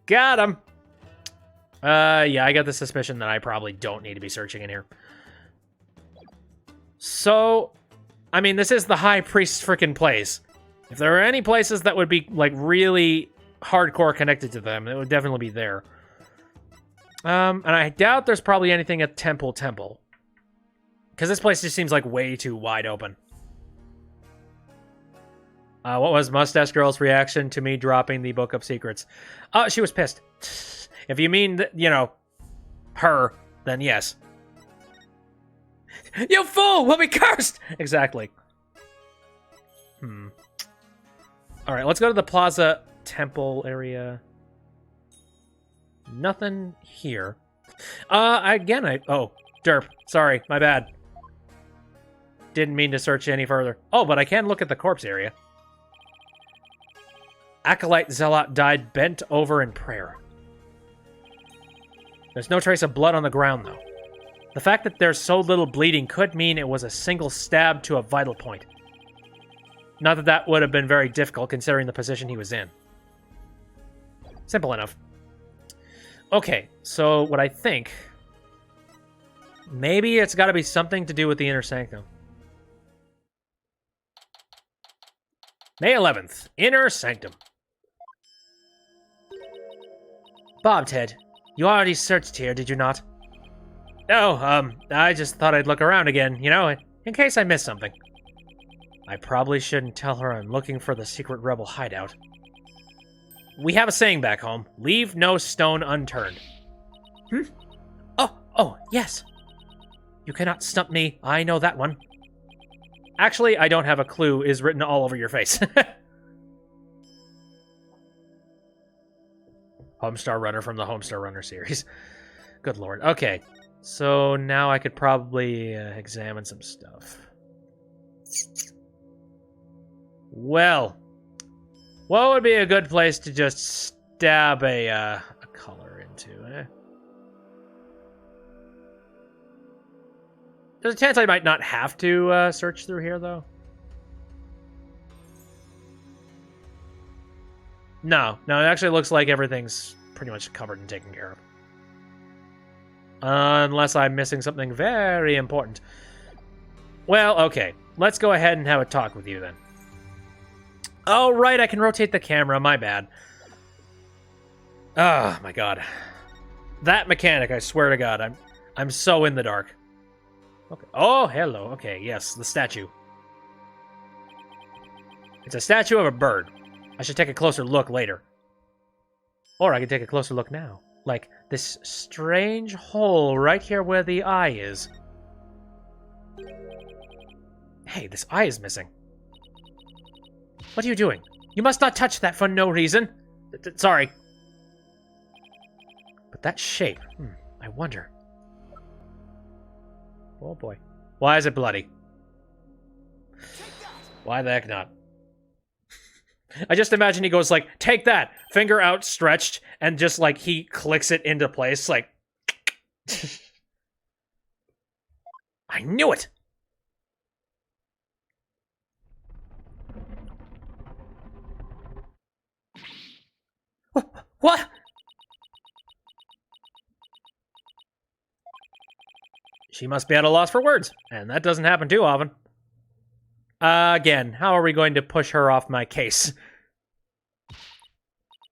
S1: Got him. Yeah, I got the suspicion that I probably don't need to be searching in here. So, I mean, this is the High Priest's freaking place. If there are any places that would be, like, really hardcore connected to them, it would definitely be there. And I doubt there's probably anything at Temple. Because this place just seems, like, way too wide open. What was Mustache Girl's reaction to me dropping the Book of Secrets? She was pissed. If you mean, you know, her, then yes. You fool! We'll be cursed! Exactly. Alright, let's go to the Plaza Temple area. Nothing here. Oh, derp. Sorry, my bad. Didn't mean to search any further. Oh, but I can look at the corpse area. Acolyte Zealot died bent over in prayer. There's no trace of blood on the ground, though. The fact that there's so little bleeding could mean it was a single stab to a vital point. Not that that would have been very difficult, considering the position he was in. Simple enough. Okay, so what I think... Maybe it's got to be something to do with the Inner Sanctum. May 11th, Inner Sanctum. Bobtail, you already searched here, did you not? No, I just thought I'd look around again, you know, in case I missed something. I probably shouldn't tell her I'm looking for the secret rebel hideout. We have a saying back home, leave no stone unturned. Oh, yes. You cannot stump me, I know that one. Actually, I don't have a clue is written all over your face. Homestar Runner from the Homestar Runner series. Good lord. Okay, so now I could probably examine some stuff. Well, what would be a good place to just stab a color into, eh? There's a chance I might not have to search through here, though. No, it actually looks like everything's pretty much covered and taken care of. Unless I'm missing something very important. Well, okay. Let's go ahead and have a talk with you, then. Oh, right, I can rotate the camera. My bad. Oh, my God. That mechanic, I swear to God, I'm so in the dark. Okay. Oh, hello. Okay, yes, the statue. It's a statue of a bird. I should take a closer look later. Or I can take a closer look now. Like this strange hole right here where the eye is. Hey, this eye is missing. What are you doing? You must not touch that for no reason. Sorry. But that shape, I wonder. Oh boy. Why is it bloody? Why the heck not? I just imagine he goes like, take that, finger outstretched, and just like he clicks it into place, like... I knew it! What? She must be at a loss for words, and that doesn't happen too often. Again, how are we going to push her off my case?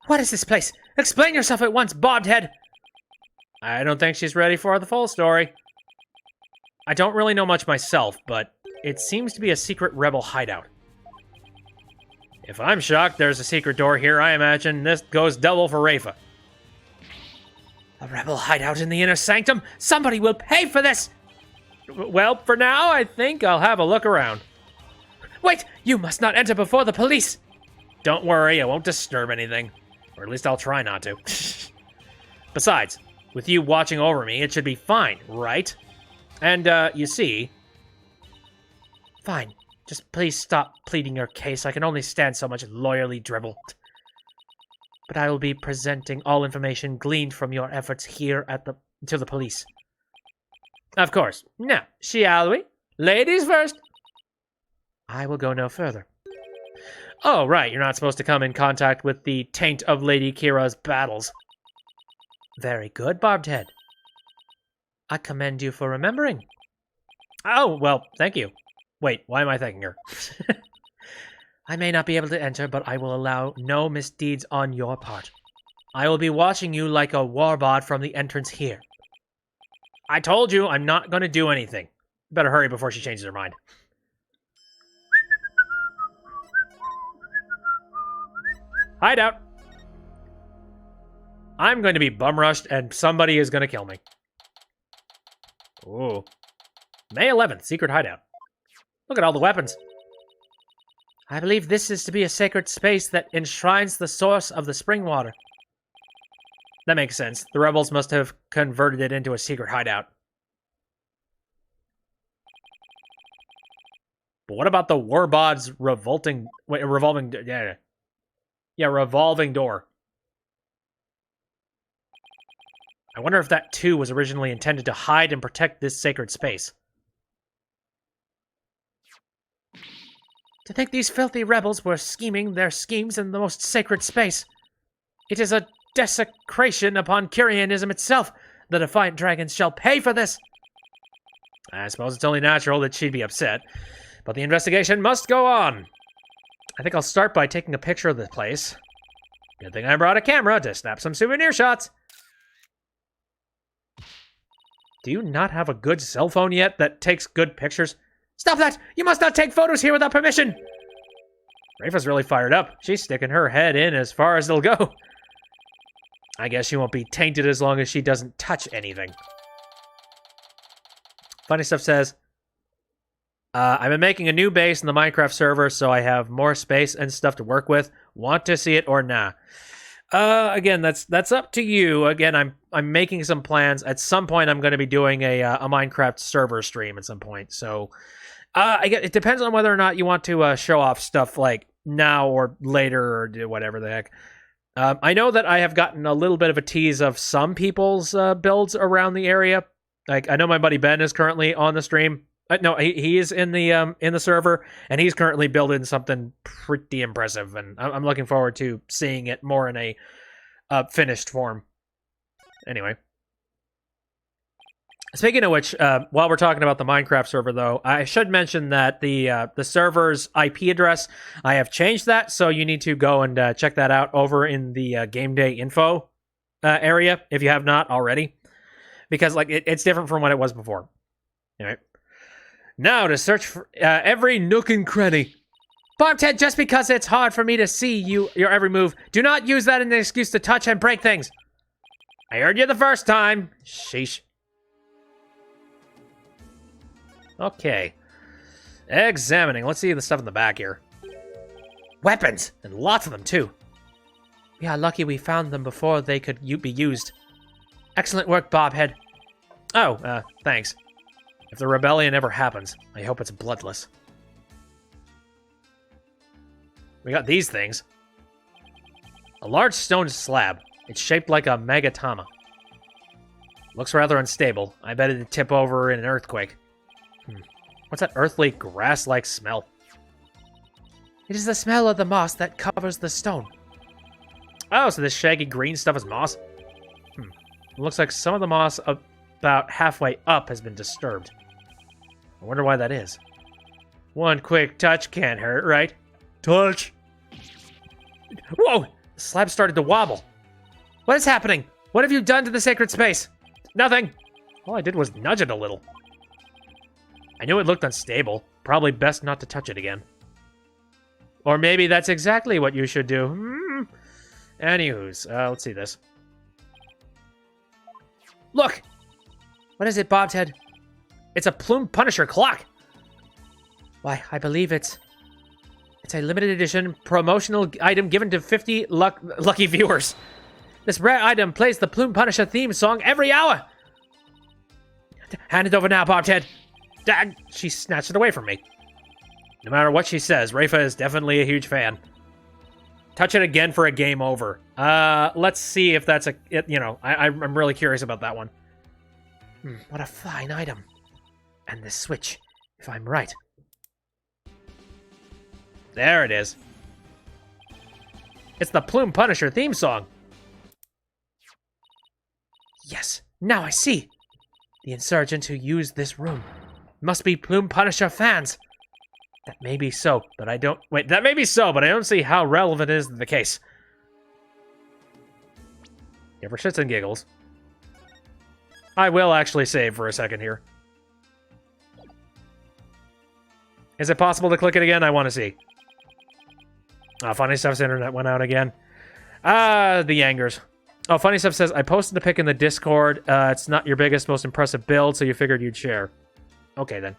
S1: What is this place? Explain yourself at once, Bobhead! I don't think she's ready for the full story. I don't really know much myself, but it seems to be a secret rebel hideout. If I'm shocked there's a secret door here, I imagine this goes double for Rafa. A rebel hideout in the Inner Sanctum? Somebody will pay for this! Well, for now, I think I'll have a look around.
S2: Wait! You must not enter before the police!
S1: Don't worry, I won't disturb anything. Or at least I'll try not to. Besides, with you watching over me, it should be fine, right? And, you see...
S2: Fine. Just please stop pleading your case. I can only stand so much lawyerly dribble. But I will be presenting all information gleaned from your efforts here to the police.
S1: Of course. Now, shall we? Ladies first.
S2: I will go no further.
S1: Oh, right, you're not supposed to come in contact with the taint of Lady Kira's battles.
S2: Very good, Barbed Head. I commend you for remembering.
S1: Oh, well, thank you. Wait, why am I thanking her?
S2: I may not be able to enter, but I will allow no misdeeds on your part. I will be watching you like a warbot from the entrance here.
S1: I told you I'm not going to do anything. Better hurry before she changes her mind. Hideout. I'm going to be bum rushed and somebody is going to kill me. Ooh. May 11th, secret hideout. Look at all the weapons.
S2: I believe this is to be a sacred space that enshrines the source of the spring water.
S1: That makes sense. The rebels must have converted it into a secret hideout. But what about the Warbod's revolving door? I wonder if that too was originally intended to hide and protect this sacred space.
S2: To think these filthy rebels were scheming their schemes in the most sacred space. It is a desecration upon Kyrianism itself. The Defiant Dragons shall pay for this.
S1: I suppose it's only natural that she'd be upset, but the investigation must go on. I think I'll start by taking a picture of the place. Good thing I brought a camera to snap some souvenir shots. Do you not have a good cell phone yet that takes good pictures?
S2: Stop that! You must not take photos here without permission!
S1: Rafa's really fired up. She's sticking her head in as far as it'll go. I guess she won't be tainted as long as she doesn't touch anything. Funny Stuff says, I've been making a new base in the Minecraft server, so I have more space and stuff to work with. Want to see it or nah? Again, that's up to you. Again, I'm making some plans. At some point, I'm going to be doing a Minecraft server stream at some point. So, it depends on whether or not you want to show off stuff like now or later or do whatever the heck. I know that I have gotten a little bit of a tease of some people's builds around the area. Like, I know my buddy Ben is currently on the stream. No, he is in the server, and he's currently building something pretty impressive, and I'm looking forward to seeing it more in a finished form. Anyway. Speaking of which, while we're talking about the Minecraft server, though, I should mention that the server's IP address, I have changed that, so you need to go and check that out over in the Game Day info area, if you have not already. Because, like, it's different from what it was before. Anyway. Now to search for every nook and cranny.
S2: Barbed Head, just because it's hard for me to see your every move, do not use that as an excuse to touch and break things.
S1: I heard you the first time. Sheesh. Okay. Examining. Let's see the stuff in the back here. Weapons! And lots of them, too.
S2: We are lucky we found them before they could be used. Excellent work, Bobhead.
S1: Oh, thanks. If the rebellion ever happens, I hope it's bloodless. We got these things. A large stone slab. It's shaped like a magatama. Looks rather unstable. I bet it'd tip over in an earthquake. What's that earthly, grass-like smell?
S2: It is the smell of the moss that covers the stone.
S1: Oh, so this shaggy green stuff is moss? It looks like some of the moss about halfway up has been disturbed. I wonder why that is. One quick touch can't hurt, right? Touch! Whoa! The slab started to wobble.
S2: What is happening? What have you done to the sacred space?
S1: Nothing. All I did was nudge it a little. I knew it looked unstable. Probably best not to touch it again. Or maybe that's exactly what you should do. Anywho's, let's see this. Look!
S2: What is it, Bobhead?
S1: It's a Plume Punisher clock.
S2: Why, I believe it's It's a limited edition promotional item given to 50 lucky viewers. This rare item plays the Plume Punisher theme song every hour. Hand it over now, Bobhead. Dag! She snatched it away from me. No matter what she says, Rafa is definitely a huge fan. Touch it again for a game over. Let's see if that's I'm really curious about that one. What a fine item. And this switch, if I'm right. There it is. It's the Plume Punisher theme song. Yes, now I see. The insurgents who used this room must be Plume Punisher fans. That may be so, but I don't... Wait, that may be so, but I don't see how relevant is the case. Yeah, for shits and giggles. I will actually save for a second here. Is it possible to click it again? I want to see. Funny Stuff's internet went out again. The Yangers. Oh, Funny Stuff says, I posted the pic in the Discord. It's not your biggest, most impressive build, so you figured you'd share. Okay, then.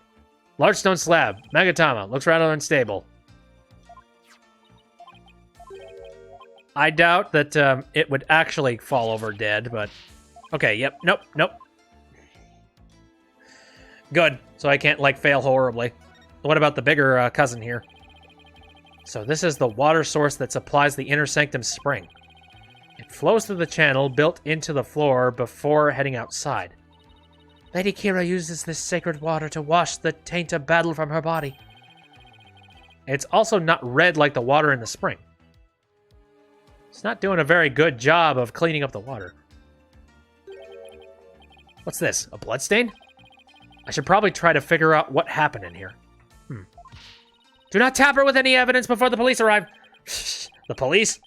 S2: Large stone slab. Megatama. Looks rather unstable. I doubt that it would actually fall over dead, but... Okay, yep. Nope, nope. Good. So I can't, fail horribly. What about the bigger cousin here? So this is the water source that supplies the Inner Sanctum spring. It flows through the channel built into the floor before heading outside. Lady Kira uses this sacred water to wash the taint of battle from her body. It's also not red like the water in the spring. It's not doing a very good job of cleaning up the water. What's this? A bloodstain? I should probably try to figure out what happened in here. Do not tamper with any evidence before the police arrive. The police?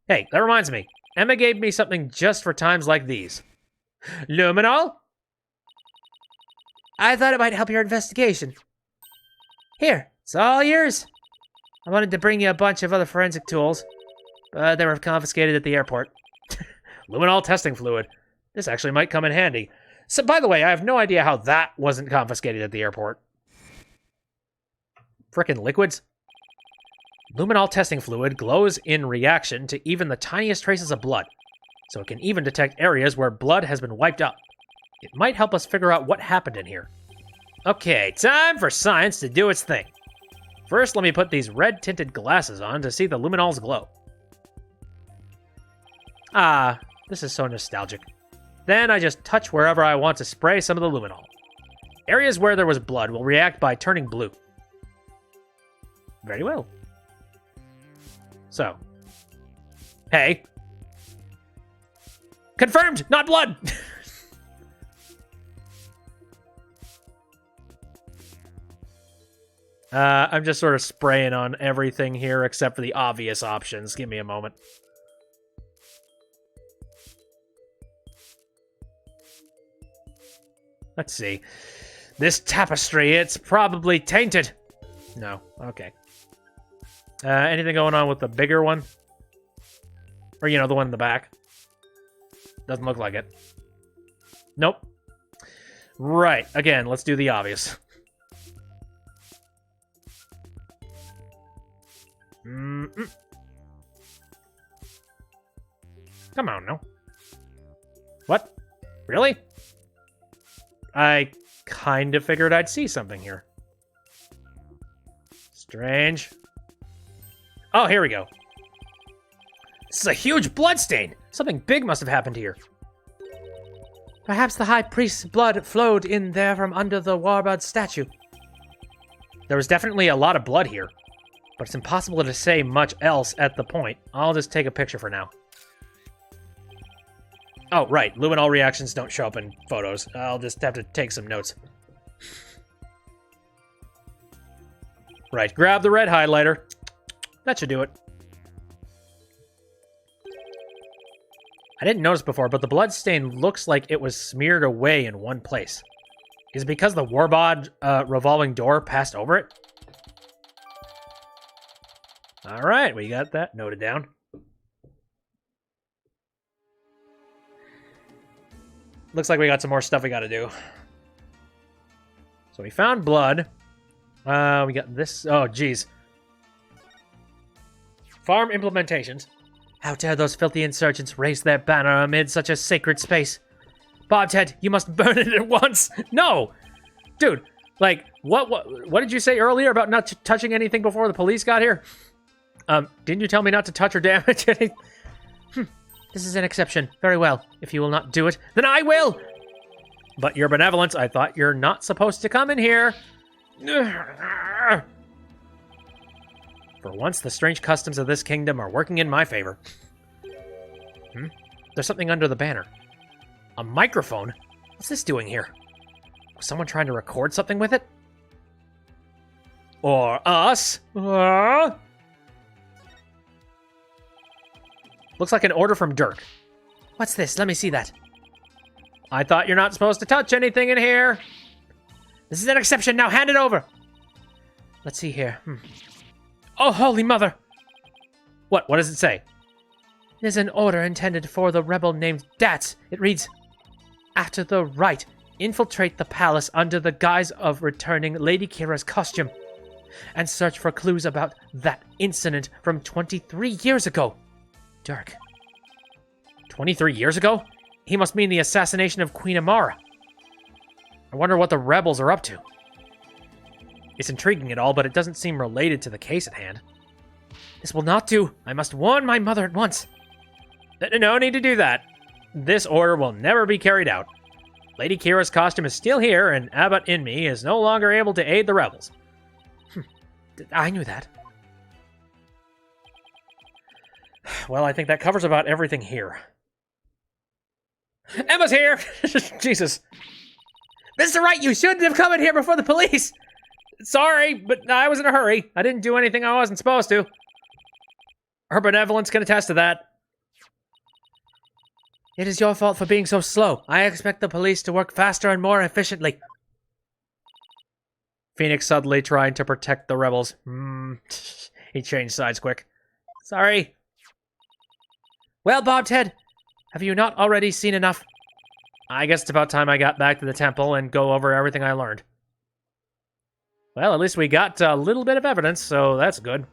S2: Hey, that reminds me. Emma gave me something just for times like these. Luminol? I thought it might help your investigation. Here, it's all yours. I wanted to bring you a bunch of other forensic tools, but they were confiscated at the airport. Luminol testing fluid. This actually might come in handy. So, by the way, I have no idea how that wasn't confiscated at the airport. Frickin' liquids. Luminol testing fluid glows in reaction to even the tiniest traces of blood, so it can even detect areas where blood has been wiped up. It might help us figure out what happened in here. Okay, time for science to do its thing. First, let me put these red-tinted glasses on to see the luminols glow. Ah, this is so nostalgic. Then I just touch wherever I want to spray some of the luminol. Areas where there was blood will react by turning blue. Very well. So. Hey. Confirmed! Not blood! I'm just sort of spraying on everything here except for the obvious options. Give me a moment. Let's see. This tapestry, it's probably tainted. No. Okay. Anything going on with the bigger one? Or, the one in the back? Doesn't look like it. Nope. Right. Again, let's do the obvious. Come on, no. What? Really? I kind of figured I'd see something here. Strange. Oh, here we go. This is a huge bloodstain. Something big must have happened here. Perhaps the High Priest's blood flowed in there from under the Warbud statue. There was definitely a lot of blood here, but it's impossible to say much else at the point. I'll just take a picture for now. Oh, right. Luminol reactions don't show up in photos. I'll just have to take some notes. Right, grab the red highlighter. That should do it. I didn't notice before, but the blood stain looks like it was smeared away in one place. Is it because the Warbod revolving door passed over it? Alright, we got that noted down. Looks like we got some more stuff we gotta do. So we found blood. We got this. Oh, geez.
S1: Farm implementations.
S2: How dare those filthy insurgents raise their banner amid such a sacred space? Bobhead, you must burn it at once!
S1: No! Dude, like, what did you say earlier about not touching anything before the police got here? Didn't you tell me not to touch or damage anything?
S2: This is an exception. Very well. If you will not do it,
S1: Then I will! But your benevolence, I thought you're not supposed to come in here. For once, the strange customs of this kingdom are working in my favor. There's something under the banner. A microphone? What's this doing here? Was someone trying to record something with it? Or us? Looks like an order from Dirk.
S2: what's this? Let me see that.
S1: I thought you're not supposed to touch anything in here.
S2: This is an exception. Now hand it over. Let's see here. Oh, holy mother!
S1: What does it say?
S2: There's an order intended for the rebel named Dats. It reads, after the Wright, infiltrate the palace under the guise of returning Lady Kira's costume and search for clues about that incident from 23 years ago.
S1: Dirk. 23 years ago? He must mean the assassination of Queen Amara. I wonder what the rebels are up to. It's intriguing and all, but it doesn't seem related to the case at hand.
S2: This will not do. I must warn my mother at once.
S1: No need to do that. This order will never be carried out. Lady Kira's costume is still here, and Abbot Inme is no longer able to aid the rebels.
S2: I knew that.
S1: Well, I think that covers about everything here. Emma's here! Jesus.
S2: Mr. Wright, you shouldn't have come in here before the police!
S1: Sorry, but I was in a hurry. I didn't do anything I wasn't supposed to. Her benevolence can attest to that.
S2: It is your fault for being so slow. I expect the police to work faster and more efficiently.
S1: Phoenix suddenly trying to protect the rebels. He changed sides quick. Sorry.
S2: Well, Bobhead, have you not already seen enough?
S1: I guess it's about time I got back to the temple and go over everything I learned. Well, at least we got a little bit of evidence, so that's good.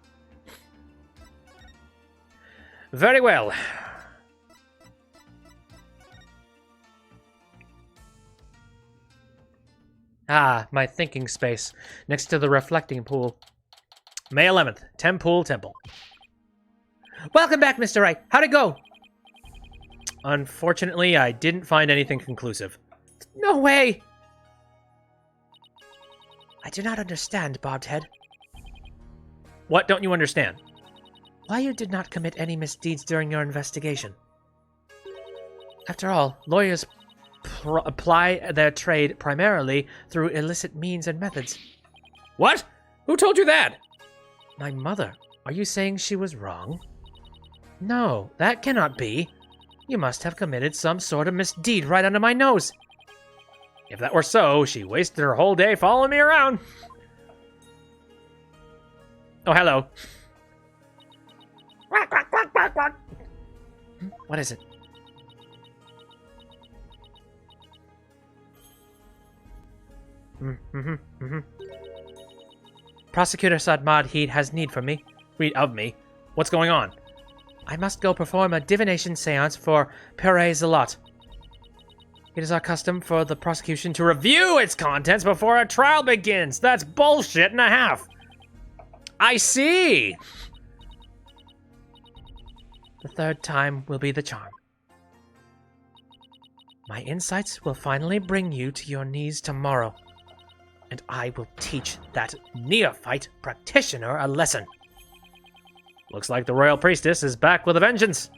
S1: Very well.
S2: Ah, my thinking space, next to the reflecting pool.
S1: May 11th, Tempool Temple.
S2: Welcome back, Mr. Wright. How'd it go?
S1: Unfortunately, I didn't find anything conclusive.
S2: No way! I do not understand, Bobhead.
S1: What don't you understand?
S2: Why you did not commit any misdeeds during your investigation. After all, lawyers apply their trade primarily through illicit means and methods.
S1: What? Who told you that?
S2: My mother. Are you saying she was wrong? No, that cannot be. You must have committed some sort of misdeed right under my nose.
S1: If that were so, she wasted her whole day following me around. Oh, hello.
S2: What is it? Prosecutor Sadmad Heed has need for me.
S1: Read of me. What's going on?
S2: I must go perform a divination seance for Pere Zalot. It is our custom for the prosecution to
S1: Review its contents before a trial begins. That's bullshit and a half. I see.
S2: The third time will be the charm. My insights will finally bring you to your knees tomorrow, and I will teach that neophyte practitioner a lesson.
S1: Looks like the royal priestess is back with a vengeance.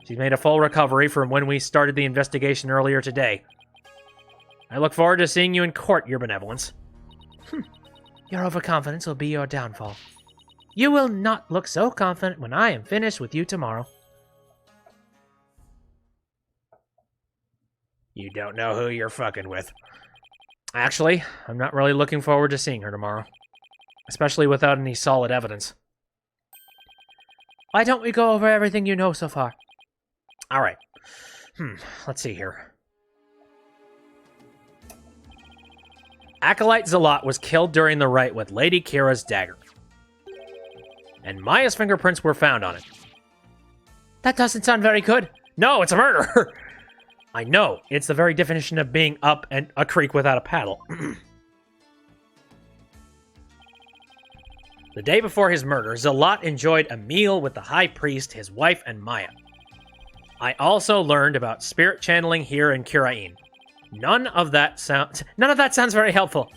S1: She's made a full recovery from when we started the investigation earlier today. I look forward to seeing you in court, your benevolence.
S2: Your overconfidence will be your downfall. You will not look so confident when I am finished with you tomorrow.
S1: You don't know who you're fucking with. Actually, I'm not really looking forward to seeing her tomorrow. Especially without any solid evidence.
S2: Why don't we go over everything you know so far?
S1: Alright. Let's see here. Acolyte Zalot was killed during the rite with Lady Kira's dagger. and Maya's fingerprints were found on it.
S2: That doesn't sound very good.
S1: No, it's a murder! I know, it's the very definition of being up and a creek without a paddle. The day before his murder, Zalat enjoyed a meal with the High Priest, his wife, and Maya. I also learned about spirit channeling here in Kurain. None of that sounds very helpful.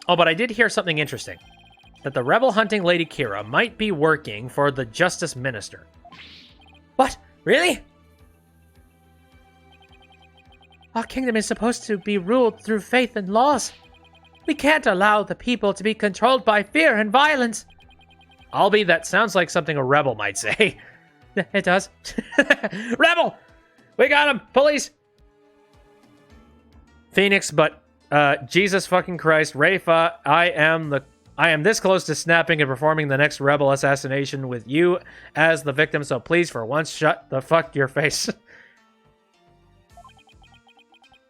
S1: Oh, but I did hear something interesting. That the rebel hunting Lady Kira might be working for the Justice Minister.
S2: What? Really? Our kingdom is supposed to be ruled through faith and laws. We can't allow the people to be controlled by fear and violence.
S1: Albeit that sounds like something a rebel might say.
S2: It does.
S1: Rebel! We got him! Police! Phoenix, but Jesus fucking Christ, Rafa, I am this close to snapping and performing the next rebel assassination with you as the victim, so please for once shut the fuck your face.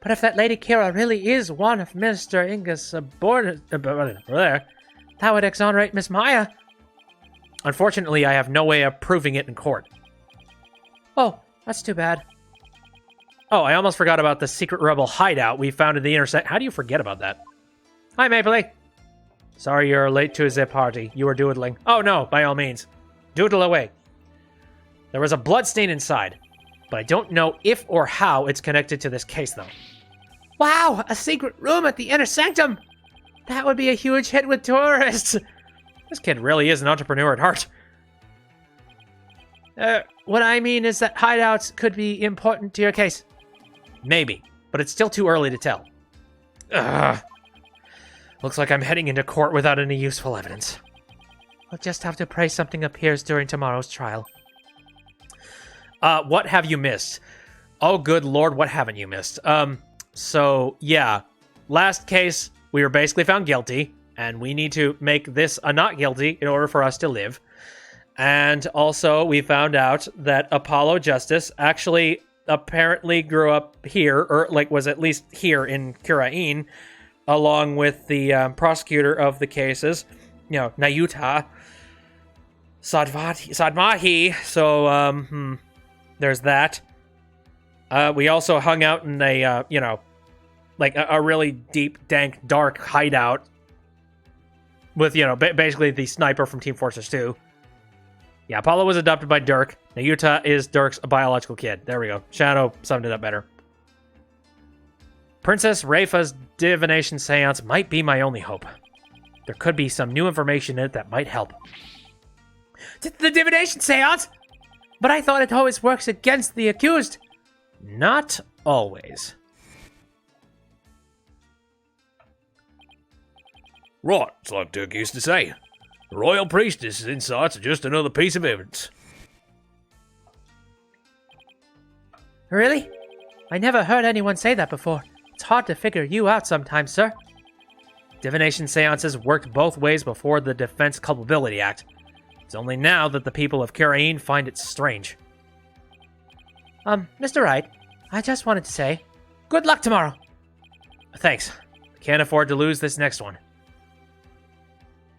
S2: But if that Lady Kira really is one of Minister Inga's subordinates, that would exonerate Miss Maya.
S1: Unfortunately, I have no way of proving it in court.
S2: Oh, that's too bad.
S1: Oh, I almost forgot about the secret rebel hideout we found in the intersect. How do you forget about that? Hi, Mapley. Sorry you're late to the party. You were doodling. Oh, no, by all means. Doodle away. There was a bloodstain inside, but I don't know if or how it's connected to this case, though.
S2: Wow, a secret room at the inner sanctum! That would be a huge hit with tourists!
S1: This kid really is an entrepreneur at heart.
S2: What I mean is that hideouts could be important to your case.
S1: Maybe, but it's still too early to tell. Ugh. Looks like I'm heading into court without any useful evidence.
S2: We'll just have to pray something appears during tomorrow's trial.
S1: What have you missed? Oh, good lord, what haven't you missed? So, yeah. Last case, we were basically found guilty, and we need to make this a not guilty in order for us to live. And also, we found out that Apollo Justice actually apparently grew up here, or, like, was at least here in Kurain, along with the prosecutor of the cases, Nayuta Sadmahi. So, there's that. We also hung out in a, like a really deep, dank, dark hideout with, basically the sniper from Team Fortress 2. Yeah, Apollo was adopted by Dirk. Nayuta is Dirk's biological kid. There we go. Shadow summed it up better. Princess Rafa's divination seance might be my only hope. There could be some new information in it that might help.
S2: The divination seance? But I thought it always works against the accused.
S1: Not always.
S3: Right, it's like Dirk used to say. The royal priestess's insights are just another piece of evidence.
S2: Really? I never heard anyone say that before. It's hard to figure you out sometimes, sir.
S1: Divination seances worked both ways before the Defense Culpability Act. It's only now that the people of Kurain find it strange.
S2: Mr. Wright, I just wanted to say, good luck tomorrow.
S1: Thanks. I can't afford to lose this next one.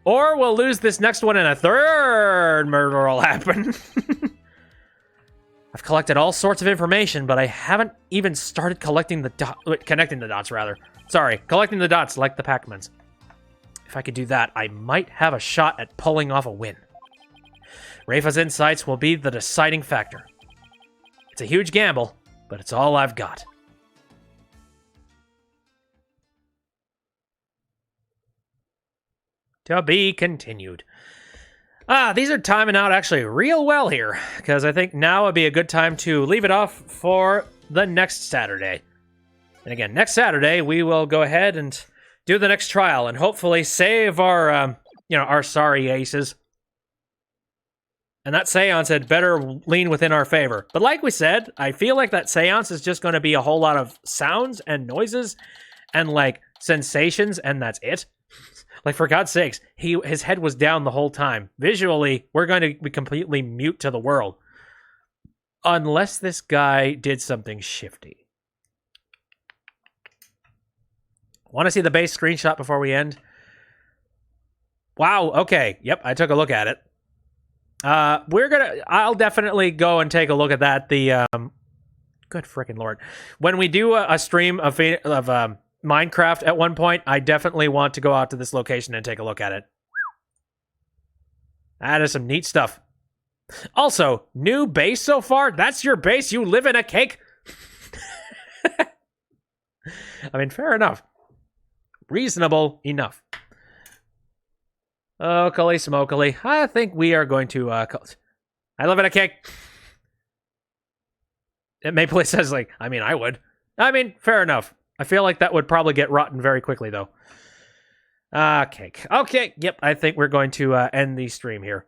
S1: Or we'll lose this next one and a third murder will happen. I've collected all sorts of information, but I haven't even started connecting the dots, rather. Sorry, collecting the dots like the Pac-Mans. If I could do that, I might have a shot at pulling off a win. Rafa's insights will be the deciding factor. It's a huge gamble, but it's all I've got. To be continued. These are timing out actually real well here, because I think now would be a good time to leave it off for the next Saturday. And again, next Saturday, we will go ahead and do the next trial, and hopefully save our, our sorry aces. And that seance had better lean within our favor. But like we said, I feel like that seance is just going to be a whole lot of sounds and noises and, like, sensations, and that's it. Like, for God's sakes, his head was down the whole time. Visually, we're going to be completely mute to the world. Unless this guy did something shifty. Want to see the base screenshot before we end? Wow, okay. Yep, I took a look at it. I'll definitely go and take a look at that. Good freaking lord. When we do a stream of Minecraft at one point, I definitely want to go out to this location and take a look at it. That is some neat stuff. Also, new base so far? That's your base? You live in a cake? I mean, fair enough. Reasonable enough. Okily smokily. I think we are going to, I live in a cake. Maple Leaf says, like, I mean, I would. I mean, fair enough. I feel like that would probably get rotten very quickly, though. Cake. Okay, yep, I think we're going to end the stream here.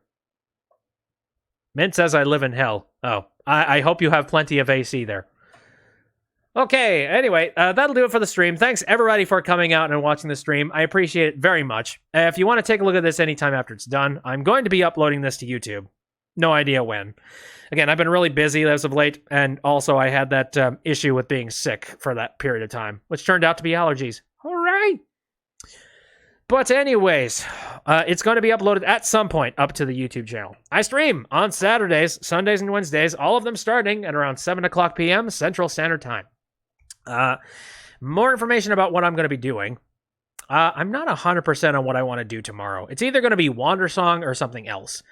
S1: Mint says I live in hell. Oh, I hope you have plenty of AC there. Okay, anyway, that'll do it for the stream. Thanks, everybody, for coming out and watching the stream. I appreciate it very much. If you want to take a look at this anytime after it's done, I'm going to be uploading this to YouTube. No idea when. Again, I've been really busy as of late, and also I had that issue with being sick for that period of time, which turned out to be allergies. All right. But anyways, it's going to be uploaded at some point up to the YouTube channel. I stream on Saturdays, Sundays, and Wednesdays, all of them starting at around 7 o'clock p.m. Central Standard Time. More information about what I'm going to be doing. I'm not 100% on what I want to do tomorrow. It's either going to be Wandersong or something else.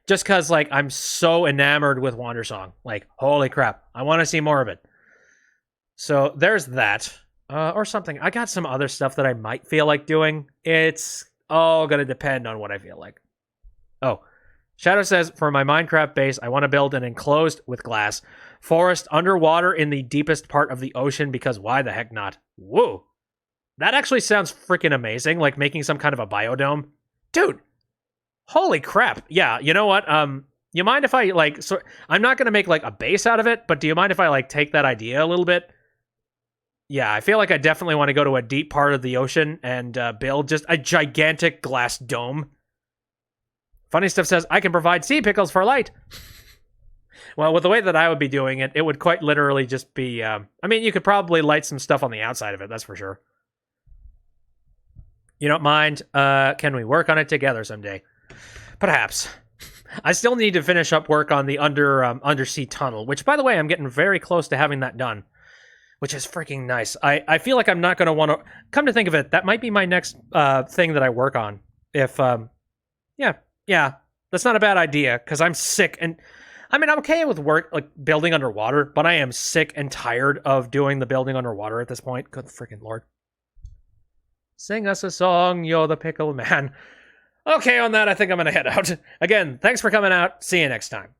S1: Just because, like, I'm so enamored with Wandersong. Like, holy crap. I want to see more of it. So, there's that. Or something. I got some other stuff that I might feel like doing. It's all going to depend on what I feel like. Oh. Shadow says, for my Minecraft base, I want to build an enclosed, with glass, forest underwater in the deepest part of the ocean, because why the heck not? Whoa. That actually sounds freaking amazing. Like, making some kind of a biodome. Dude. Holy crap. Yeah, you know what? You mind if I, like, so I'm not going to make, like, a base out of it, but do you mind if I, like, take that idea a little bit? Yeah, I feel like I definitely want to go to a deep part of the ocean and build just a gigantic glass dome. Funny Stuff says, I can provide sea pickles for light. Well, with the way that I would be doing it, it would quite literally just be, I mean, you could probably light some stuff on the outside of it, that's for sure. You don't mind? Can we work on it together someday? Perhaps. I still need to finish up work on the undersea tunnel, which, by the way, I'm getting very close to having that done, which is freaking nice. I feel like I'm not going to want to... Come to think of it, that might be my next thing that I work on. If, yeah, that's not a bad idea, because I'm sick, and... I mean, I'm okay with work, like, building underwater, but I am sick and tired of doing the building underwater at this point. Good freaking lord. Sing us a song, you're the pickle man. Okay, on that, I think I'm going to head out. Again, thanks for coming out. See you next time.